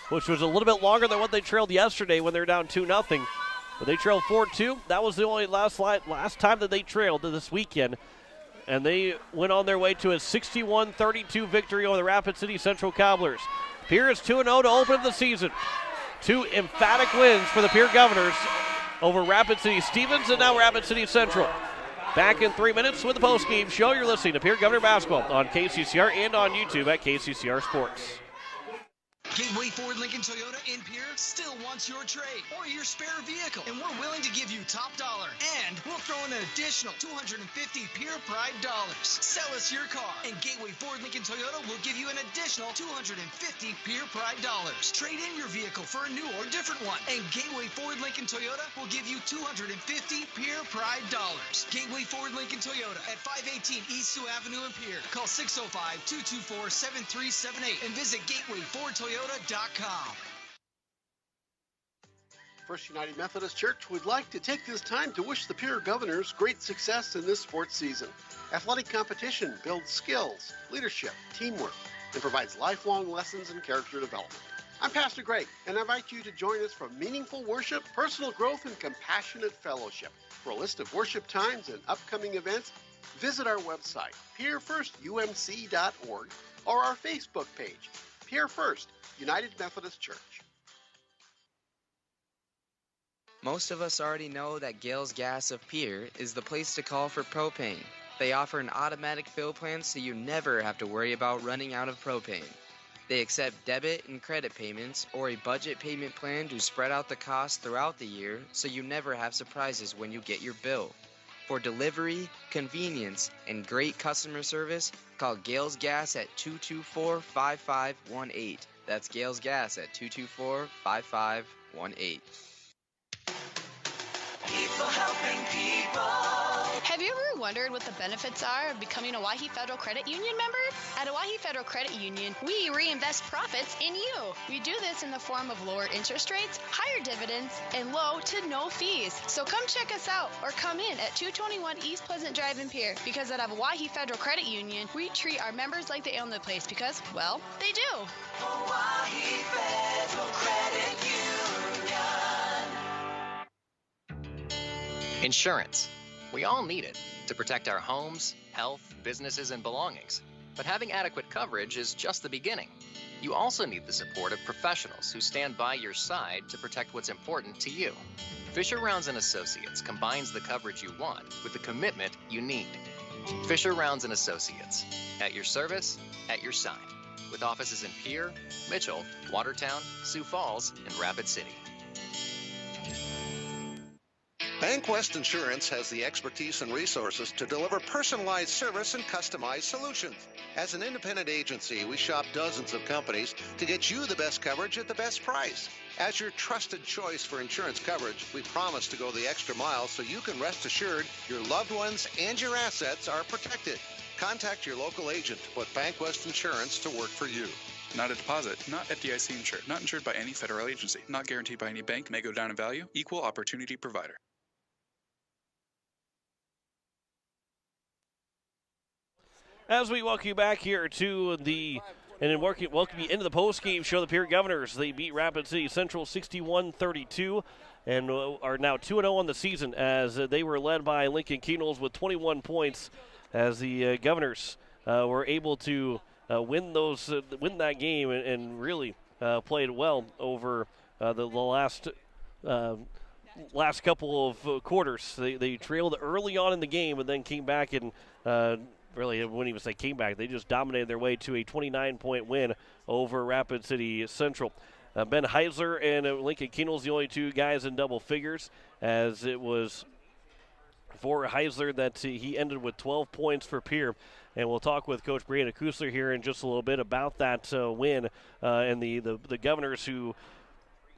which was a little bit longer than what they trailed yesterday when they were down 2-0. But they trailed 4-2. That was the only last time that they trailed this weekend. And they went on their way to a 61-32 victory over the Rapid City Central Cobblers. Pierre is 2-0 to open up the season. 2 emphatic wins for the Pierre Governors over Rapid City Stevens and now Rapid City Central. Back in 3 minutes with the postgame show. You're listening to Pierre Governor Basketball on KCCR and on YouTube at KCCR Sports. Gateway Ford Lincoln Toyota in Pierre still wants your trade or your spare vehicle, and we're willing to give you top dollar. And we'll throw in an additional 250 Pierre Pride dollars. Sell us your car, and Gateway Ford Lincoln Toyota will give you an additional 250 Pierre Pride dollars. Trade in your vehicle for a new or different one, and Gateway Ford Lincoln Toyota will give you 250 Pierre Pride dollars. Gateway Ford Lincoln Toyota at 518 East Sioux Avenue in Pierre. Call 605-224-7378 and visit GatewayFordToyota.com. First United Methodist Church would like to take this time to wish the Pierre Governors great success in this sports season. Athletic competition builds skills, leadership, teamwork, and provides lifelong lessons in character development. I'm Pastor Greg, and I invite you to join us for meaningful worship, personal growth, and compassionate fellowship. For a list of worship times and upcoming events, visit our website, pierrefirstumc.org, or our Facebook page, Pierre First United Methodist Church. Most of us already know that Gales Gas of Pierre is the place to call for propane. They offer an automatic fill plan so you never have to worry about running out of propane. They accept debit and credit payments or a budget payment plan to spread out the cost throughout the year so you never have surprises when you get your bill. For delivery, convenience, and great customer service, call Gales Gas at 224-5518. That's Gales Gas at 224-5518. People helping people. Have you ever wondered what the benefits are of becoming a Waihi Federal Credit Union member? At a Waihi Federal Credit Union, we reinvest profits in you. We do this in the form of lower interest rates, higher dividends, and low to no fees. So come check us out or come in at 221 East Pleasant Drive in Pierre, because at a Waihi Federal Credit Union, we treat our members like they own the place because, well, they do. Waihi Federal Credit Union. Insurance. We all need it to protect our homes, health, businesses, and belongings. But having adequate coverage is just the beginning. You also need the support of professionals who stand by your side to protect what's important to you. Fisher Rounds & Associates combines the coverage you want with the commitment you need. Fisher Rounds & Associates, at your service, at your side, with offices in Pierre, Mitchell, Watertown, Sioux Falls, and Rapid City. Bankwest Insurance has the expertise and resources to deliver personalized service and customized solutions. As an independent agency, we shop dozens of companies to get you the best coverage at the best price. As your trusted choice for insurance coverage, we promise to go the extra mile so you can rest assured your loved ones and your assets are protected. Contact your local agent to put Bankwest Insurance to work for you. Not a deposit, not FDIC insured, not insured by any federal agency, not guaranteed by any bank, may go down in value, equal opportunity provider. As we welcome you back here to and then welcome you into the post-game show, the Pierre Governors. They beat Rapid City Central 61-32 and are now 2-0 on the season as they were led by Lincoln Keenels with 21 points as the Governors were able to win that game and really played well over the last couple of quarters. They trailed early on in the game and then came back and really, I wouldn't even say came back. They just dominated their way to a 29-point win over Rapid City Central. Ben Heisler and Lincoln Keenels, the only two guys in double figures, as it was for Heisler that he ended with 12 points for Pierre. And we'll talk with Coach Brianna Kusler here in just a little bit about that win and the Governors who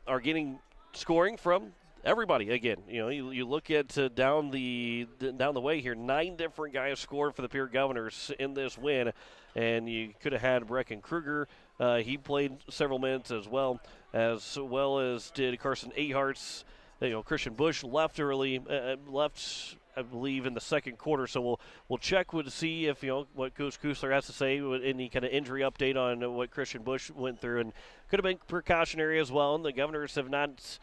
are getting scoring from everybody again. You look at down the way here, 9 different guys scored for the Pierre Governors in this win, and you could have had Brecken Kruger. He played several minutes as well as did Carson Aharts. Christian Bush left early, I believe in the second quarter. So we'll check to see if what Coach Kusler has to say, any kind of injury update on what Christian Bush went through, and could have been precautionary as well. And the Governors have not.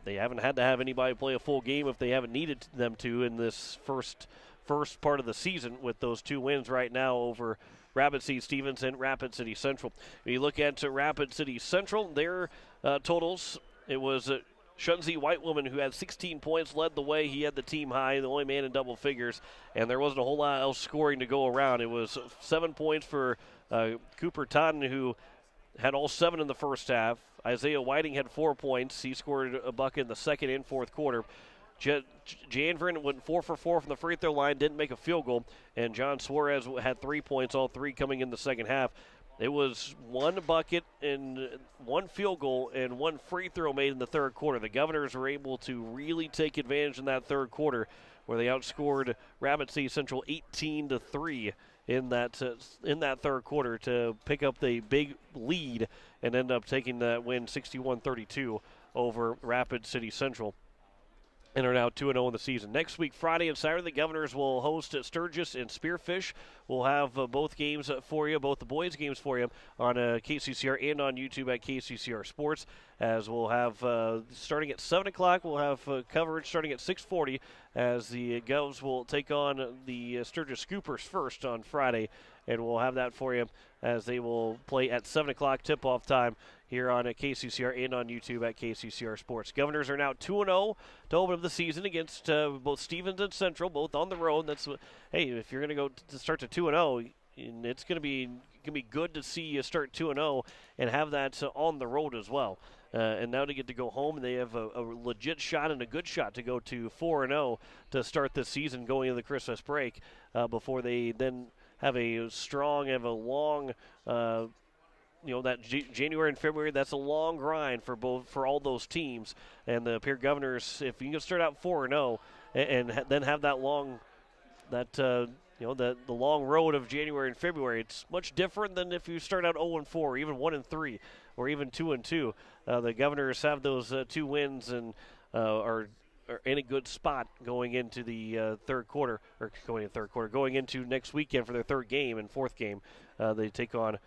They haven't had to have anybody play a full game if they haven't needed them to in this first part of the season with those 2 wins right now over Rapid City Stevens and Rapid City Central. When you look at Rapid City Central, their totals, it was Shunzi Whitewoman who had 16 points, led the way. He had the team high, the only man in double figures, and there wasn't a whole lot else scoring to go around. It was 7 points for Cooper Totten, who had all 7 in the first half. Isaiah Whiting had 4 points. He scored a bucket in the second and fourth quarter. Janvrin went 4 for 4 from the free throw line, didn't make a field goal. And John Suarez had 3 points, all 3 coming in the second half. It was 1 bucket and 1 field goal and 1 free throw made in the third quarter. The Governors were able to really take advantage in that third quarter where they outscored Rapid City Central 18-3. In that third quarter to pick up the big lead and end up taking that win 61-32 over Rapid City Central. And are now 2-0 in the season. Next week, Friday and Saturday, the Governors will host Sturgis and Spearfish. We'll have both games for you, both the boys' games for you on KCCR and on YouTube at KCCR Sports. As we'll have, starting at 7 o'clock, we'll have coverage starting at 6:40 as the Govs will take on the Sturgis Scoopers first on Friday. And we'll have that for you as they will play at 7 o'clock tip-off time here on KCCR and on YouTube at KCCR Sports. Governors are now 2-0 to open up the season against both Stevens and Central, both on the road. If you're going to go to start to 2-0, it's going to be good to see you start 2-0 and have that on the road as well. And now to get to go home, they have a legit shot and a good shot to go to 4-0 to start this season going into the Christmas break before they then have a long, that January and February, that's a long grind for all those teams. And the Pierre Governors, if you can start out 4-0 and then have that long, the long road of January and February, it's much different than if you start out 0-4, or even 1-3, or even 2-2. The Governors have those 2 wins and are in a good spot going into the going into next weekend for their third game and fourth game. They take on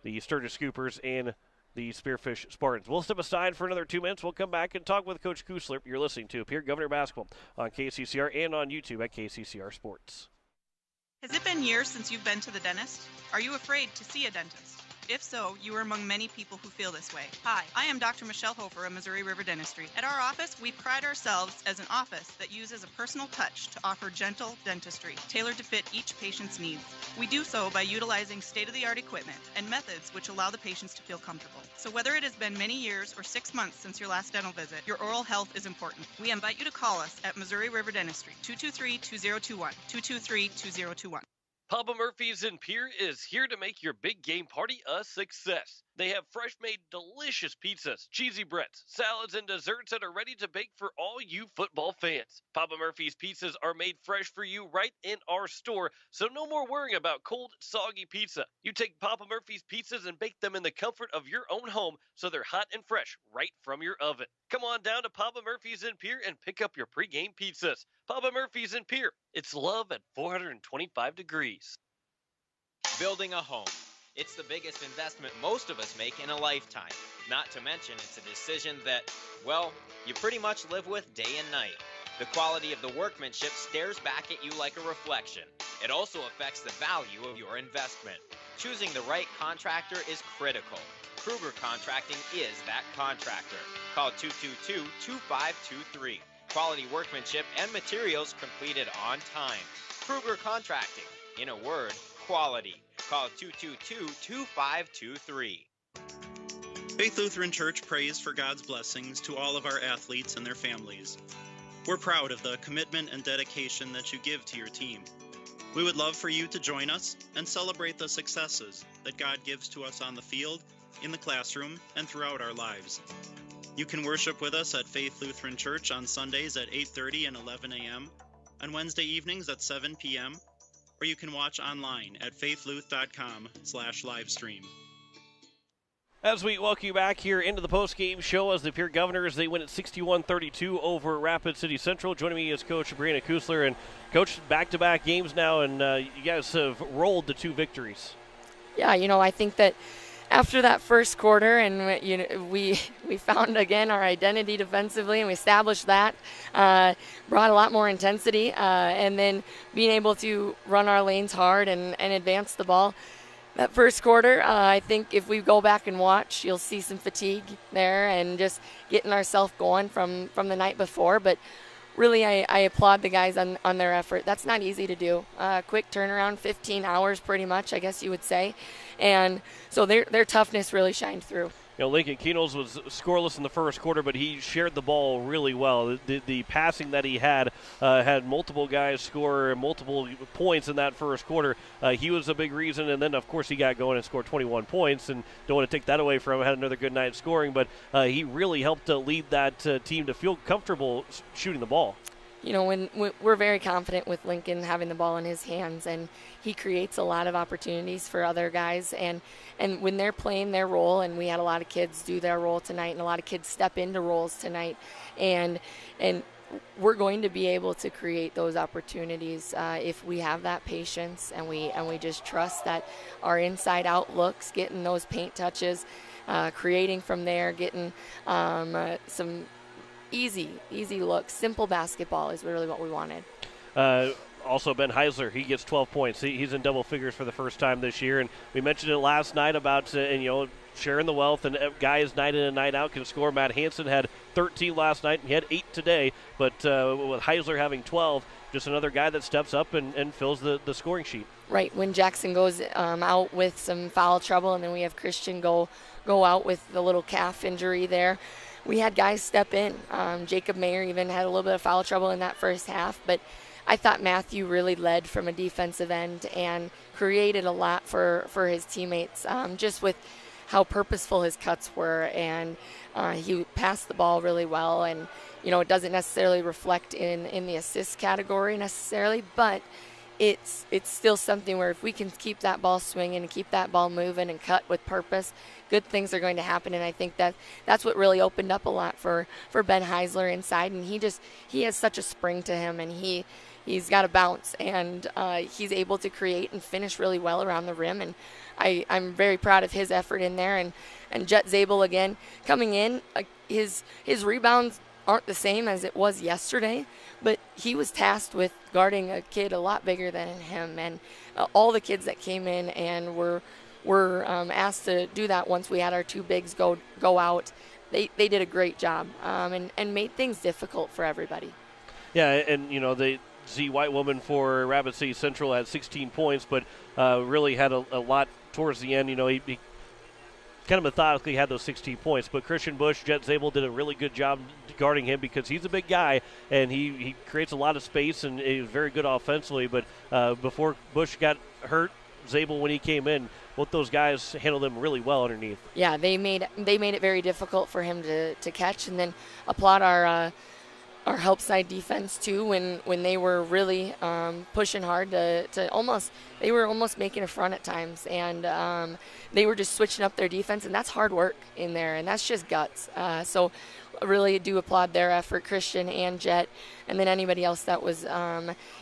the Sturgis Scoopers and the Spearfish Spartans. We'll step aside for another 2 minutes. We'll come back and talk with Coach Kusler. You're listening to Pierre Governor Basketball on KCCR and on YouTube at KCCR Sports. Has it been years since you've been to the dentist? Are you afraid to see a dentist? If so, you are among many people who feel this way. Hi, I am Dr. Michelle Hofer of Missouri River Dentistry. At our office, we pride ourselves as an office that uses a personal touch to offer gentle dentistry, tailored to fit each patient's needs. We do so by utilizing state-of-the-art equipment and methods which allow the patients to feel comfortable. So whether it has been many years or 6 months since your last dental visit, your oral health is important. We invite you to call us at Missouri River Dentistry, 223-2021, 223-2021. Papa Murphy's in Pierre is here to make your big game party a success. They have fresh-made, delicious pizzas, cheesy breads, salads, and desserts that are ready to bake for all you football fans. Papa Murphy's pizzas are made fresh for you right in our store, so no more worrying about cold, soggy pizza. You take Papa Murphy's pizzas and bake them in the comfort of your own home, so they're hot and fresh right from your oven. Come on down to Papa Murphy's in Pierre and pick up your pregame pizzas. Papa Murphy's in Pierre. It's love at 425 degrees. Building a home. It's the biggest investment most of us make in a lifetime. Not to mention, it's a decision that, well, you pretty much live with day and night. The quality of the workmanship stares back at you like a reflection. It also affects the value of your investment. Choosing the right contractor is critical. Kruger Contracting is that contractor. Call 222-2523. Quality workmanship and materials completed on time. Kruger Contracting. In a word, quality. Call 222-2523. Faith Lutheran Church prays for God's blessings to all of our athletes and their families. We're proud of the commitment and dedication that you give to your team. We would love for you to join us and celebrate the successes that God gives to us on the field, in the classroom, and throughout our lives. You can worship with us at Faith Lutheran Church on Sundays at 8:30 and 11 a.m., on Wednesday evenings at 7 p.m., or you can watch online at faithluth.com/livestream. As we welcome you back here into the post-game show as the Pierre Governors, they win at 61-32 over Rapid City Central. Joining me is Coach Brianna Kusler. And, Coach, back-to-back games now, and you guys have rolled the 2 victories. Yeah, I think that after that first quarter, and we found again our identity defensively, and we established that, brought a lot more intensity, and then being able to run our lanes hard and advance the ball. That first quarter, I think if we go back and watch, you'll see some fatigue there and just getting ourselves going from the night before. But really, I applaud the guys on their effort. That's not easy to do. Quick turnaround, 15 hours pretty much, I guess you would say. And so their toughness really shined through. Lincoln Keenels was scoreless in the first quarter, but he shared the ball really well. The passing that he had multiple guys score multiple points in that first quarter. He was a big reason, and then, of course, he got going and scored 21 points, and don't want to take that away from him. Had another good night scoring, but he really helped lead that team to feel comfortable shooting the ball. When we're very confident with Lincoln having the ball in his hands, and he creates a lot of opportunities for other guys. And when they're playing their role, and we had a lot of kids do their role tonight, and a lot of kids step into roles tonight, and we're going to be able to create those opportunities if we have that patience and we just trust that our inside out looks, getting those paint touches, creating from there, getting some easy looks. Simple basketball is really what we wanted. Also, Ben Heisler, he gets 12 points. He's in double figures for the first time this year, and we mentioned it last night about sharing the wealth, and guys night in and night out can score. Matt Hansen had 13 last night, and he had 8 today, but with Heisler having 12, just another guy that steps up and fills the scoring sheet. Right, when Jackson goes out with some foul trouble, and then we have Christian go out with the little calf injury there, we had guys step in. Jacob Mayer even had a little bit of foul trouble in that first half, but I thought Matthew really led from a defensive end and created a lot for his teammates, just with how purposeful his cuts were, and he passed the ball really well. And it doesn't necessarily reflect in the assist category necessarily, but it's still something where if we can keep that ball swinging and keep that ball moving and cut with purpose, good things are going to happen. And I think that's what really opened up a lot for Ben Heisler inside, and he has such a spring to him, and he's got a bounce, and he's able to create and finish really well around the rim, and I'm very proud of his effort in there. And Jet Zabel again coming in, his rebounds aren't the same as it was yesterday, but he was tasked with guarding a kid a lot bigger than him, and all the kids that came in and were were asked to do that once we had our two bigs go out. They did a great job and made things difficult for everybody. Yeah, and the Z White woman for Rapid City Central had 16 points, but really had a lot towards the end. He kind of methodically had those 16 points, but Christian Bush, Jet Zabel did a really good job guarding him because he's a big guy and he creates a lot of space and he's very good offensively. But before Bush got hurt, Zabel, when he came in, both those guys handled him really well underneath. Yeah, they made it very difficult for him to catch, and then applaud our help side defense too when they were really pushing hard to almost making a front at times, and they were just switching up their defense, and that's hard work in there, and that's just guts. So I really do applaud their effort, Christian and Jet, and then anybody else that was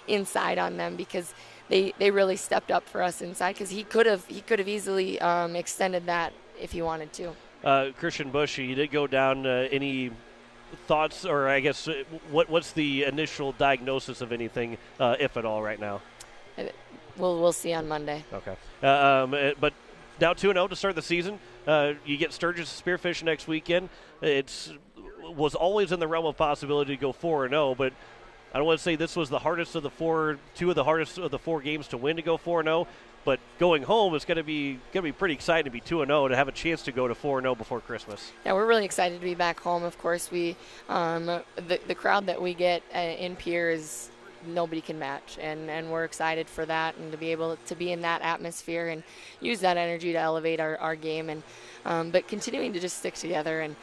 inside on them, because they really stepped up for us inside, because he could have easily extended that if he wanted to. Christian Bush, he did go down. Any thoughts, or I guess what's the initial diagnosis of anything, if at all, right now? We'll see on Monday. Okay. But now 2-0 to start the season. You get Sturgis Spearfish next weekend. Was always in the realm of possibility to go 4-0, but I don't want to say this was the hardest of the two of the hardest of the 4 games to win to go 4-0. But going home is going to be pretty exciting to be 2-0 to have a chance to go to 4-0 before Christmas. Yeah, we're really excited to be back home. Of course, we the crowd that we get in Pierre is nobody can match, and we're excited for that and to be able to be in that atmosphere and use that energy to elevate our game, and but continuing to just stick together. And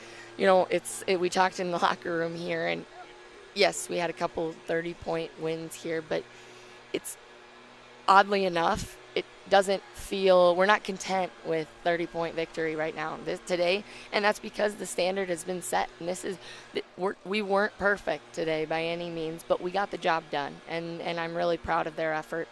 we talked in the locker room here, and yes, we had a couple 30-point wins here, but it's oddly enough, it doesn't feel, we're not content with 30-point victory right now today, and that's because the standard has been set, and we weren't perfect today by any means, but we got the job done, and I'm really proud of their effort.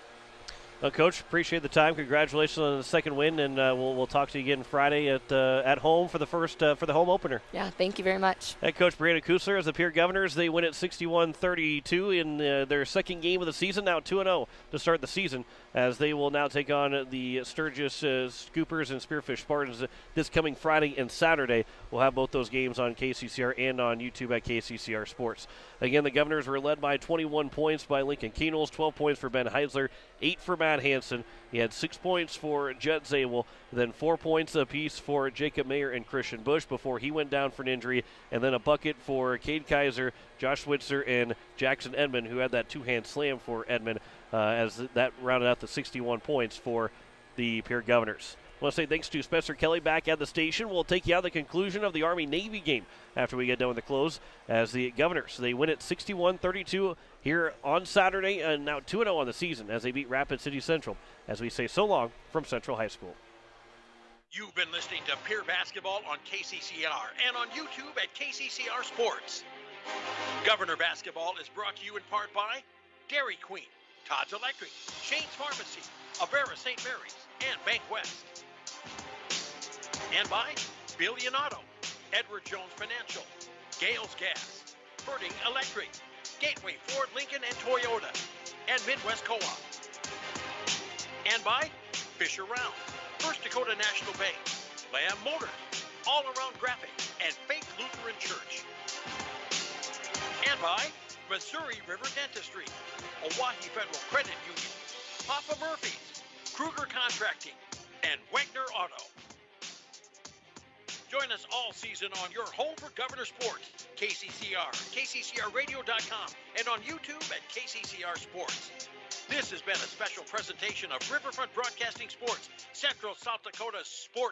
Coach, appreciate the time. Congratulations on the second win, and we'll talk to you again Friday at home for the for the home opener. Yeah, thank you very much. Head coach Brianna Kusler as the Pierre Governors. They win at 61-32 in their second game of the season. Now 2-0 to start the season, as they will now take on the Sturgis Scoopers and Spearfish Spartans this coming Friday and Saturday. We'll have both those games on KCCR and on YouTube at KCCR Sports. Again, the Governors were led by 21 points by Lincoln Keenels, 12 points for Ben Heisler, 8 for Matt Hansen. He had 6 points for Jet Zabel, then 4 points apiece for Jacob Mayer and Christian Bush before he went down for an injury, and then a bucket for Cade Kaiser, Josh Switzer, and Jackson Edmond, who had that two-hand slam for Edmond, as that rounded out the 61 points for the Pierre Governors. I want to say thanks to Spencer Kelly back at the station. We'll take you out the conclusion of the Army-Navy game after we get done with the close, as the Governors, they win at 61-32 here on Saturday, and now 2-0 on the season as they beat Rapid City Central, as we say so long from Central High School. You've been listening to Pierre Basketball on KCCR and on YouTube at KCCR Sports. Governor Basketball is brought to you in part by Dairy Queen, Todd's Electric, Shane's Pharmacy, Avera St. Mary's, and Bankwest. And by Billion Auto, Edward Jones Financial, Gales Gas, Birding Electric, Gateway Ford, Lincoln, and Toyota, and Midwest Co-op. And by Fisher Round, First Dakota National Bank, Lamb Motors, All Around Graphics, and Faith Lutheran Church. And by Missouri River Dentistry, Oahe Federal Credit Union, Papa Murphy's, Kruger Contracting, and Wagner Auto. Join us all season on your home for Governor Sports, KCCR, KCCRradio.com, and on YouTube at KCCR Sports. This has been a special presentation of Riverfront Broadcasting Sports, Central South Dakota's sport